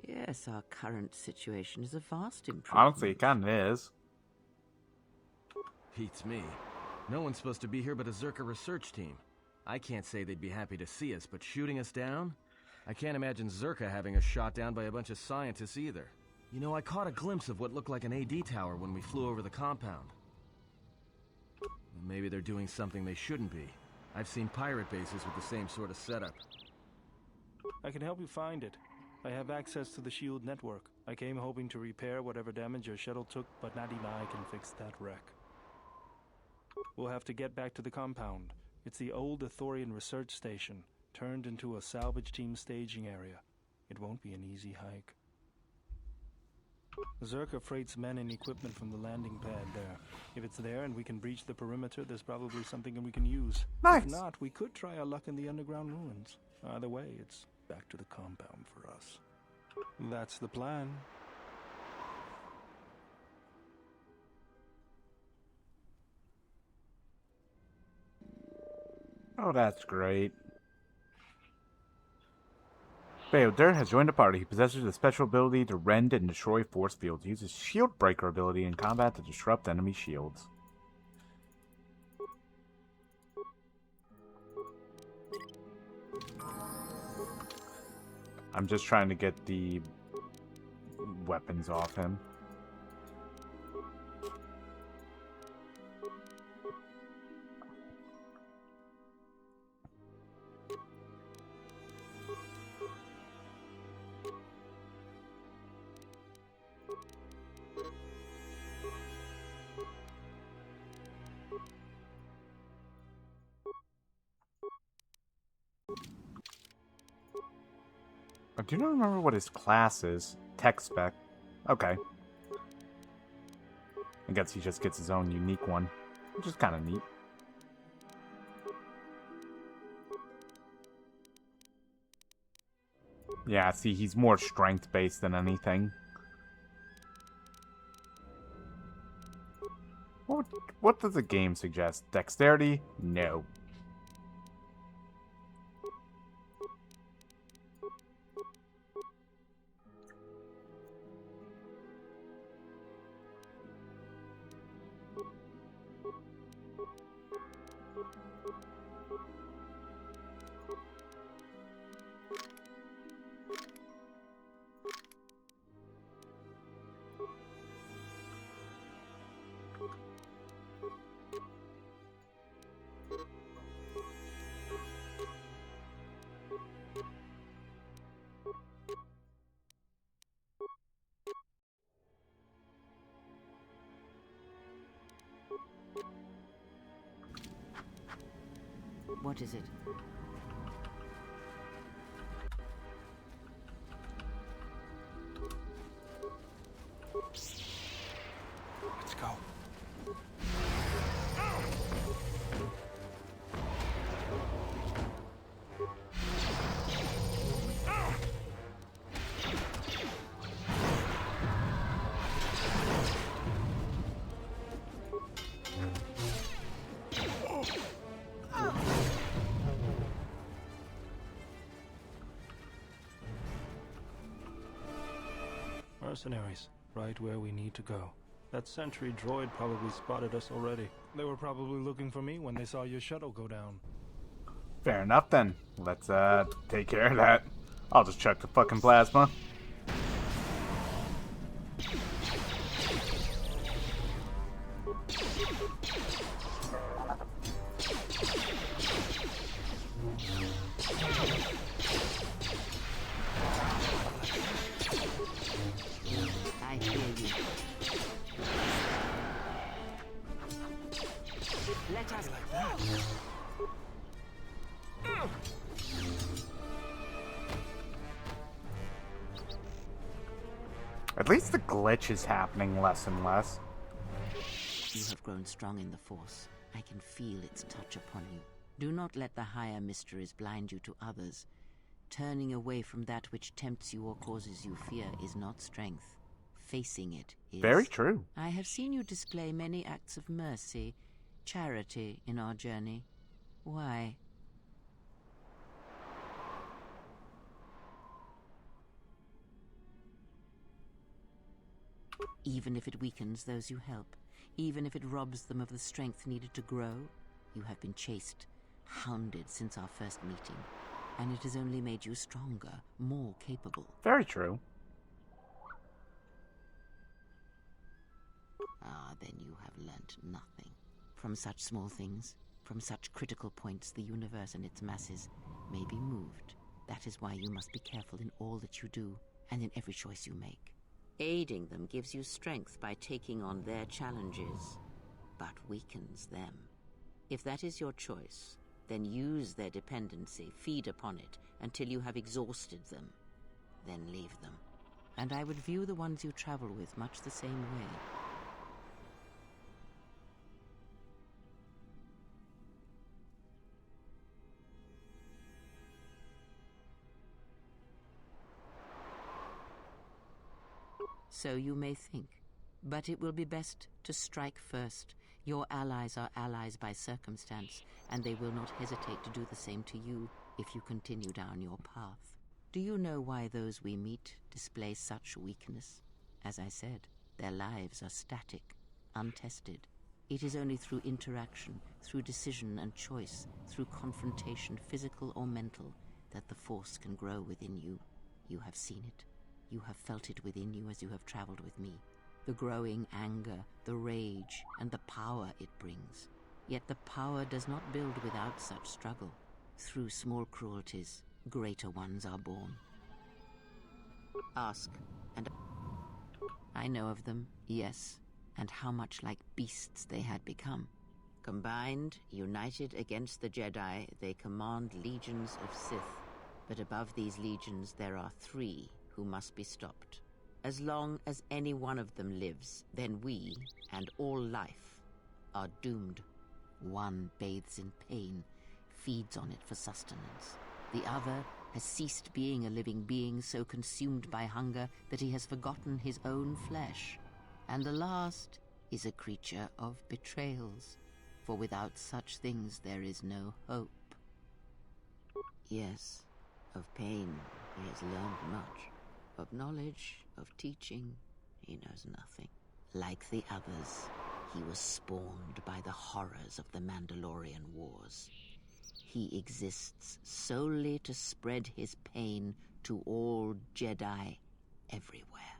Yes, our current situation is a vast improvement. Honestly, it kind of is. Beats me. No one's supposed to be here but a Zerka research team. I can't say they'd be happy to see us, but shooting us down? I can't imagine Zerka having us shot down by a bunch of scientists either. You know, I caught a glimpse of what looked like an AD tower when we flew over the compound. Maybe they're doing something they shouldn't be. I've seen pirate bases with the same sort of setup. I can help you find it. I have access to the SHIELD network. I came hoping to repair whatever damage your shuttle took, but not even I can fix that wreck. We'll have to get back to the compound. It's the old Ithorian research station, turned into a salvage team staging area. It won't be an easy hike. Zerka freights men and equipment from the landing pad there. If it's there and we can breach the perimeter, there's probably something we can use. Nice. If not, we could try our luck in the underground ruins. Either way, it's back to the compound for us. That's the plan. Oh, that's great. Bayodur has joined the party. He possesses a special ability to rend and destroy force fields. He uses shield breaker ability in combat to disrupt enemy shields. I'm just trying to get the weapons off him. I do not remember what his class is. Tech spec. Okay. I guess he just gets his own unique one, which is kind of neat. Yeah, see, he's more strength-based than anything. What does the game suggest? Dexterity? No. What is it? Let's go. Mercenaries, right where we need to go. That sentry droid probably spotted us already. They were probably looking for me when they saw your shuttle go down. Fair enough then. Let's take care of that. I'll just check the fucking plasma. I hear you. Let us like that. At least the glitch is happening less and less. You have grown strong in the Force. I can feel its touch upon you. Do not let the higher mysteries blind you to others. Turning away from that which tempts you or causes you fear is not strength. Facing it is. Very true. I have seen you display many acts of mercy, charity in our journey. Why? Even if it weakens those you help, even if it robs them of the strength needed to grow, you have been chased, hounded since our first meeting, and it has only made you stronger, more capable. Very true. Ah, then you have learnt nothing. From such small things, from such critical points, the universe and its masses may be moved. That is why you must be careful in all that you do, and in every choice you make. Aiding them gives you strength by taking on their challenges, but weakens them. If that is your choice, then use their dependency, feed upon it, until you have exhausted them. Then leave them. And I would view the ones you travel with much the same way. So you may think, but it will be best to strike first. Your allies are allies by circumstance, and they will not hesitate to do the same to you if you continue down your path. Do you know why those we meet display such weakness? As I said, their lives are static, untested. It is only through interaction, through decision and choice, through confrontation, physical or mental, that the Force can grow within you. You have seen it. You have felt it within you as you have traveled with me. The growing anger, the rage, and the power it brings. Yet the power does not build without such struggle. Through small cruelties, greater ones are born. Ask, and I know of them, yes, and how much like beasts they had become. Combined, united against the Jedi, they command legions of Sith. But above these legions there are 3 who must be stopped. As long as any one of them lives, then we, and all life, are doomed. One bathes in pain, feeds on it for sustenance. The other has ceased being a living being, so consumed by hunger that he has forgotten his own flesh. And the last is a creature of betrayals, for without such things there is no hope. Yes, of pain he has learned much. Of knowledge, of teaching, he knows nothing. Like the others, he was spawned by the horrors of the Mandalorian Wars. He exists solely to spread his pain to all Jedi everywhere.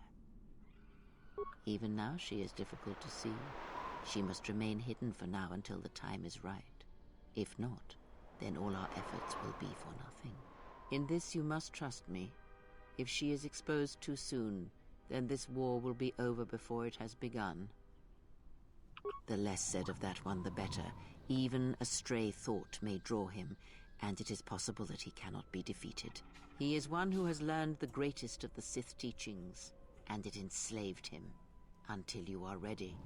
Even now she is difficult to see. She must remain hidden for now until the time is right. If not, then all our efforts will be for nothing. In this you must trust me. If she is exposed too soon, then this war will be over before it has begun. The less said of that one, the better. Even a stray thought may draw him, and it is possible that he cannot be defeated. He is one who has learned the greatest of the Sith teachings, and it enslaved him. Until you are ready.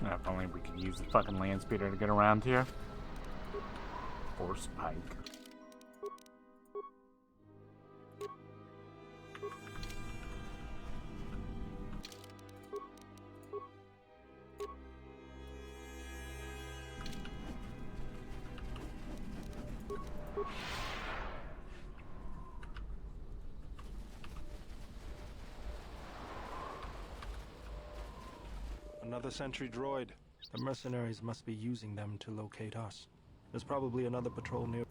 If only we could use the fucking land speeder to get around here. Force pike. Another sentry droid. The mercenaries must be using them to locate us. There's probably another patrol near.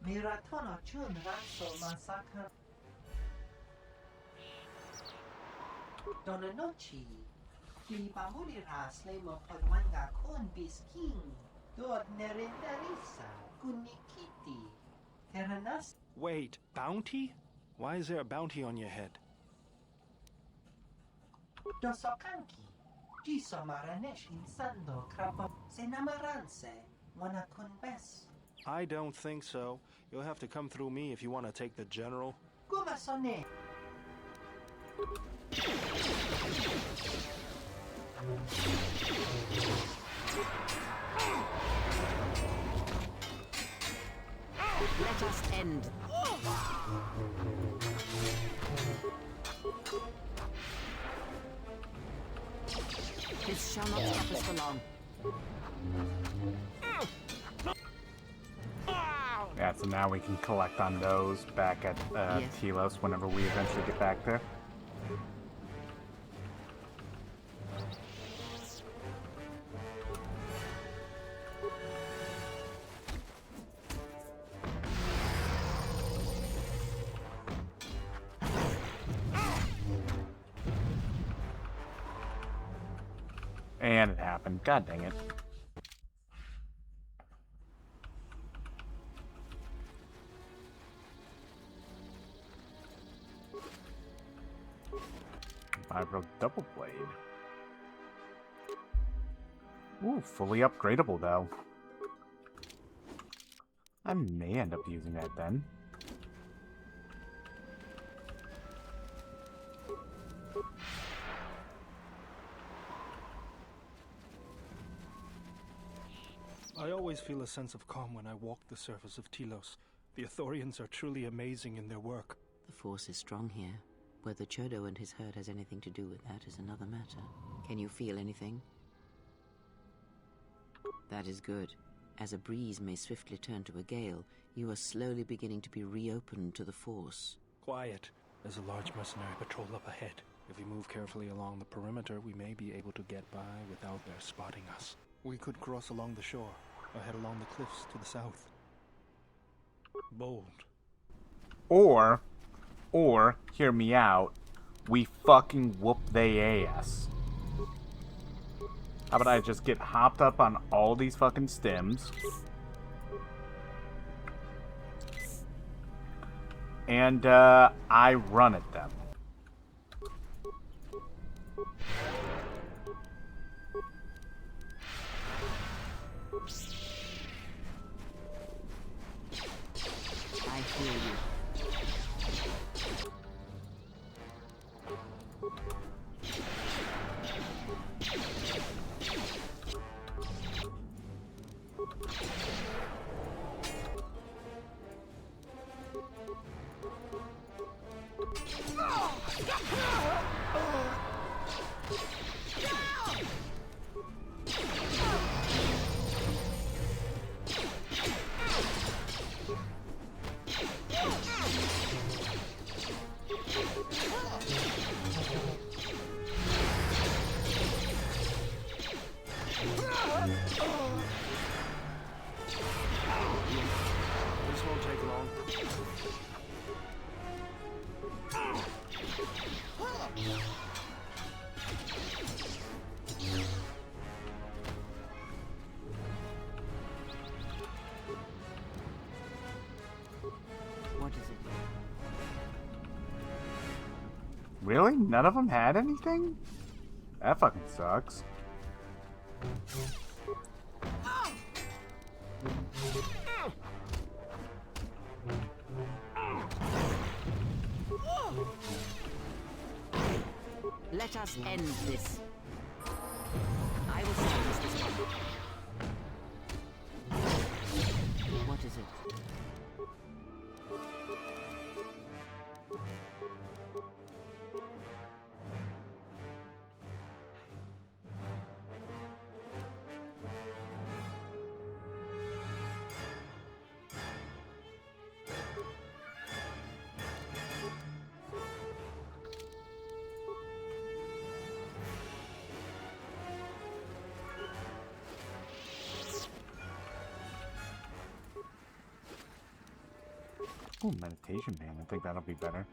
Miratono chun raso masaka. Donanochi. Filipamuriras lemo podwanga kun bisking. Dod nerindarisa kunikiti. Teranas. Wait, bounty? Why is there a bounty on your head? Dosokanki. Jiso maranesh insando krapa. Senamaranse. Wana kun bes. I don't think so. You'll have to come through me if you want to take the general. Gumasone. Let us end. This shall not stop us for long. Yeah, so now we can collect on those back at Yes. Telos whenever we eventually get back there. And it happened. God dang it. Vibro double blade. Ooh, fully upgradable though. I may end up using that then. I always feel a sense of calm when I walk the surface of Telos. The Ithorians are truly amazing in their work. The Force is strong here. Whether Chodo and his herd has anything to do with that is another matter. Can you feel anything? That is good. As a breeze may swiftly turn to a gale, you are slowly beginning to be reopened to the Force. Quiet. There's a large mercenary patrol up ahead. If we move carefully along the perimeter, we may be able to get by without their spotting us. We could cross along the shore, or head along the cliffs to the south. Bold. Or, hear me out, we fucking whoop they ass. How about I just get hopped up on all these fucking stims, and I run at them. I hear you. What is it? Really? None of them had anything? That fucking sucks. Let us end this. I will silence this one. What is it? Ooh, meditation band. I think that'll be better.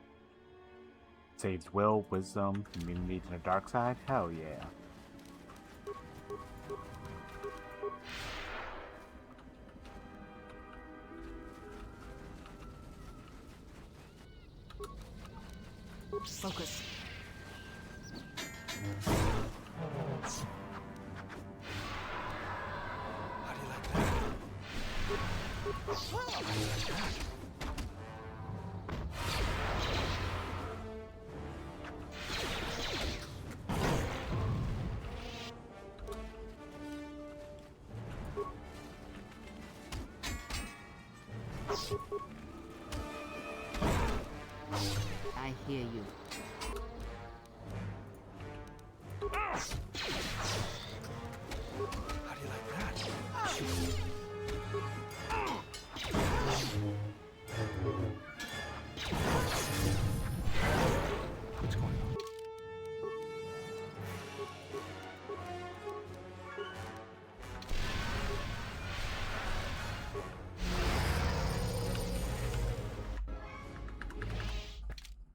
Saves will, wisdom, immunity to the dark side. Hell yeah. Focus. How do you like that? How do you like that? I hear you. How do you like that? What's going on?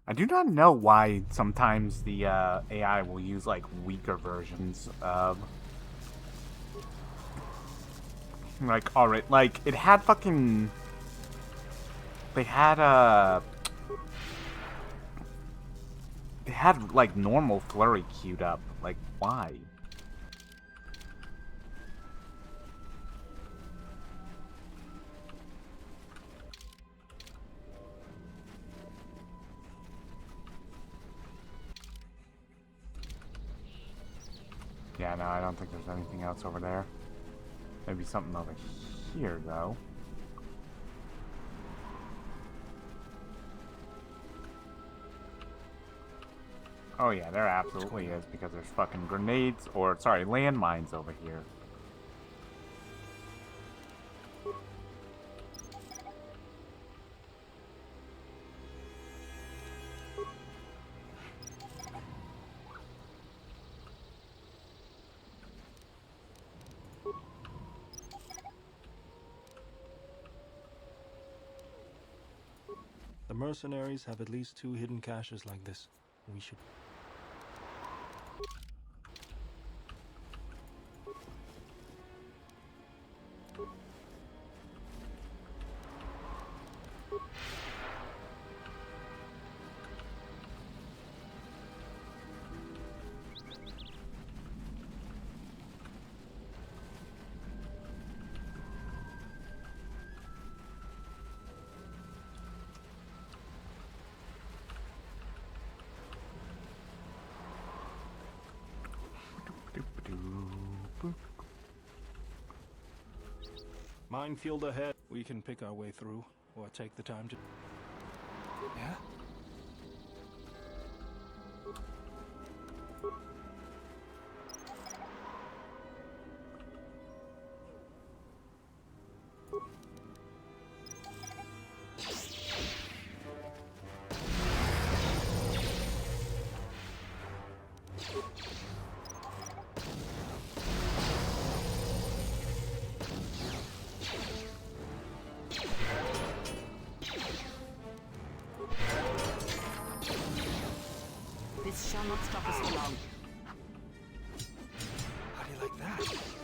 I do not know why sometimes the AI will use like weaker versions of like alright, like it had fucking they had like normal flurry queued up. Like why? Yeah, no, I don't think there's anything else over there. Maybe something over here, though. Oh yeah, there absolutely is, because there's fucking grenades, or, sorry, landmines over here. The mercenaries have at least 2 hidden caches like this. We should... Minefield ahead. We can pick our way through, or take the time to... Yeah? This shall not stop us for long. How do you like that?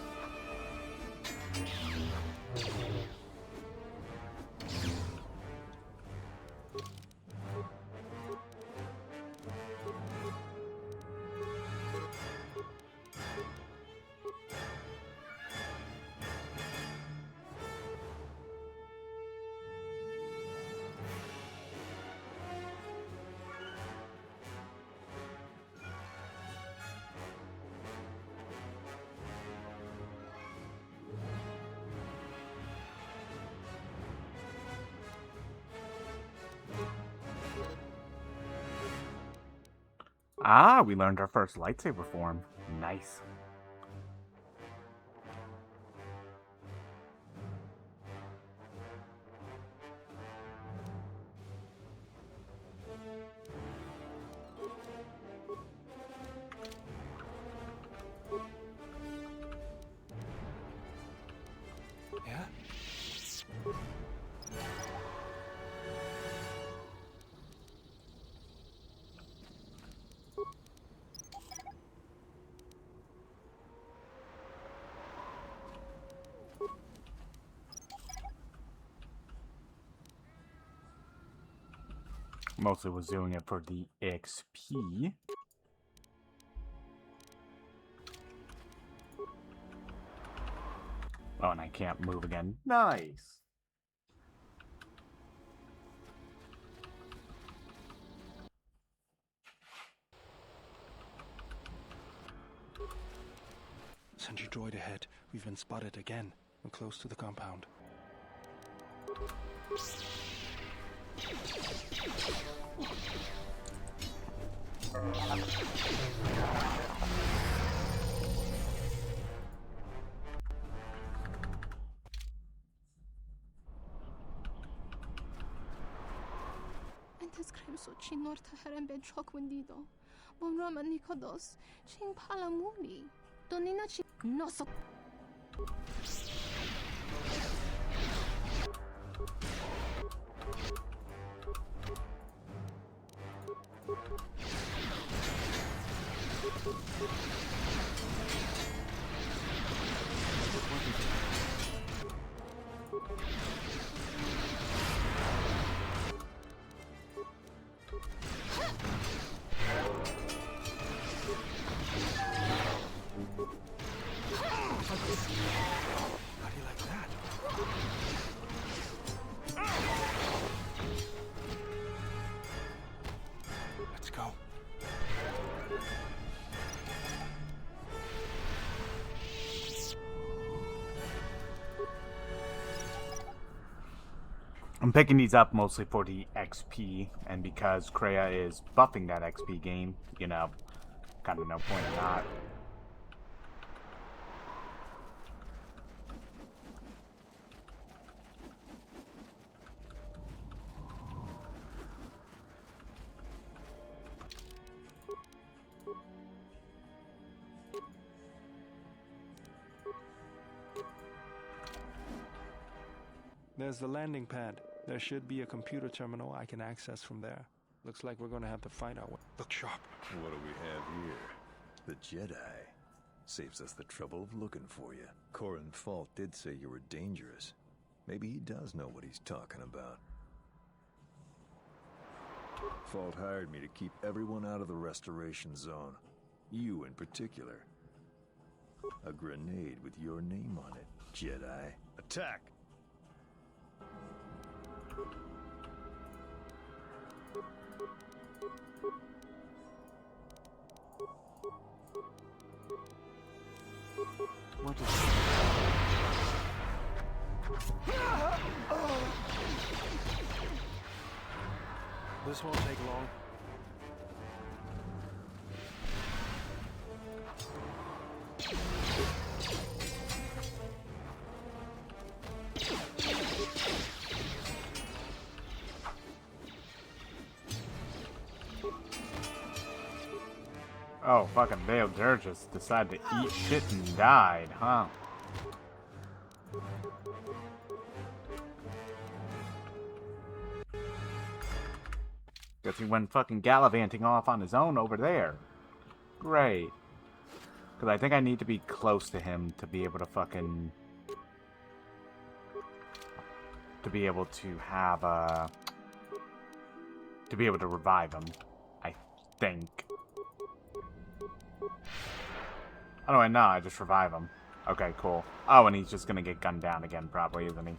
Ah, we learned our first lightsaber form. Nice. Yeah? Mostly was doing it for the XP. Oh, and I can't move again. Nice. Sentry droid ahead. We've been spotted again. We're close to the compound. انت سكريمسو چی نورتا هرم به چاک وندیدو بوم رامن نیکادوس چین پالامولی دونینا چی ناسو How do you like that? Let's go. I'm picking these up mostly for the XP, and because Kreia is buffing that XP game, you know, kind of no point in not. There's the landing pad. There should be a computer terminal I can access from there. Looks like we're gonna have to fight our way. Look sharp. What do we have here? The Jedi. Saves us the trouble of looking for you. Corin Fault did say you were dangerous. Maybe he does know what he's talking about. Fault hired me to keep everyone out of the restoration zone. You in particular. A grenade with your name on it, Jedi. Attack! What is This won't take long. Oh, fucking Bail Durgis decided to eat shit and died, huh? Guess he went fucking gallivanting off on his own over there. Great. Because I think I need to be close to him to be able to fucking... to be able to have, to be able to revive him. I think. How do I know? I just revive him. Okay, cool. Oh, and he's just gonna get gunned down again, probably, isn't he?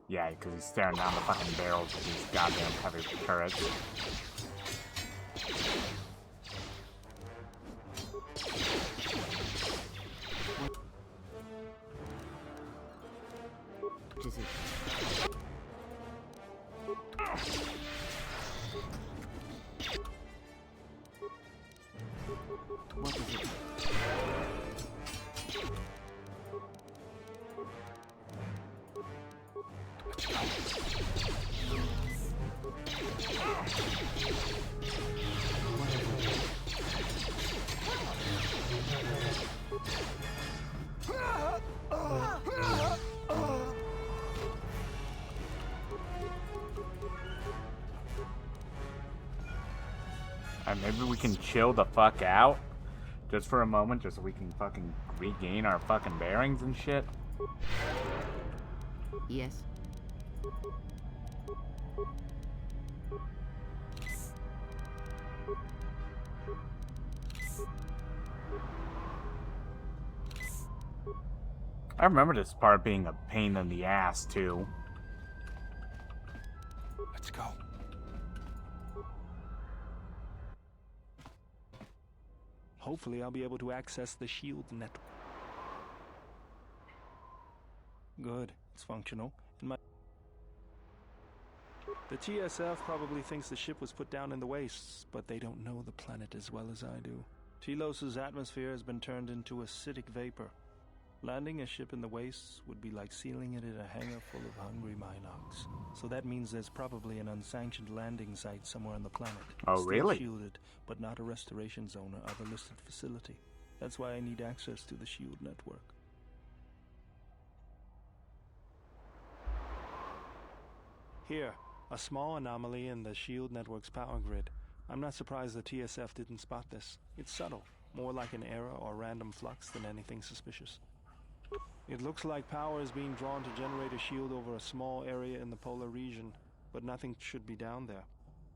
Yeah, because he's staring down the fucking barrels of these goddamn heavy turrets. What is it? What is it? Maybe we can chill the fuck out just for a moment, just so we can fucking regain our fucking bearings and shit. Yes. I remember this part being a pain in the ass, too. Let's go. Hopefully I'll be able to access the shield network. Good, it's functional. The TSF probably thinks the ship was put down in the wastes, but they don't know the planet as well as I do. Telos' atmosphere has been turned into acidic vapor. Landing a ship in the wastes would be like sealing it in a hangar full of hungry Minocs. So that means there's probably an unsanctioned landing site somewhere on the planet. Oh, Still really? shielded, but not a restoration zone or other listed facility. That's why I need access to the shield network. Here, a small anomaly in the shield network's power grid. I'm not surprised the TSF didn't spot this. It's subtle, more like an error or random flux than anything suspicious. It looks like power is being drawn to generate a shield over a small area in the polar region, but nothing should be down there.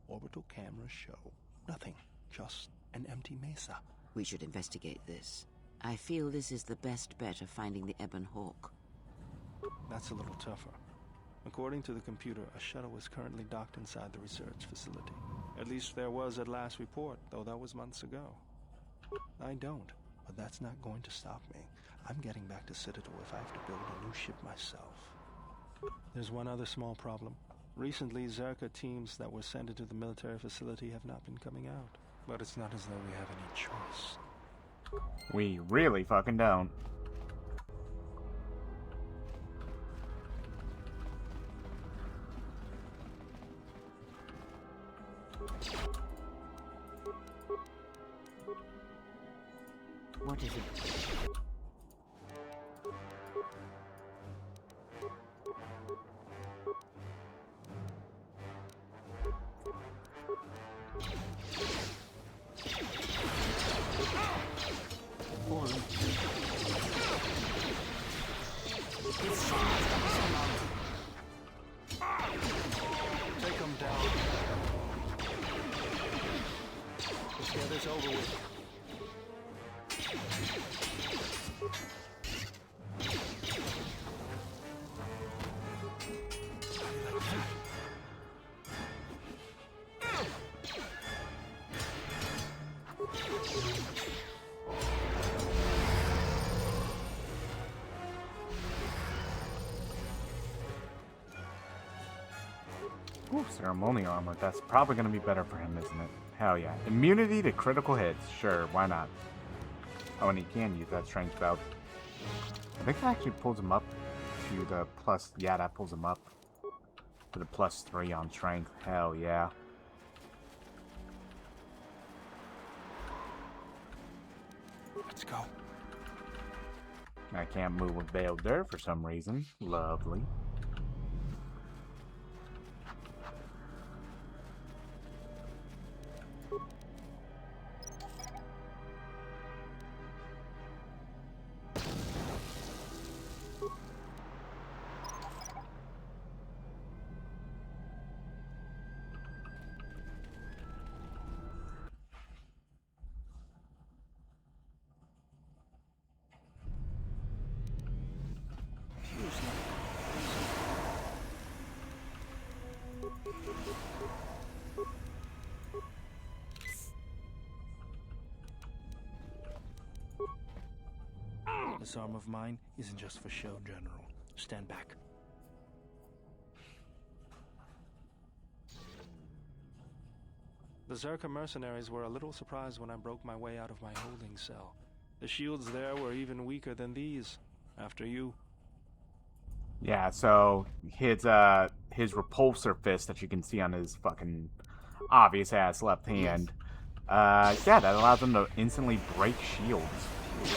Orbital cameras show nothing, just an empty mesa. We should investigate this. I feel this is the best bet of finding the Ebon Hawk. That's a little tougher. According to the computer, a shuttle is currently docked inside the research facility. At least there was at last report, though that was months ago. I don't, but that's not going to stop me. I'm getting back to Citadel if I have to build a new ship myself. There's one other small problem. Recently, Zerka teams that were sent into the military facility have not been coming out. But it's not as though we have any choice. We really fucking don't. What is it? Take them down. Let's get this over with. Ooh, ceremonial armor. That's probably going to be better for him, isn't it? Hell yeah. Immunity to critical hits. Sure, why not? Oh, and he can use that strength belt. I think that actually pulls him up to the plus... Yeah, that pulls him up to the +3 on strength. Hell yeah. Let's go. I can't move with Veiled Dirt for some reason. Lovely. This arm of mine isn't just for show, General. Stand back. The Zerka mercenaries were a little surprised when I broke my way out of my holding cell. The shields there were even weaker than these. After you. Yeah, so his repulsor fist that you can see on his fucking obvious ass left hand. Yeah, that allows him to instantly break shields. Let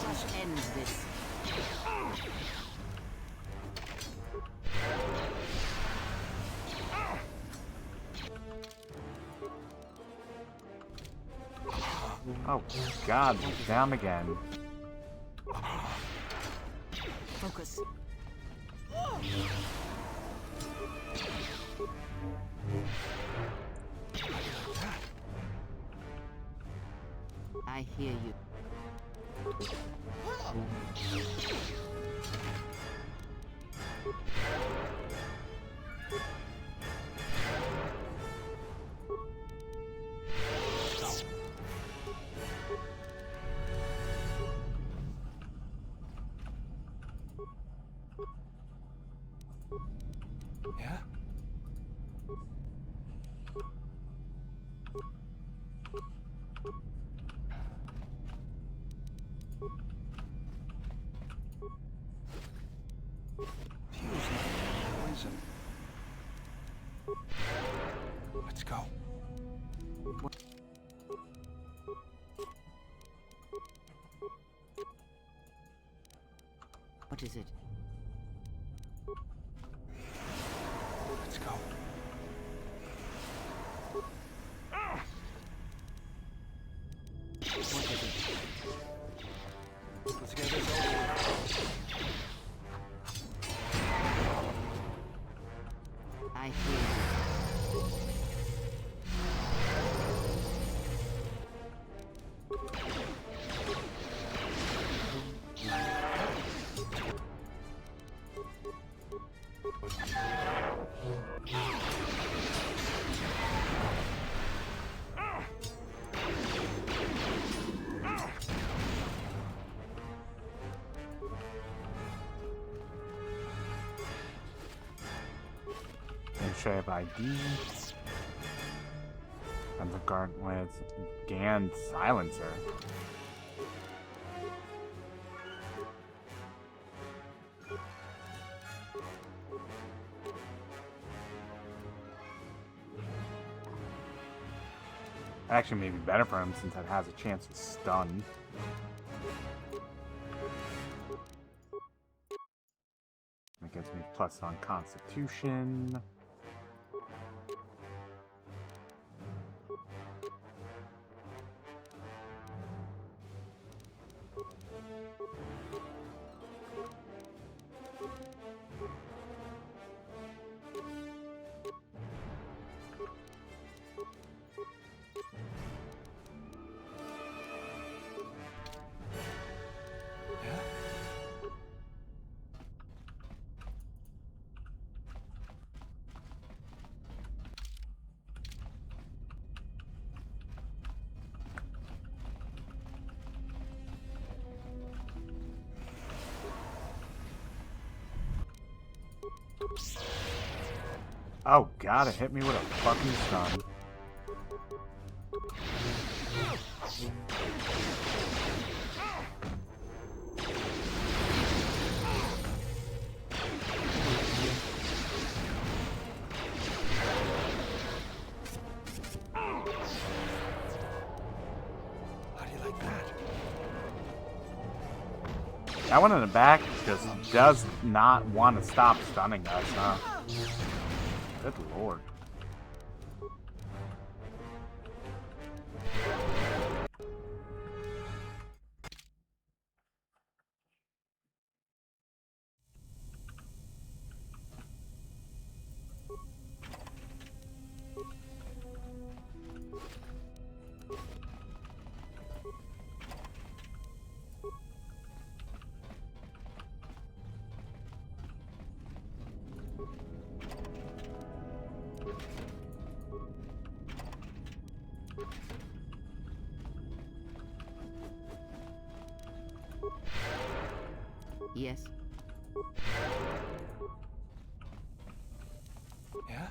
us end this. Oh god, down again. Focus. I hear you. Yeah? Poison. Let's go. What is it? Let's go. What is it? Let's get this over with. I hear you. Shave ID. And the Gauntlet's Gand Silencer. Actually, may be better for him since it has a chance to stun. That gives me plus on Constitution. Oh god, it hit me with a fucking stun. How do you like that? That one in the back just does not want to stop stunning us, huh? Good lord. Yes? Yeah?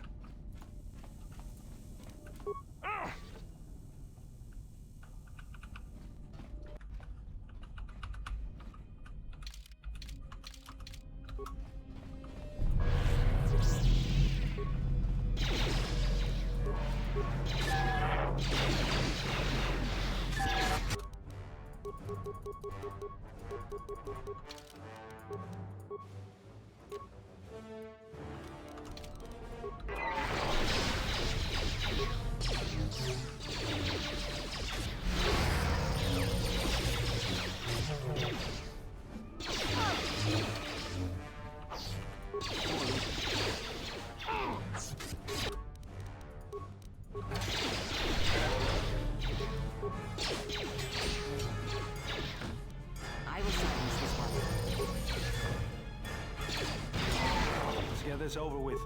I will silence this one. Let's get this over with.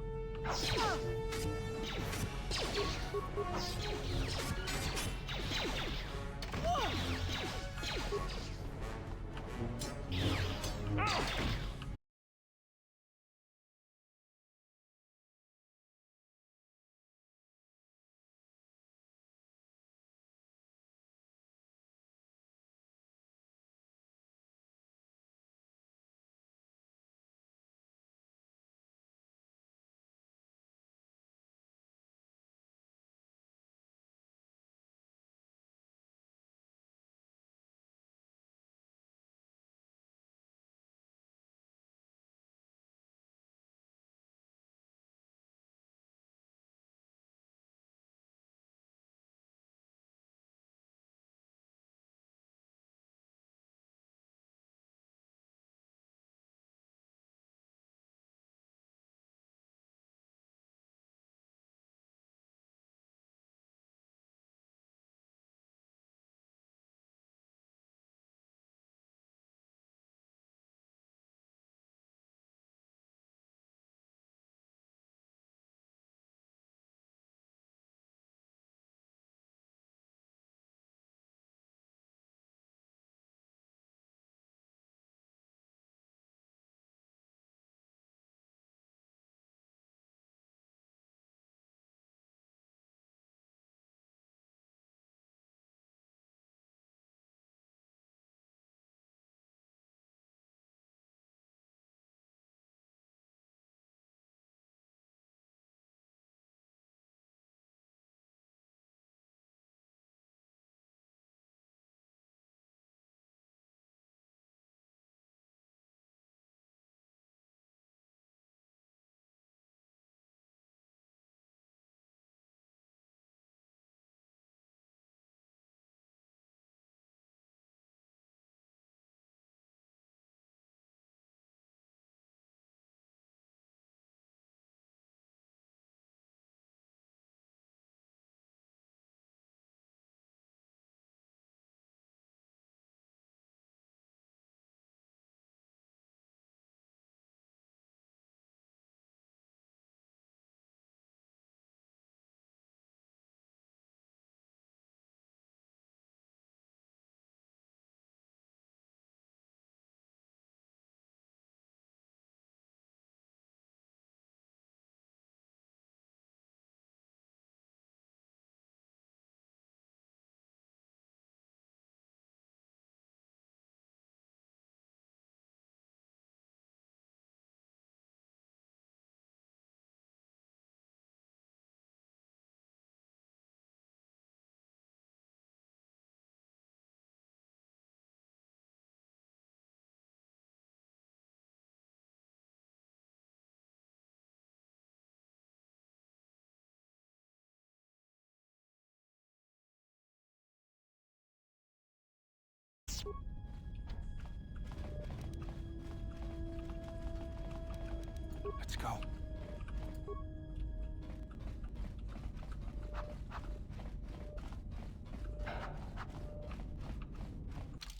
Let's go.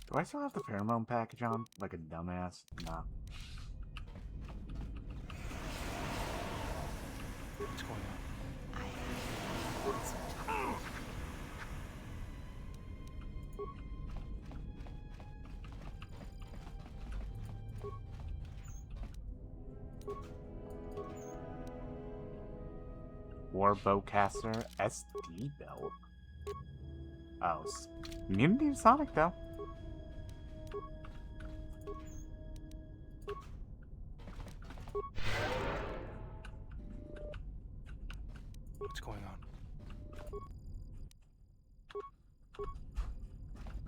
Do I still have the pheromone package on? Like a dumbass? Nah. What's going on? War Bowcaster SD build. Oh, immunity to Sonic though. What's going on?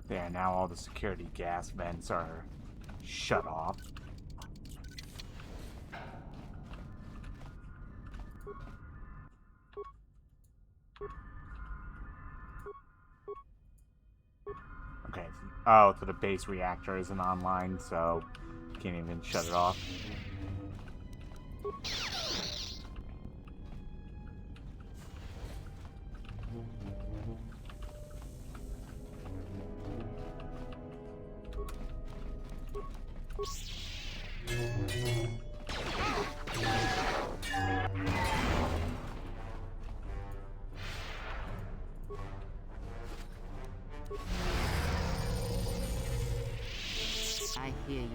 There, now all the security gas vents are shut off. Okay. Oh, so the base reactor isn't online, so can't even shut it off. I hear you.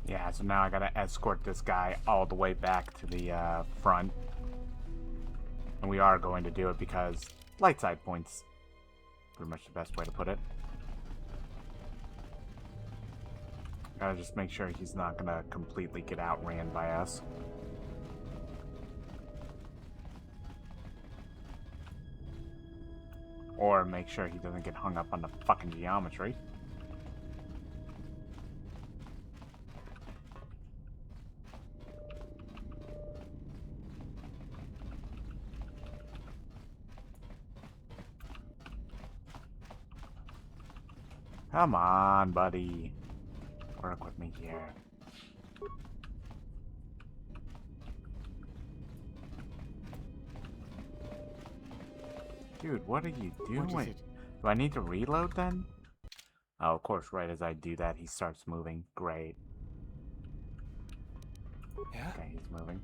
Yeah, so now I gotta escort this guy all the way back to the front. And we are going to do it because light side points. Pretty much the best way to put it. Gotta just make sure he's not gonna completely get outran by us. Or make sure he doesn't get hung up on the fucking geometry. Come on, buddy. Work with me here. Dude, what are you doing? What is it? Do I need to reload then? Oh, of course, right as I do that, he starts moving. Great. Yeah? Okay, he's moving.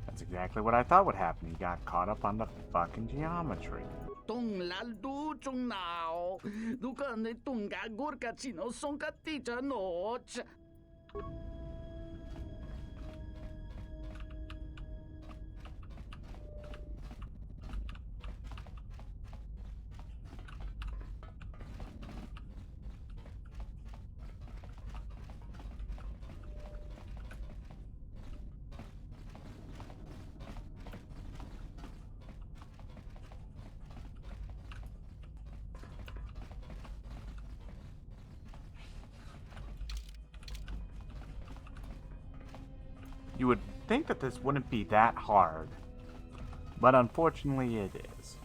That's exactly what I thought would happen. He got caught up on the fucking geometry. Tung lal du chung nao. Du kan ne tung ga gur ka chino song ka ti cha no. You would think that this wouldn't be that hard, but unfortunately it is.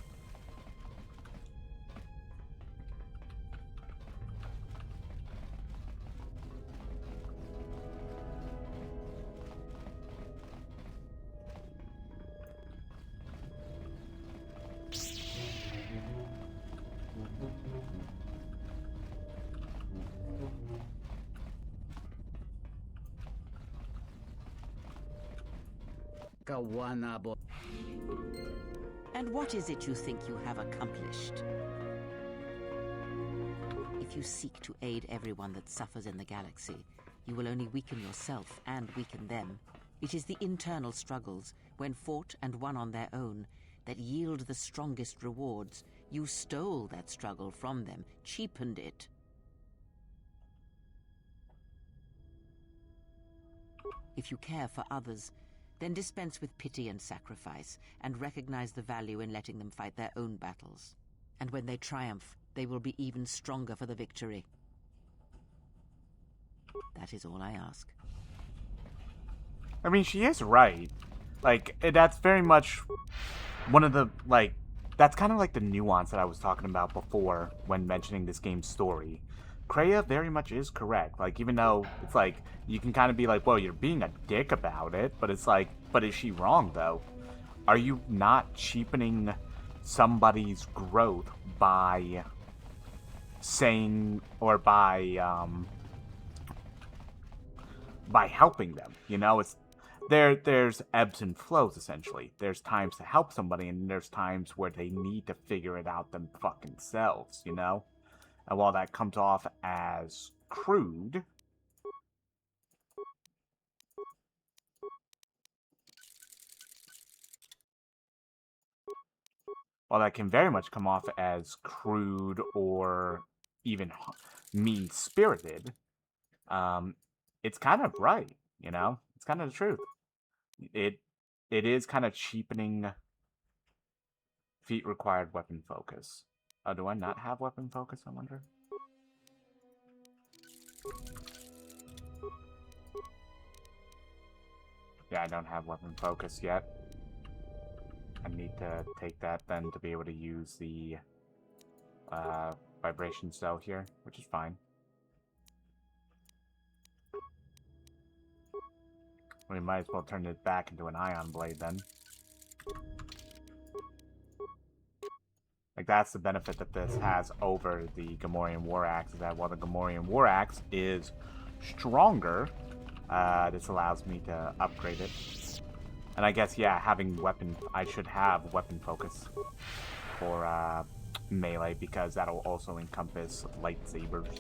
And what is it you think you have accomplished? If you seek to aid everyone that suffers in the galaxy, you will only weaken yourself and weaken them. It is the internal struggles, when fought and won on their own, that yield the strongest rewards. You stole that struggle from them, cheapened it. If you care for others, then dispense with pity and sacrifice, and recognize the value in letting them fight their own battles. And when they triumph, they will be even stronger for the victory. That is all I ask. I mean, she is right. Like, that's very much one of the, like, that's kind of like the nuance that I was talking about before when mentioning this game's story. Kreia very much is correct. Like, even though it's like, you can kind of be like, well, you're being a dick about it, but it's like, but is she wrong, though? Are you not cheapening somebody's growth by saying, or by helping them? You know, it's there's ebbs and flows, essentially. There's times to help somebody, and there's times where they need to figure it out them fucking selves, you know? And while that comes off as crude, while that can very much come off as crude or even mean-spirited, it's kind of right, you know? It's kind of the truth. It is kind of cheapening feat required weapon focus. Do I not have weapon focus, I wonder? Yeah, I don't have weapon focus yet. I need to take that then to be able to use the vibration cell here, which is fine. We might as well turn it back into an ion blade then. Like, that's the benefit that this has over the Gamorrean War Axe, is that while the Gamorrean War Axe is stronger, this allows me to upgrade it. And I guess, yeah, I should have weapon focus for melee, because that'll also encompass lightsabers.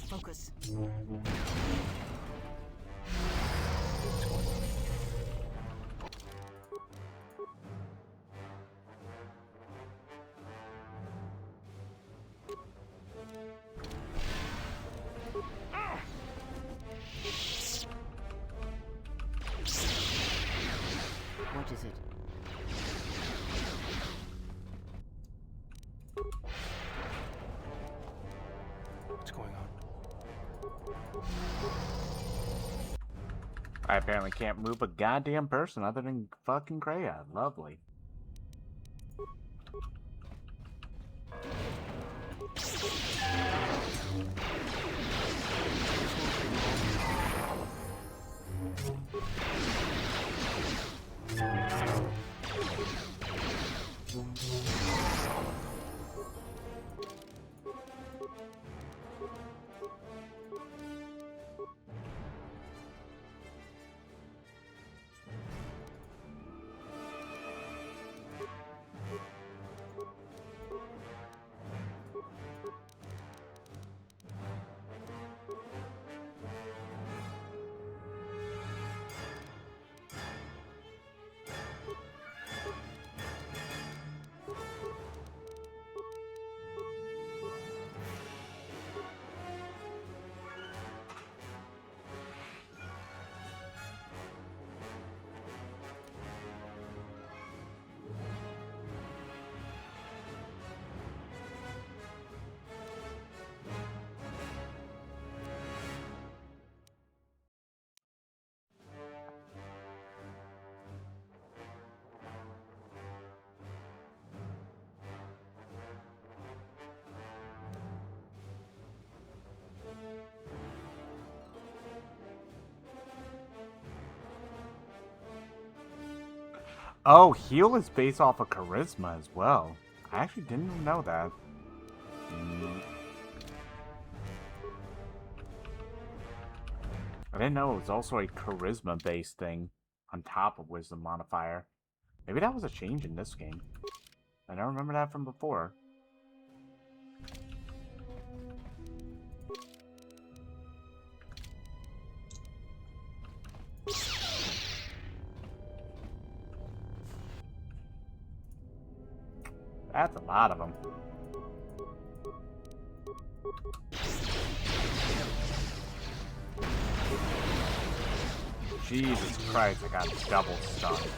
Focus. What is it? What's going on? I apparently can't move a goddamn person other than fucking Kreia. Lovely. Oh, heal is based off of charisma as well. I actually didn't know that. I didn't know it was also a charisma-based thing on top of wisdom modifier. Maybe that was a change in this game. I don't remember that from before. That's a lot of them. Jesus Christ, I got double stunned.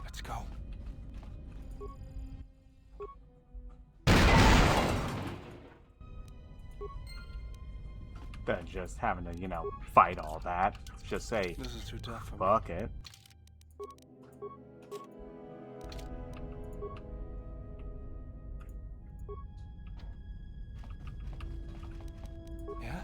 Let's go. Than just having to, fight all that. Just say, This is too tough for me. fuck it. Yeah?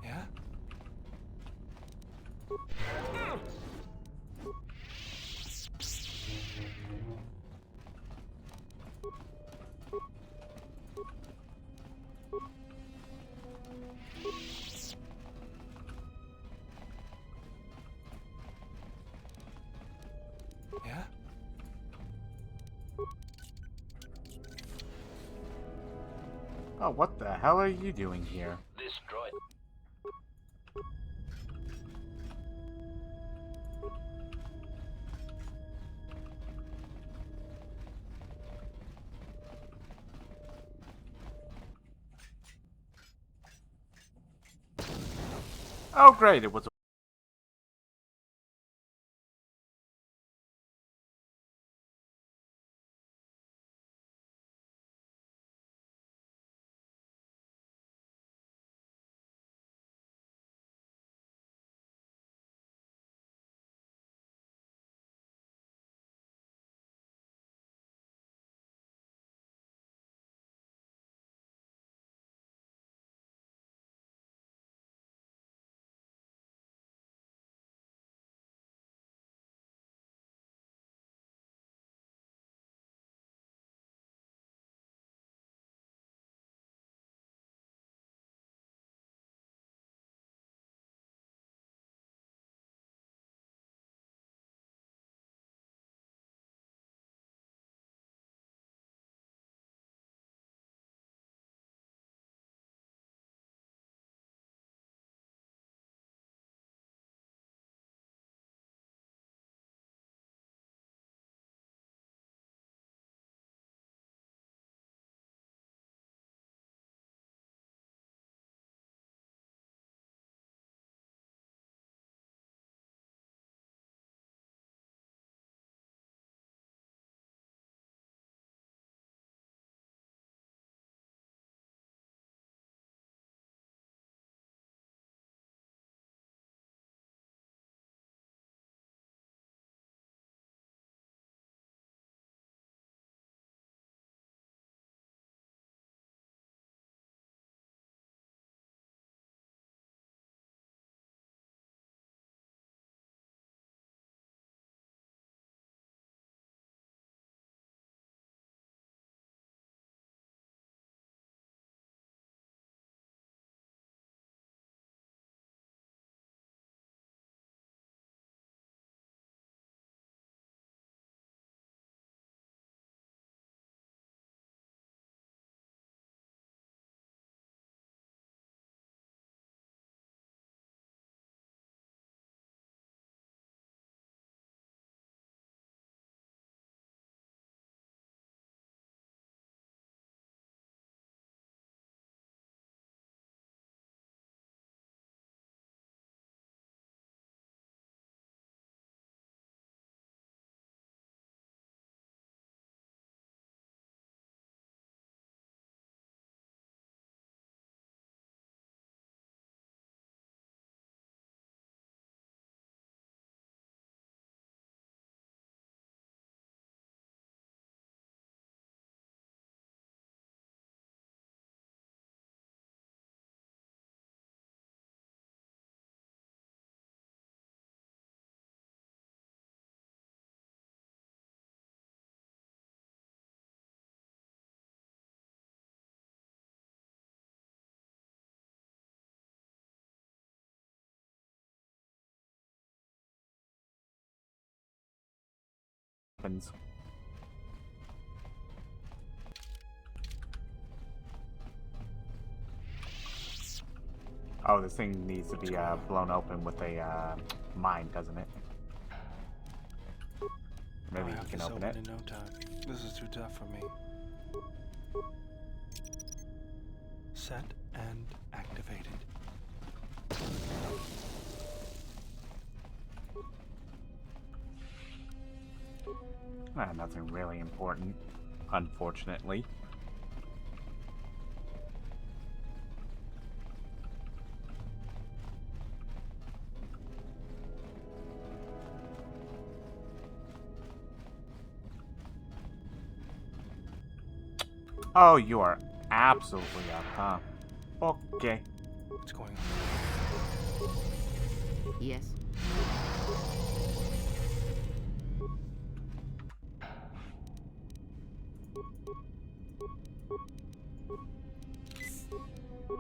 Yeah? Yeah? Oh, what the hell are you doing here? This droid. Oh, great, it was happens. Oh, this thing needs to be blown open with a mine, doesn't it? Maybe I'll you have can this open it. in no time. This is too tough for me. Set and activated. Nothing really important, unfortunately. Oh, you are absolutely up, huh? Okay. What's going on? Yes.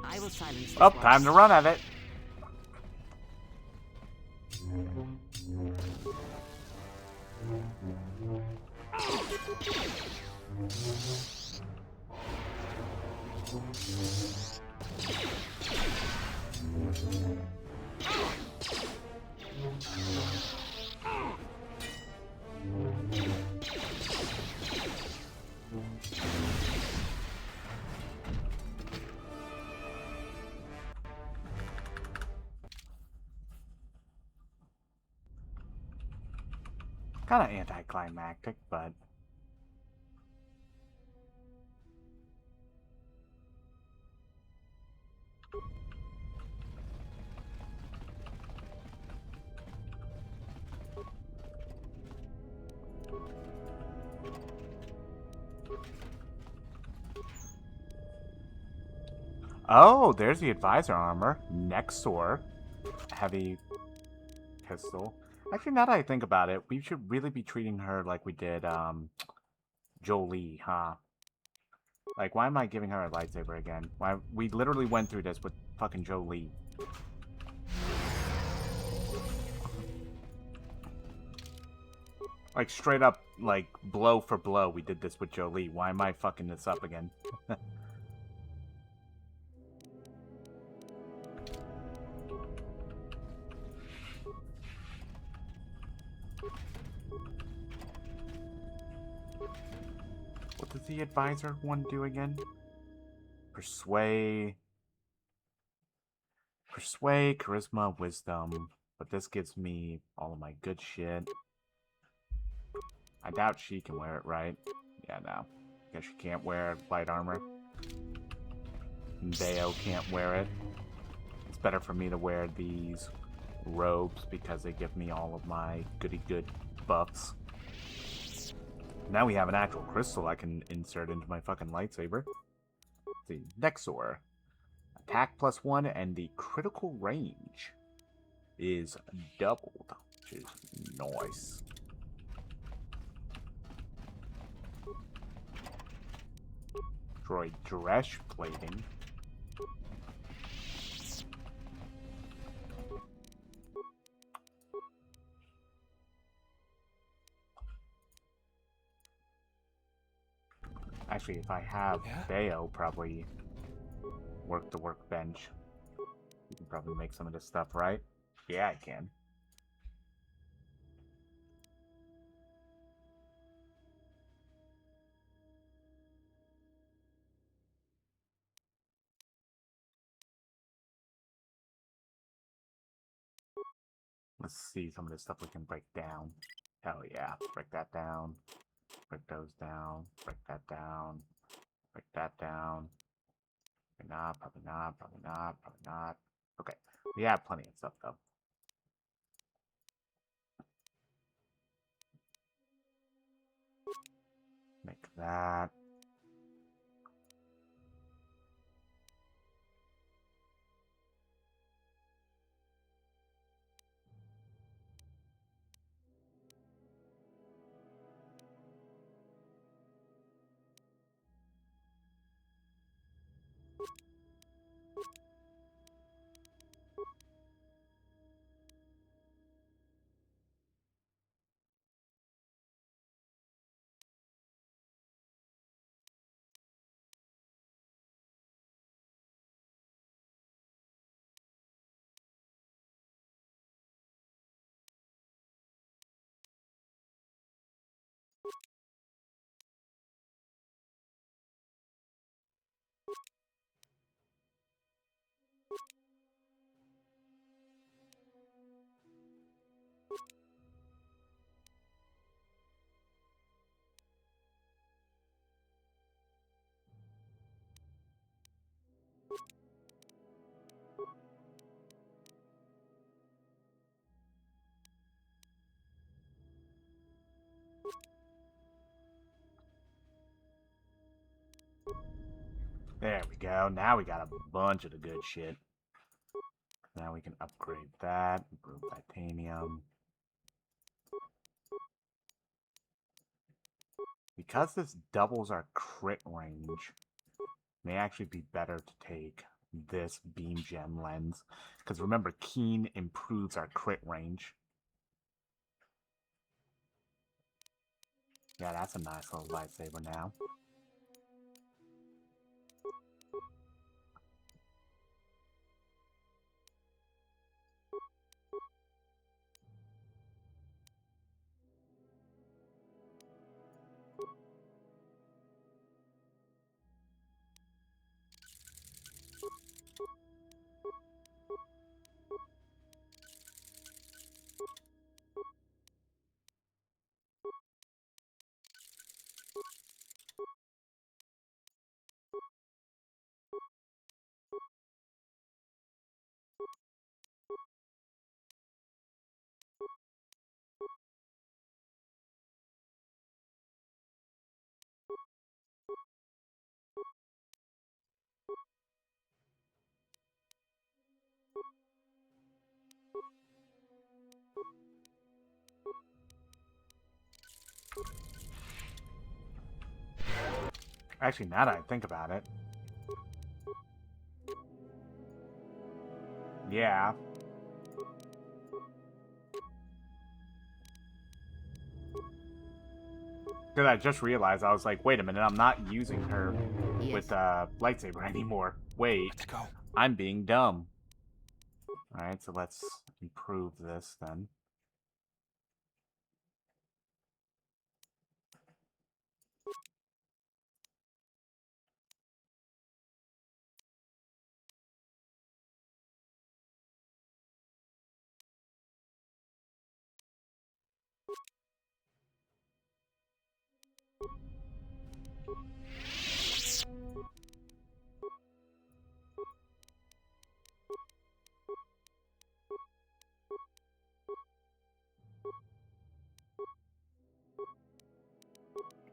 I will silence this Oh, voice. time to run at it. Kind of anticlimactic, but oh, there's the advisor armor. Nexor. Heavy pistol. Actually, now that I think about it, we should really be treating her like we did, Jolie, huh? Like, why am I giving her a lightsaber again? Why? We literally went through this with fucking Jolie. Like, straight up, like, blow for blow, we did this with Jolie. Why am I fucking this up again? What does the advisor one do again? Persuade, charisma, wisdom. But this gives me all of my good shit. I doubt she can wear it, right? Yeah, no. Guess she can't wear light armor. And Deo can't wear it. It's better for me to wear these robes because they give me all of my goody-good buffs. Now we have an actual crystal I can insert into my fucking lightsaber. Let's see, Nexor. Attack +1 and the critical range is doubled, which is nice. Droid dress plating. Actually, if I have Deo, probably work the workbench. You can probably make some of this stuff, right? Yeah, I can. Let's see some of this stuff we can break down. Hell yeah. Break that down. Break those down. Break that down. Break that down. Probably not, probably not, probably not, probably not. Okay. We have plenty of stuff, though. Make that. There we go. Now we got a bunch of the good shit. Now we can upgrade that. Improve titanium. Because this doubles our crit range, may actually be better to take this beam gem lens. Because remember, Keen improves our crit range. Yeah, that's a nice little lightsaber now. Actually, now that I think about it. Yeah. Because I just realized, I was like, wait a minute, I'm not using her with lightsaber anymore. Wait. Let's go. I'm being dumb. Alright, so let's improve this then.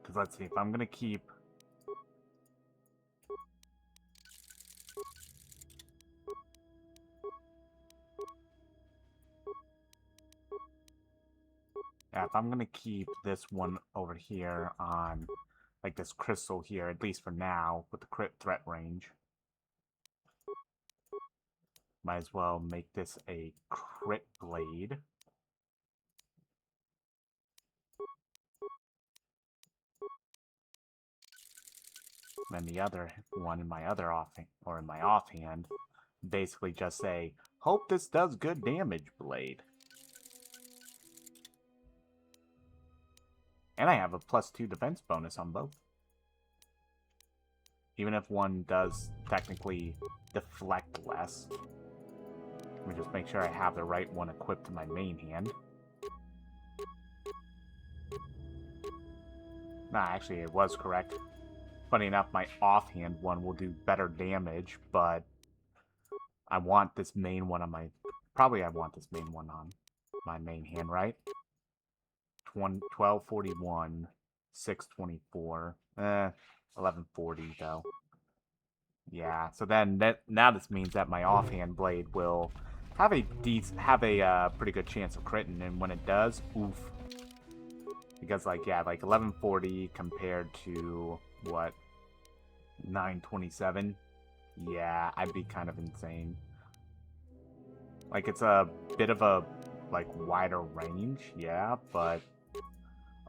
Because let's see, if I'm going to keep... Yeah, if I'm going to keep this one over here on, like this crystal here, at least for now, with the crit threat range. Might as well make this a crit blade. And the other one in my other offhand, or in my offhand, basically just say, hope this does good damage, blade. And I have a +2 defense bonus on both. Even if one does technically deflect less. Let me just make sure I have the right one equipped to my main hand. Nah, actually it was correct. Funny enough, my offhand one will do better damage, but I want this main one on my... Probably I want this main one on my main hand, right? 1241, 624, 1140 though. Yeah, so then now this means that my offhand blade will have a pretty good chance of critting, and when it does, oof. Because like 1140 compared to what, 927? Yeah, I'd be kind of insane. Like it's a bit of a wider range, yeah, but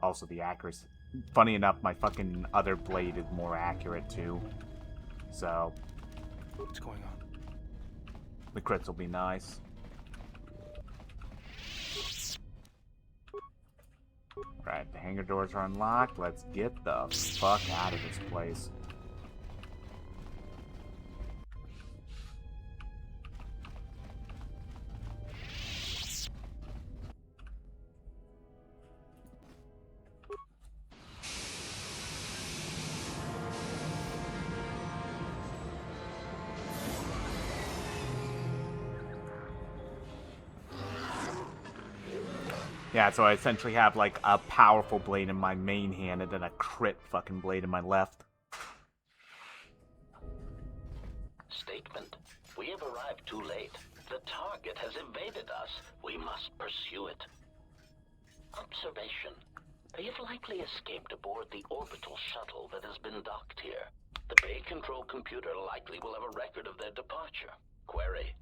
also the accuracy. Funny enough, my fucking other blade is more accurate too. So what's going on? The crits will be nice. Right, the hangar doors are unlocked. Let's get the fuck out of this place. Yeah, so I essentially have like a powerful blade in my main hand and then a crit fucking blade in my left. Statement. We have arrived too late. The target has evaded us. We must pursue it. Observation. They have likely escaped aboard the orbital shuttle that has been docked here. The bay control computer likely will have a record of their departure. Query.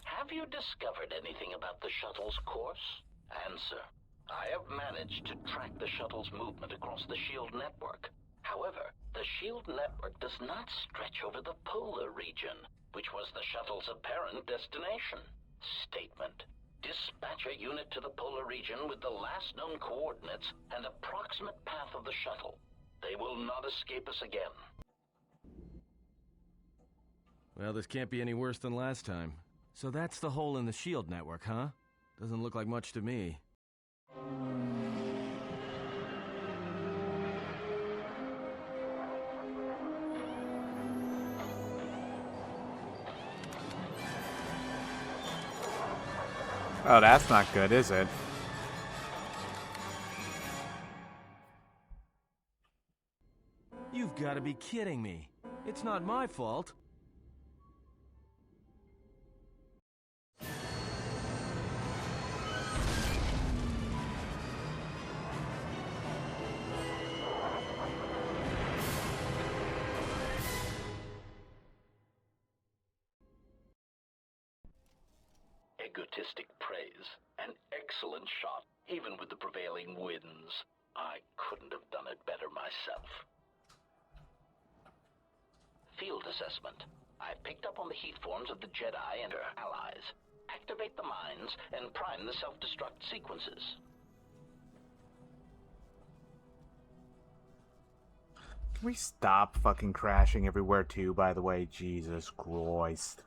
Have you discovered anything about the shuttle's course? Answer. I have managed to track the shuttle's movement across the SHIELD network. However, the SHIELD network does not stretch over the polar region, which was the shuttle's apparent destination. Statement. Dispatch a unit to the polar region with the last known coordinates and approximate path of the shuttle. They will not escape us again. Well, this can't be any worse than last time. So that's the hole in the SHIELD network, huh? Doesn't look like much to me. Oh, that's not good, is it? You've got to be kidding me. It's not my fault. Egotistic praise. An excellent shot, even with the prevailing winds. I couldn't have done it better myself. Field assessment. I picked up on the heat forms of the Jedi and their allies. Activate the mines and prime the self-destruct sequences. Can we stop fucking crashing everywhere too, by the way? Jesus Christ.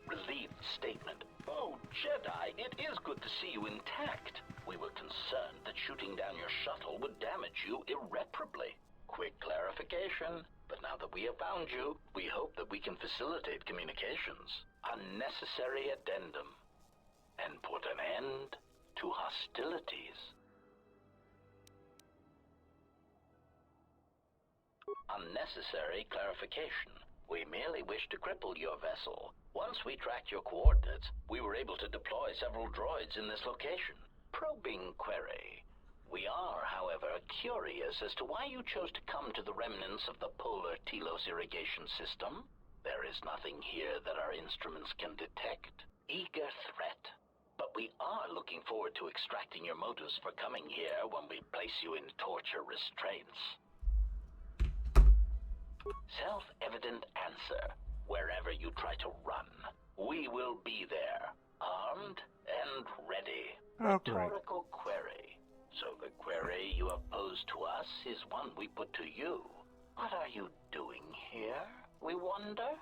Relieved statement. Oh, Jedi, it is good to see you intact. We were concerned that shooting down your shuttle would damage you irreparably. Quick clarification. But now that we have found you, we hope that we can facilitate communications. Unnecessary addendum. And put an end to hostilities. Unnecessary clarification. We merely wish to cripple your vessel. Once we tracked your coordinates, we were able to deploy several droids in this location. Probing query. We are, however, curious as to why you chose to come to the remnants of the polar Telos irrigation system. There is nothing here that our instruments can detect. Eager threat. But we are looking forward to extracting your motives for coming here when we place you in torture restraints. Self-evident answer. Wherever you try to run, we will be there, armed and ready. Rhetorical query. So the query you have posed to us is one we put to you. What are you doing here, we wonder?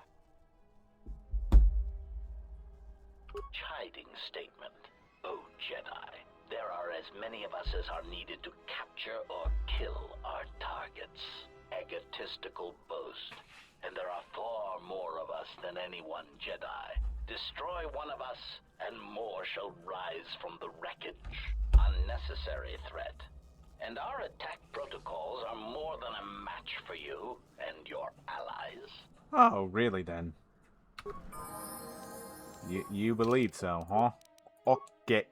Chiding statement. Oh, Jedi, there are as many of us as are needed to capture or kill our targets. Egotistical boast. And there are far more of us than any one Jedi. Destroy one of us, and more shall rise from the wreckage. Unnecessary threat. And our attack protocols are more than a match for you and your allies. Oh, really then? You believe so, huh? Okay.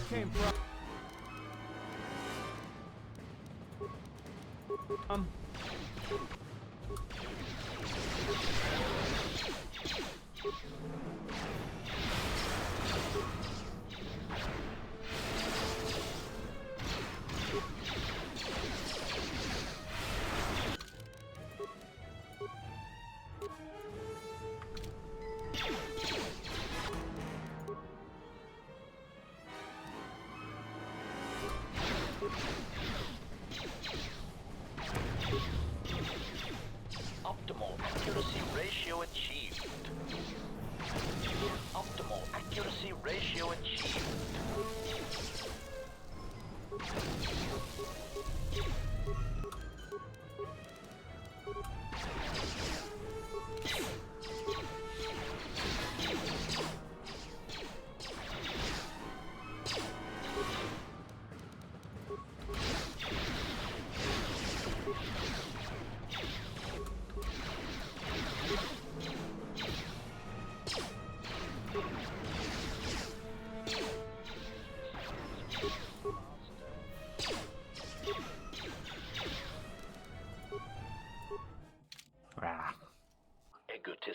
Came from.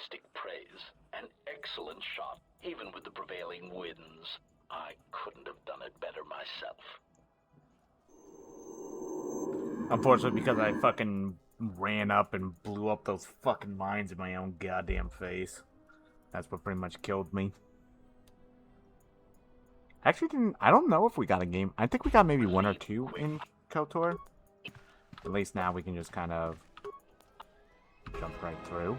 egotistic praise. An excellent shot, even with the prevailing winds. I couldn't have done it better myself. Unfortunately, because I fucking ran up and blew up those fucking mines in my own goddamn face. That's what pretty much killed me. Actually, I don't know if we got a game. I think we got maybe 1 or 2 in KOTOR. At least now we can just kind of jump right through.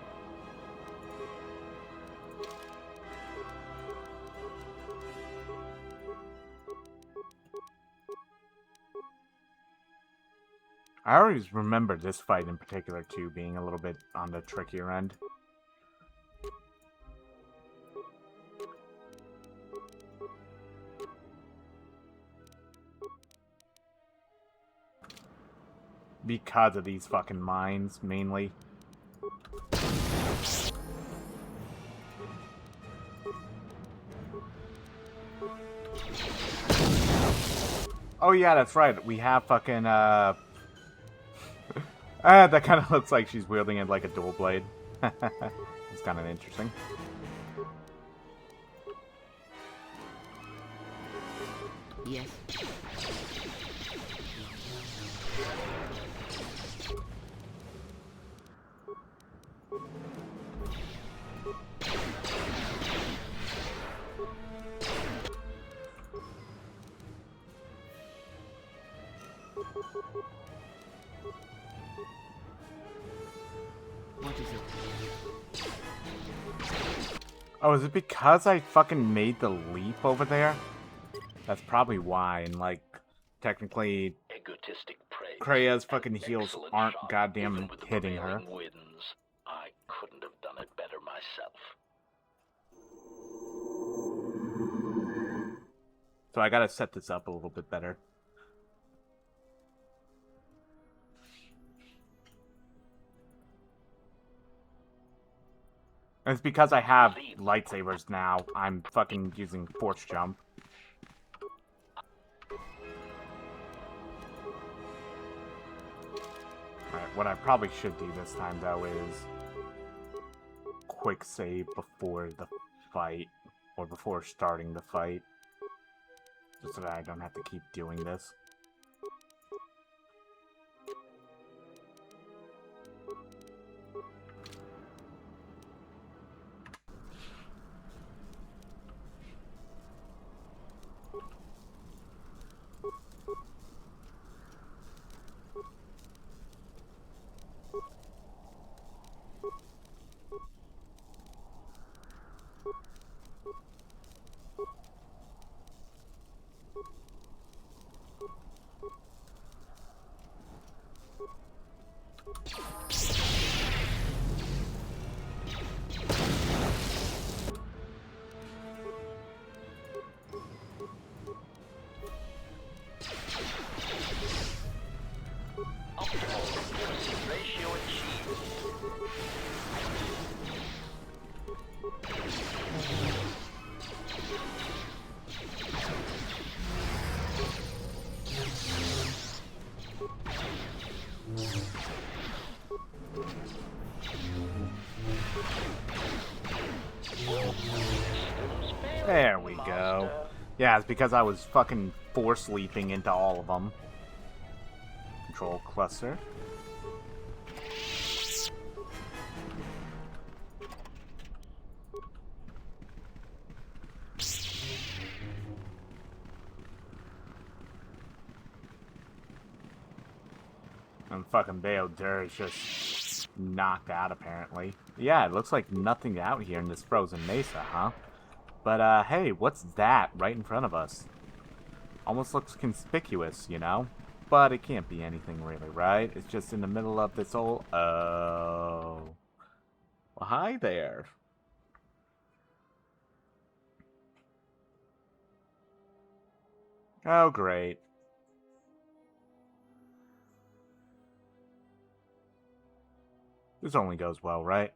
I always remember this fight in particular, too, being a little bit on the trickier end. Because of these fucking mines, mainly. Oh yeah, that's right. We have fucking, that kind of looks like she's wielding it like a dual blade. It's kind of interesting. Yes. What is it? Oh, is it because I fucking made the leap over there? That's probably why, and like, technically, Egotistic praise. Krea's fucking heals Excellent aren't shot, goddamn even with the hitting her. prevailing winds. I couldn't have done it better myself. So I gotta set this up a little bit better. And it's because I have lightsabers now. I'm fucking using force jump. Alright, what I probably should do this time, though, is quick save before the fight, or before starting the fight, just so that I don't have to keep doing this. There we go. Yeah, it's because I was fucking force leaping into all of them. Control cluster. And fucking Bael'Dur is just knocked out, apparently. Yeah, it looks like nothing out here in this frozen mesa, huh? But, hey, what's that right in front of us? Almost looks conspicuous, you know? But it can't be anything really, right? It's just in the middle of this whole... Oh. Well, hi there. Oh, great. This only goes well, right?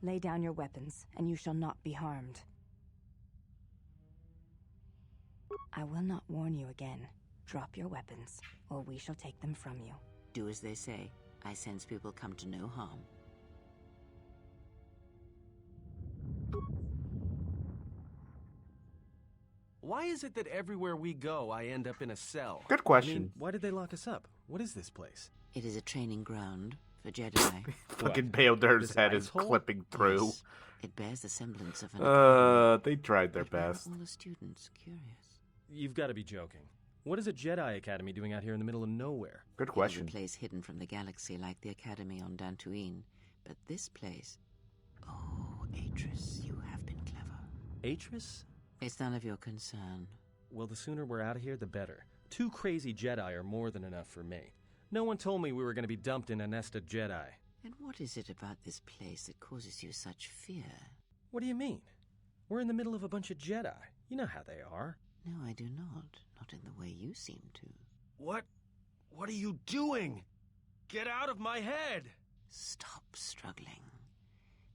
Lay down your weapons, and you shall not be harmed. I will not warn you again. Drop your weapons, or we shall take them from you. Do as they say. I sense we will come to no harm. Why is it that everywhere we go, I end up in a cell? Good question. I mean, why did they lock us up? What is this place? It is a training ground for Jedi. Fucking Baelder's This head is ice hole? clipping through. Yes. It bears the semblance of an academy. They tried their But why are best. all the students curious? You've got to be joking. What is a Jedi Academy doing out here in the middle of nowhere? Good It is question. a place hidden from the galaxy like the academy on Dantooine. But this place... Oh, Atris, you have been clever. Atris? It's none of your concern. Well, the sooner we're out of here, the better. 2 crazy Jedi are more than enough for me. No one told me we were going to be dumped in a nest of Jedi. And what is it about this place that causes you such fear? What do you mean? We're in the middle of a bunch of Jedi. You know how they are. No, I do not. Not in the way you seem to. What? What are you doing? Get out of my head! Stop struggling.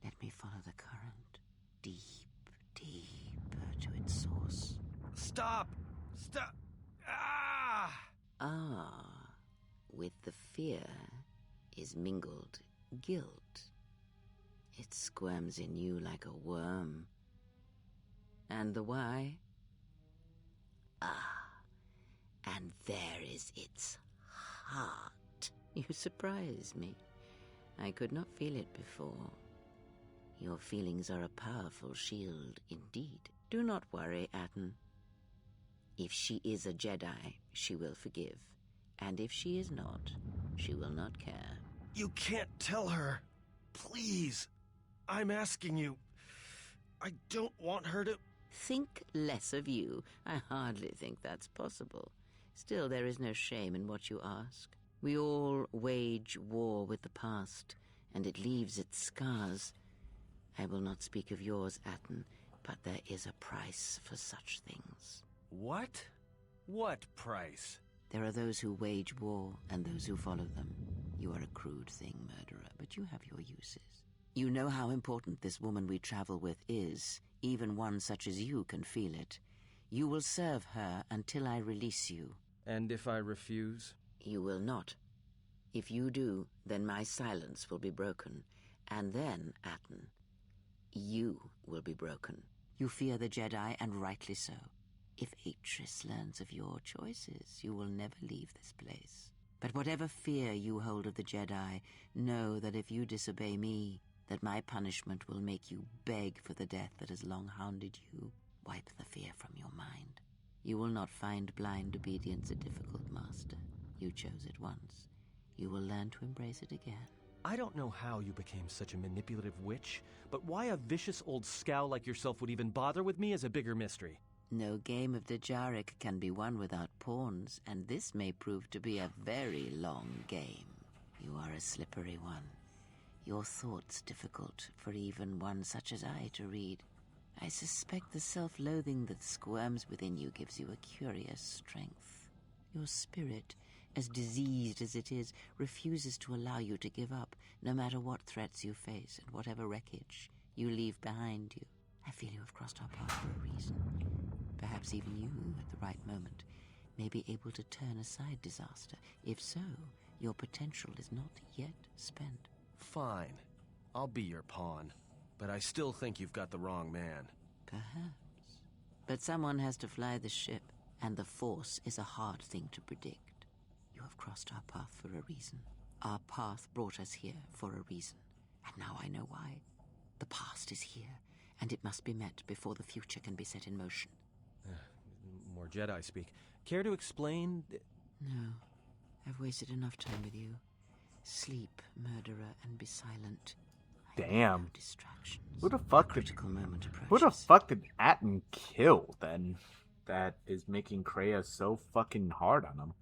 Let me follow the current. Deep, deeper to its source. Stop! Stop! Ah! Ah, with the fear is mingled guilt. It squirms in you like a worm. And the why? Ah, and there is its heart. You surprise me. I could not feel it before. Your feelings are a powerful shield indeed. Do not worry, Atten. If she is a Jedi, she will forgive. And if she is not, she will not care. You can't tell her. Please. I'm asking you. I don't want her to... Think less of you. I hardly think that's possible. Still, there is no shame in what you ask. We all wage war with the past, and it leaves its scars. I will not speak of yours, Atten, but there is a price for such things. What? What price? There are those who wage war and those who follow them. You are a crude thing, murderer, but you have your uses. You know how important this woman we travel with is. Even one such as you can feel it. You will serve her until I release you. And if I refuse? You will not. If you do, then my silence will be broken. And then, Atten, you will be broken. You fear the Jedi, and rightly so. If Atris learns of your choices, you will never leave this place. But whatever fear you hold of the Jedi, know that if you disobey me, that my punishment will make you beg for the death that has long hounded you. Wipe the fear from your mind. You will not find blind obedience a difficult master. You chose it once. You will learn to embrace it again. I don't know how you became such a manipulative witch, but why a vicious old scow like yourself would even bother with me is a bigger mystery. No game of Dajaric can be won without pawns, and this may prove to be a very long game. You are a slippery one. Your thoughts difficult for even one such as I to read. I suspect the self-loathing that squirms within you gives you a curious strength. Your spirit, as diseased as it is, refuses to allow you to give up, no matter what threats you face and whatever wreckage you leave behind you. I feel you have crossed our path for a reason. Perhaps even you, at the right moment, may be able to turn aside disaster. If so, your potential is not yet spent. Fine. I'll be your pawn. But I still think you've got the wrong man. Perhaps. But someone has to fly the ship, and the Force is a hard thing to predict. You have crossed our path for a reason. Our path brought us here for a reason. And now I know why. The past is here, and it must be met before the future can be set in motion. More Jedi speak. Care to explain? No. I've wasted enough time with you. Sleep, murderer, and be silent. Damn. No distractions. Who the fuck did Moment approaches. Who the fuck did Atten kill then? That is making Kreia so fucking hard on him.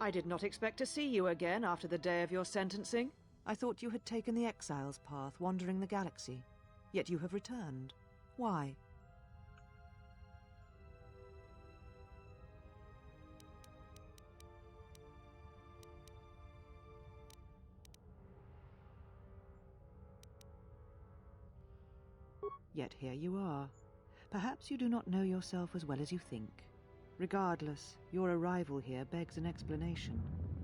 I did not expect to see you again after the day of your sentencing. I thought you had taken the Exile's path, wandering the galaxy. Yet you have returned. Why? Yet here you are. Perhaps you do not know yourself as well as you think. Regardless, your arrival here begs an explanation.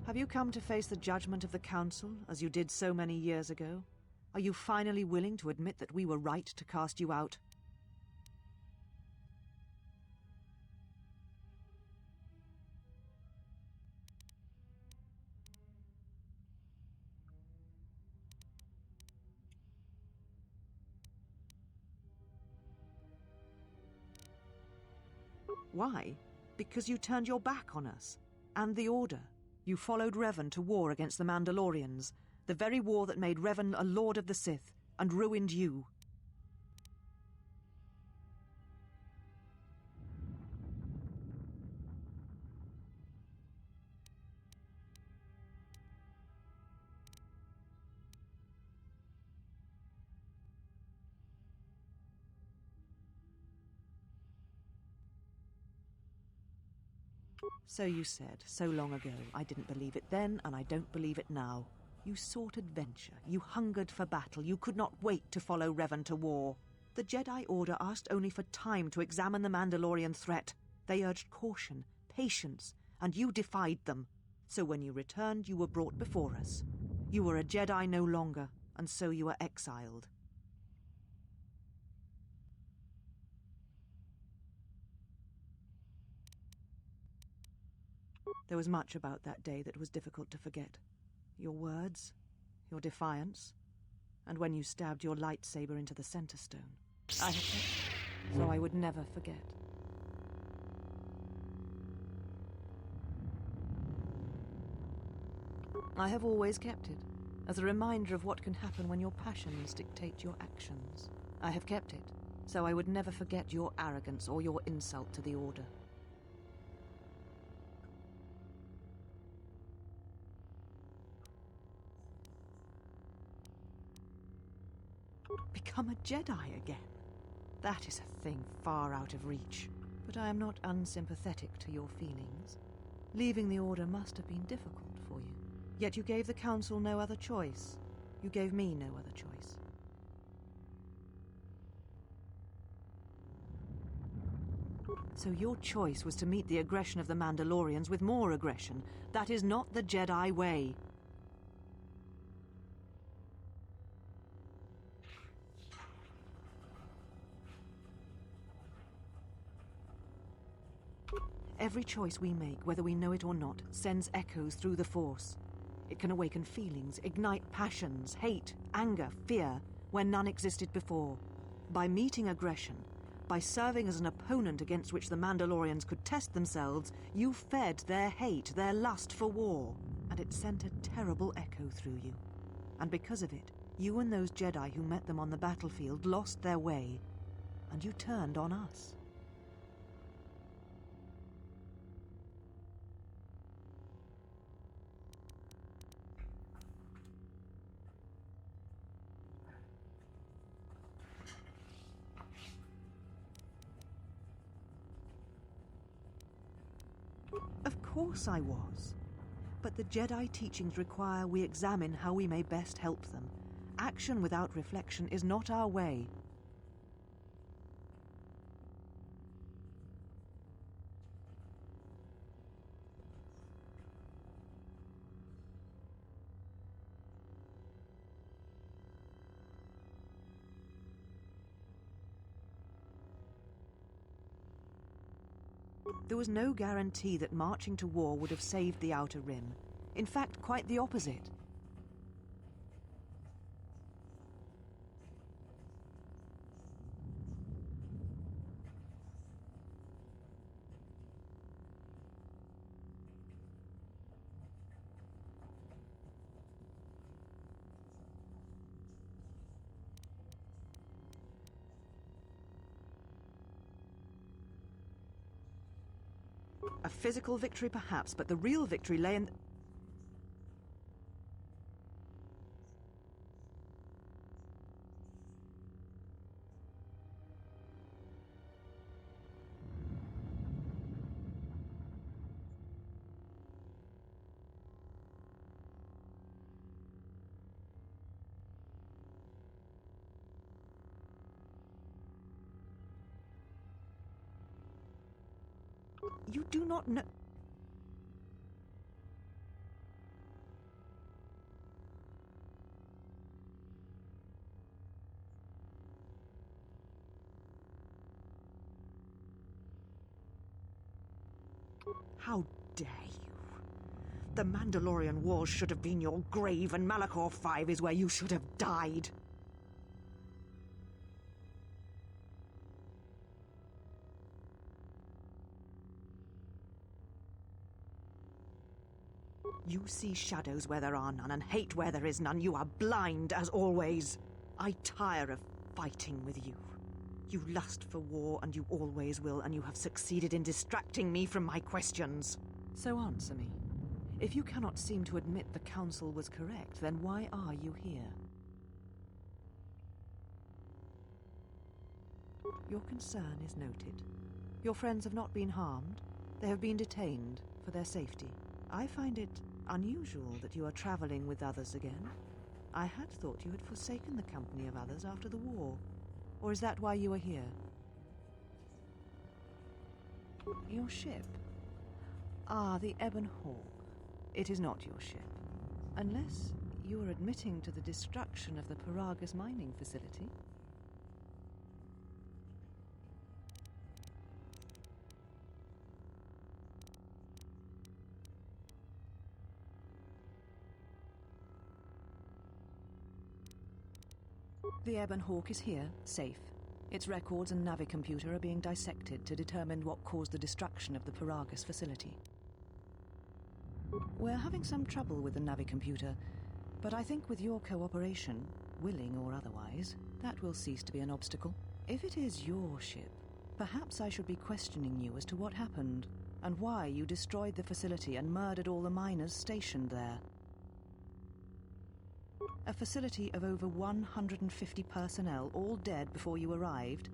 Have you come to face the judgment of the Council, as you did so many years ago? Are you finally willing to admit that we were right to cast you out? Why? Because you turned your back on us. And the Order. You followed Revan to war against the Mandalorians. The very war that made Revan a Lord of the Sith, and ruined you. So you said, so long ago. I didn't believe it then, and I don't believe it now. You sought adventure. You hungered for battle. You could not wait to follow Revan to war. The Jedi Order asked only for time to examine the Mandalorian threat. They urged caution, patience, and you defied them. So when you returned, you were brought before us. You were a Jedi no longer, and so you were exiled. There was much about that day that was difficult to forget. Your words, your defiance, and when you stabbed your lightsaber into the center stone. I have kept it, so I would never forget. I have always kept it, as a reminder of what can happen when your passions dictate your actions. I have kept it, so I would never forget your arrogance or your insult to the Order. Become a Jedi again? That is a thing far out of reach. But I am not unsympathetic to your feelings. Leaving the Order must have been difficult for you. Yet you gave the Council no other choice. You gave me no other choice. So your choice was to meet the aggression of the Mandalorians with more aggression. That is not the Jedi way. Every choice we make, whether we know it or not, sends echoes through the Force. It can awaken feelings, ignite passions, hate, anger, fear, where none existed before. By meeting aggression, by serving as an opponent against which the Mandalorians could test themselves, you fed their hate, their lust for war, and it sent a terrible echo through you. And because of it, you and those Jedi who met them on the battlefield lost their way, and you turned on us. Of course I was. But the Jedi teachings require we examine how we may best help them. Action without reflection is not our way. There was no guarantee that marching to war would have saved the Outer Rim. In fact, quite the opposite. A physical victory, perhaps, but the real victory lay in... You do not know... How dare you? The Mandalorian Wars should have been your grave, and Malachor 5 is where you should have died. You see shadows where there are none, and hate where there is none. You are blind, as always. I tire of fighting with you. You lust for war, and you always will, and you have succeeded in distracting me from my questions. So answer me. If you cannot seem to admit the Council was correct, then why are you here? Your concern is noted. Your friends have not been harmed. They have been detained for their safety. I find it unusual that you are traveling with others again. I had thought you had forsaken the company of others after the war. Or is that why you are here? Your ship? Ah, the Ebon Hawk. It is not your ship. Unless you are admitting to the destruction of the Paragus mining facility. The Ebon Hawk is here, safe. Its records and navicomputer are being dissected to determine what caused the destruction of the Paragus facility. We're having some trouble with the navicomputer, but I think with your cooperation, willing or otherwise, that will cease to be an obstacle. If it is your ship, perhaps I should be questioning you as to what happened, and why you destroyed the facility and murdered all the miners stationed there. A facility of over 150 personnel, all dead before you arrived.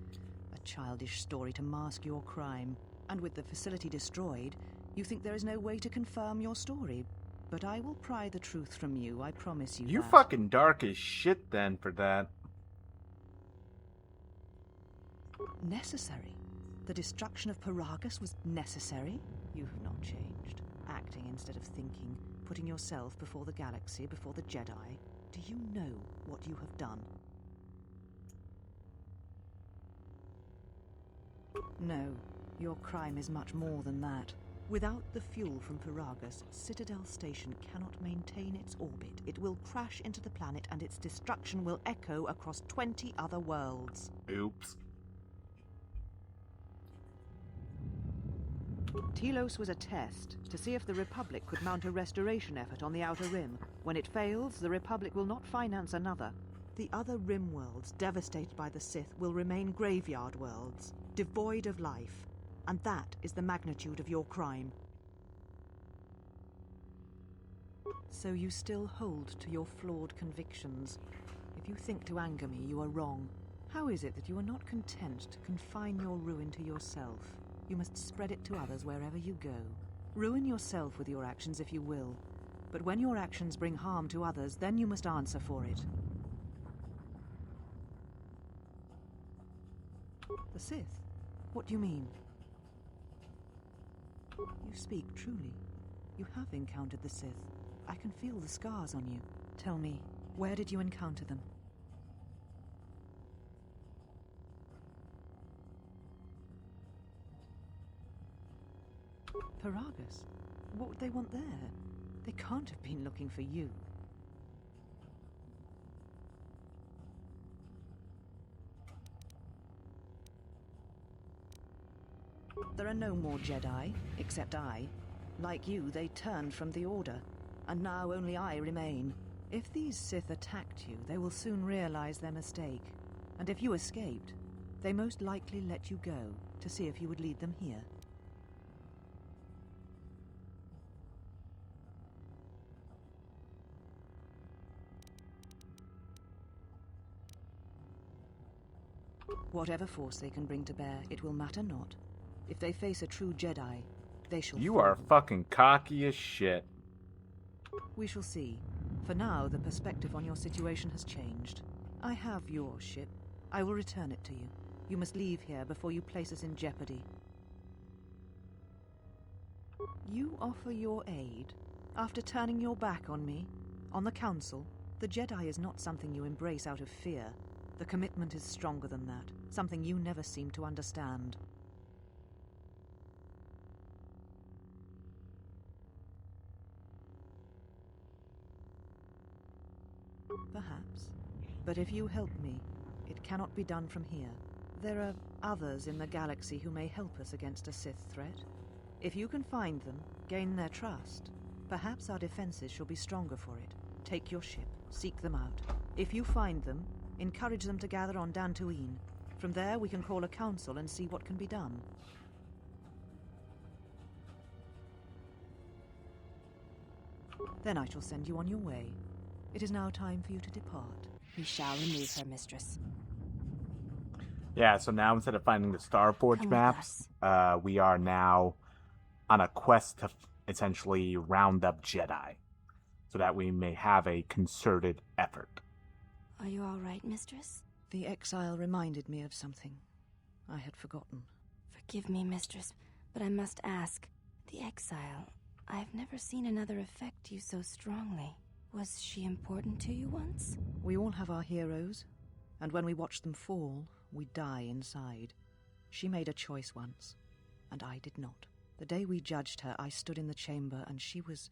A childish story to mask your crime. And with the facility destroyed, you think there is no way to confirm your story. But I will pry the truth from you, I promise you You that. fucking dark as shit then for that. Necessary? The destruction of Paragus was necessary? You have not changed. Acting instead of thinking, putting yourself before the galaxy, before the Jedi. Do you know what you have done? No, your crime is much more than that. Without the fuel from Paragus, Citadel Station cannot maintain its orbit. It will crash into the planet and its destruction will echo across 20 other worlds. Oops. Telos was a test to see if the Republic could mount a restoration effort on the Outer Rim. When it fails, the Republic will not finance another. The other Rim worlds, devastated by the Sith, will remain graveyard worlds, devoid of life. And that is the magnitude of your crime. So you still hold to your flawed convictions. If you think to anger me, you are wrong. How is it that you are not content to confine your ruin to yourself? You must spread it to others wherever you go. Ruin yourself with your actions if you will. But when your actions bring harm to others, then you must answer for it. The Sith? What do you mean? You speak truly. You have encountered the Sith. I can feel the scars on you. Tell me, where did you encounter them? Paragus? What would they want there? They can't have been looking for you. There are no more Jedi, except I. Like you, they turned from the Order, and now only I remain. If these Sith attacked you, they will soon realize their mistake. And if you escaped, they most likely let you go to see if you would lead them here. Whatever force they can bring to bear, it will matter not. If they face a true Jedi, they shall You fall. are fucking cocky as shit. We shall see. For now, the perspective on your situation has changed. I have your ship. I will return it to you. You must leave here before you place us in jeopardy. You offer your aid after turning your back on me, on the Council. The Jedi is not something you embrace out of fear. The commitment is stronger than that, something you never seem to understand. Perhaps. But if you help me, it cannot be done from here. There are others in the galaxy who may help us against a Sith threat. If you can find them, gain their trust, perhaps our defenses shall be stronger for it. Take your ship, seek them out. If you find them, encourage them to gather on Dantooine. From there, we can call a council and see what can be done. Then I shall send you on your way. It is now time for you to depart. We shall remove her, mistress. Yeah, so now instead of finding the Starforge maps, we are now on a quest to essentially round up Jedi, so that we may have a concerted effort. Are you all right, mistress? The exile reminded me of something I had forgotten. Forgive me, mistress, but I must ask. The exile, I've never seen another affect you so strongly. Was she important to you once? We all have our heroes, and when we watch them fall, we die inside. She made a choice once, and I did not. The day we judged her, I stood in the chamber, and she was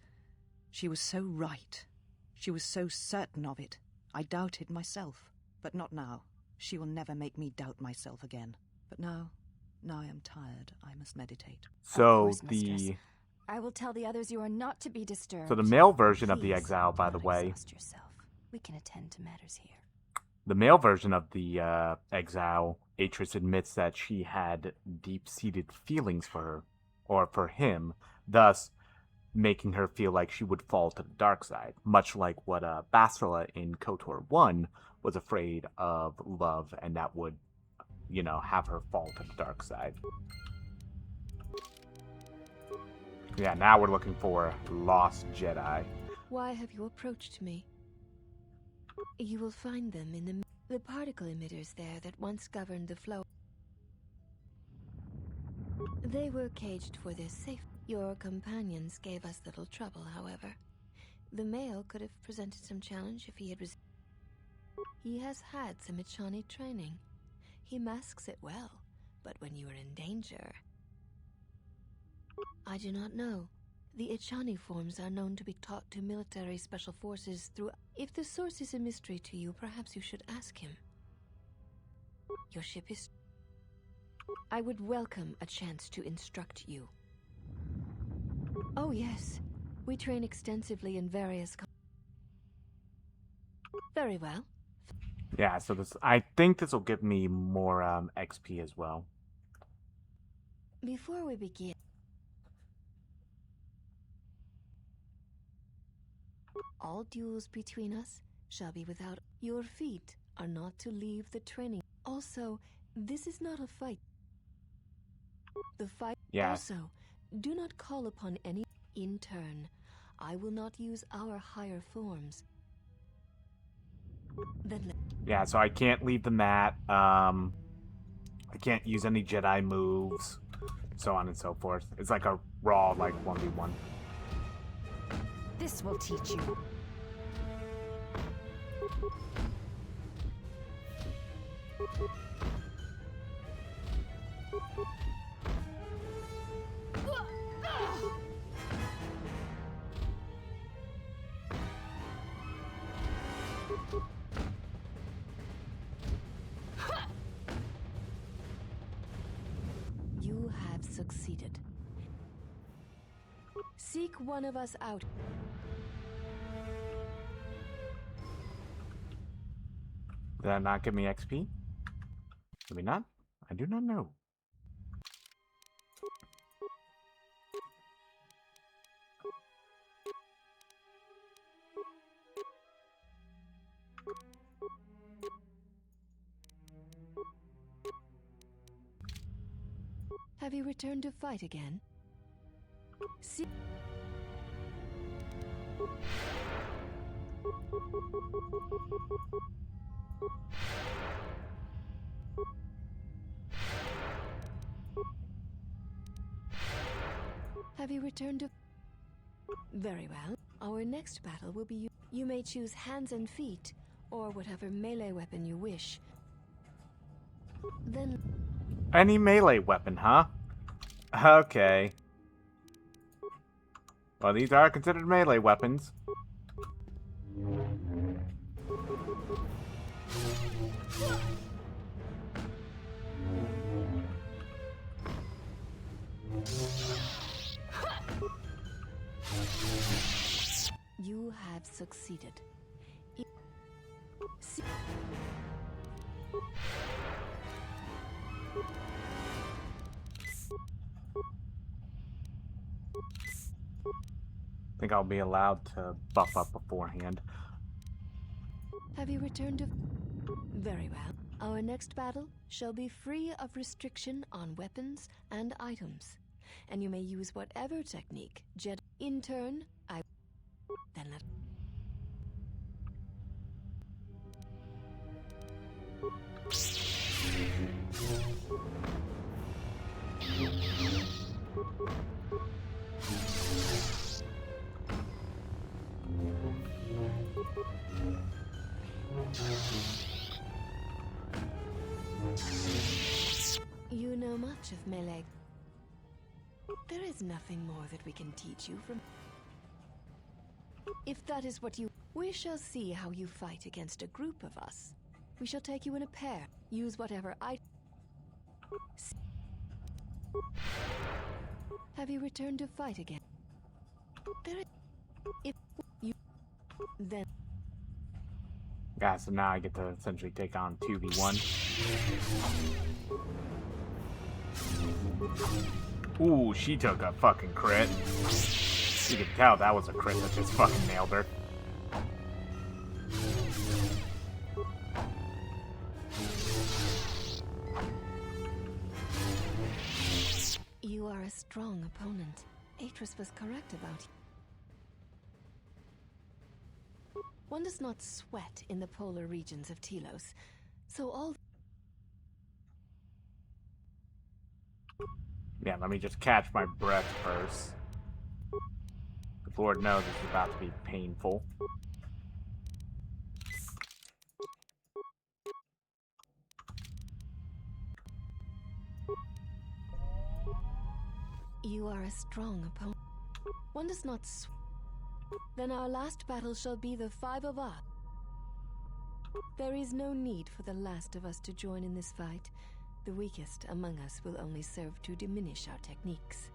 so right. She was so certain of it. I doubted myself, but not now. She will never make me doubt myself again. But now I am tired. I must meditate. So Of course, mistress. I will tell the others you are not to be disturbed. So the male version of the Please, exile, by the do not way, exhaust yourself. We can attend to matters here. the male version of the exile, Atris admits that she had deep-seated feelings for her, or for him, thus making her feel like she would fall to the dark side, much like what Basila in KOTOR 1 was afraid of love, and that would, have her fall to the dark side. Yeah, now we're looking for lost Jedi. Why have you approached me? You will find them in the particle emitters there that once governed the flow. They were caged for their safety. Your companions gave us little trouble, however. The male could have presented some challenge if he had He has had some Echani training. He masks it well, but when you are in danger... I do not know. The Echani forms are known to be taught to military special forces through... If the source is a mystery to you, perhaps you should ask him. Your ship is... I would welcome a chance to instruct you. Oh yes, we train extensively in various... Very well. Yeah, so I think this will give me more XP as well. Before we begin... All duels between us shall be without... Your feet are not to leave the training. Also, this is not a fight. The fight... Yes. Also, do not call upon any... In turn, I will not use our higher forms. Then... Yeah, so I can't leave the mat. I can't use any Jedi moves, so on and so forth. It's like a raw, 1v1. This will teach you. You have succeeded. Seek one of us out. Did that not give me XP? Maybe not? I do not know. Have you returned to fight again? See... Have you returned to... Very well. Our next battle will be... You may choose hands and feet, or whatever melee weapon you wish. Then... Any melee weapon, huh? Okay. Well, these are considered melee weapons. You have succeeded. I think I'll be allowed to buff up beforehand. Have you returned to... Very well. Our next battle shall be free of restriction on weapons and items. And you may use whatever technique, Jedi. In turn, I... Then let... You know much of melee. There is nothing more that we can teach you from... If that is what you... We shall see how you fight against a group of us. We shall take you in a pair. Use whatever I... Have you returned to fight again? There is... If you... Then... Yeah, so now I get to essentially take on 2v1. Ooh, she took a fucking crit. You can tell that was a crit that just fucking nailed her. You are a strong opponent. Atris was correct about you. One does not sweat in the polar regions of Telos, so all... Yeah, let me just catch my breath first. The Lord knows it's about to be painful. You are a strong opponent. One does not Then our last battle shall be the 5 of us. There is no need for the last of us to join in this fight. The weakest among us will only serve to diminish our techniques.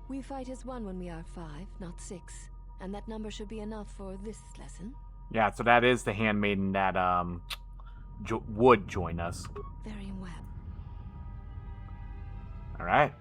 We fight as one when we are 5, not 6. And that number should be enough for this lesson. Yeah, so that is the handmaiden that would join us. Very well. All right.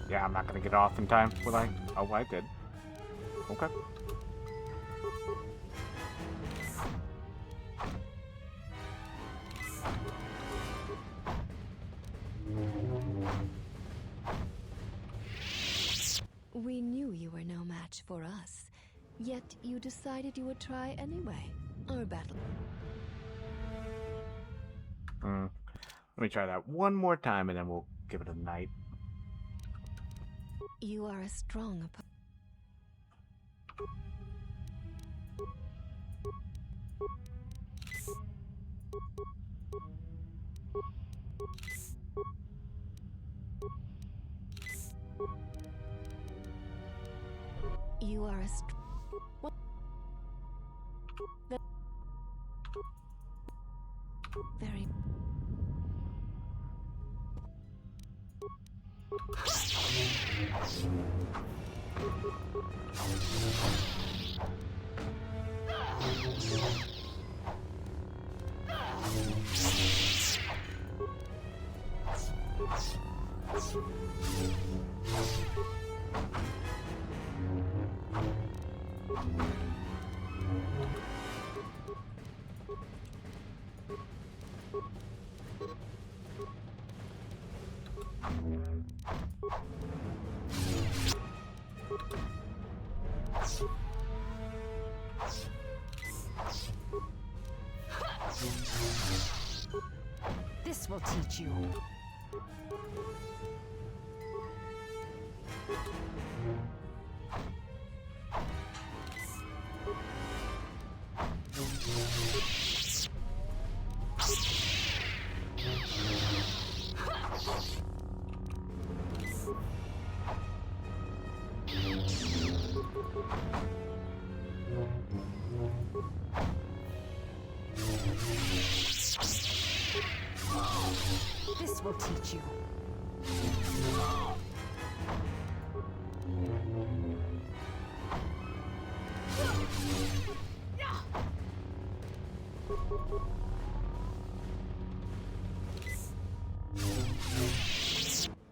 Yeah, I'm not gonna get off in time, will I? Oh, I did. Okay. We knew you were no match for us, yet you decided you would try anyway. Our battle. Let me try that one more time and then we'll give it a night. You are a strong opponent. You are a what? Very. This will teach you. This will teach you.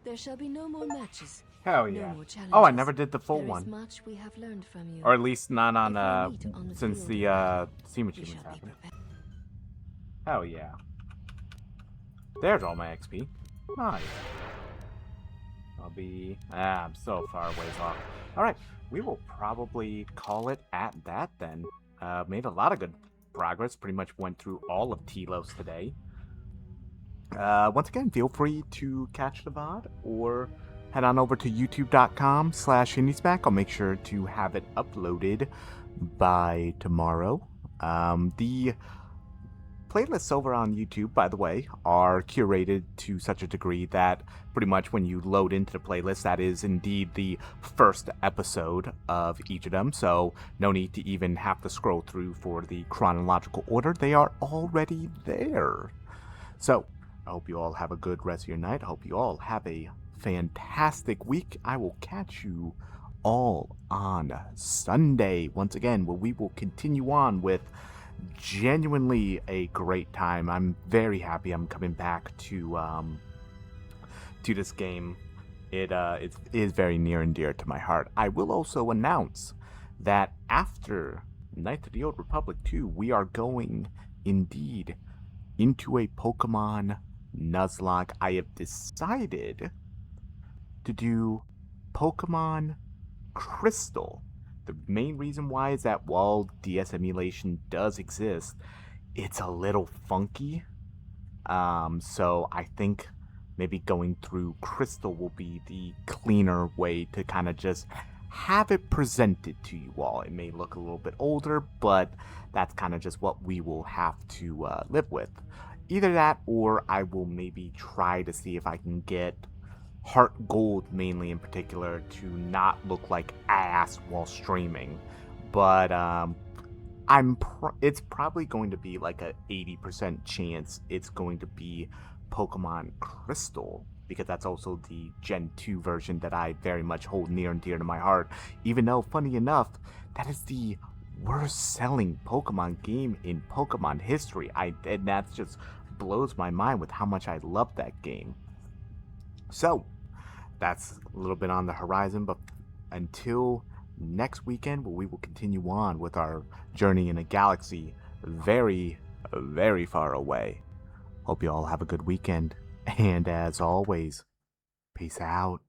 There shall be no more matches. Hell No yeah. more Oh, I challenges. never did the full There is one. much we have learned from you. Or at least not on, If we meet on the since field the, of battle, Steam we achievements shall be happened. prepared. Hell yeah. There's all my XP. Nice. I'll be... I'm so far ways off. Alright, we will probably call it at that then. Made a lot of good progress. Pretty much went through all of Telos today. Once again, feel free to catch the VOD or head on over to youtube.com/indiesmack. I'll make sure to have it uploaded by tomorrow. The playlists over on YouTube, by the way, are curated to such a degree that pretty much when you load into the playlist, that is indeed the first episode of each of them. So no need to even have to scroll through for the chronological order. They are already there. So I hope you all have a good rest of your night. I hope you all have a fantastic week. I will catch you all on Sunday once again, where we will continue on with genuinely a great time. I'm very happy I'm coming back to this game. It is very near and dear to my heart. I will also announce that after Knights of the Old Republic 2, we are going indeed into a Pokemon Nuzlocke. I have decided to do Pokemon Crystal. The main reason why is that while DS emulation does exist, it's a little funky. So I think maybe going through Crystal will be the cleaner way to kind of just have it presented to you all. It may look a little bit older, but that's kind of just what we will have to live with. Either that, or I will maybe try to see if I can get Heart Gold, mainly in particular, to not look like ass while streaming. But it's probably going to be like a 80% chance it's going to be Pokemon Crystal, because that's also the Gen 2 version that I very much hold near and dear to my heart, even though, funny enough, that is the worst selling Pokemon game in Pokemon history. And that just blows my mind with how much I love that game. So that's a little bit on the horizon, but until next weekend, where we will continue on with our journey in a galaxy very, very far away. Hope you all have a good weekend, and as always, peace out.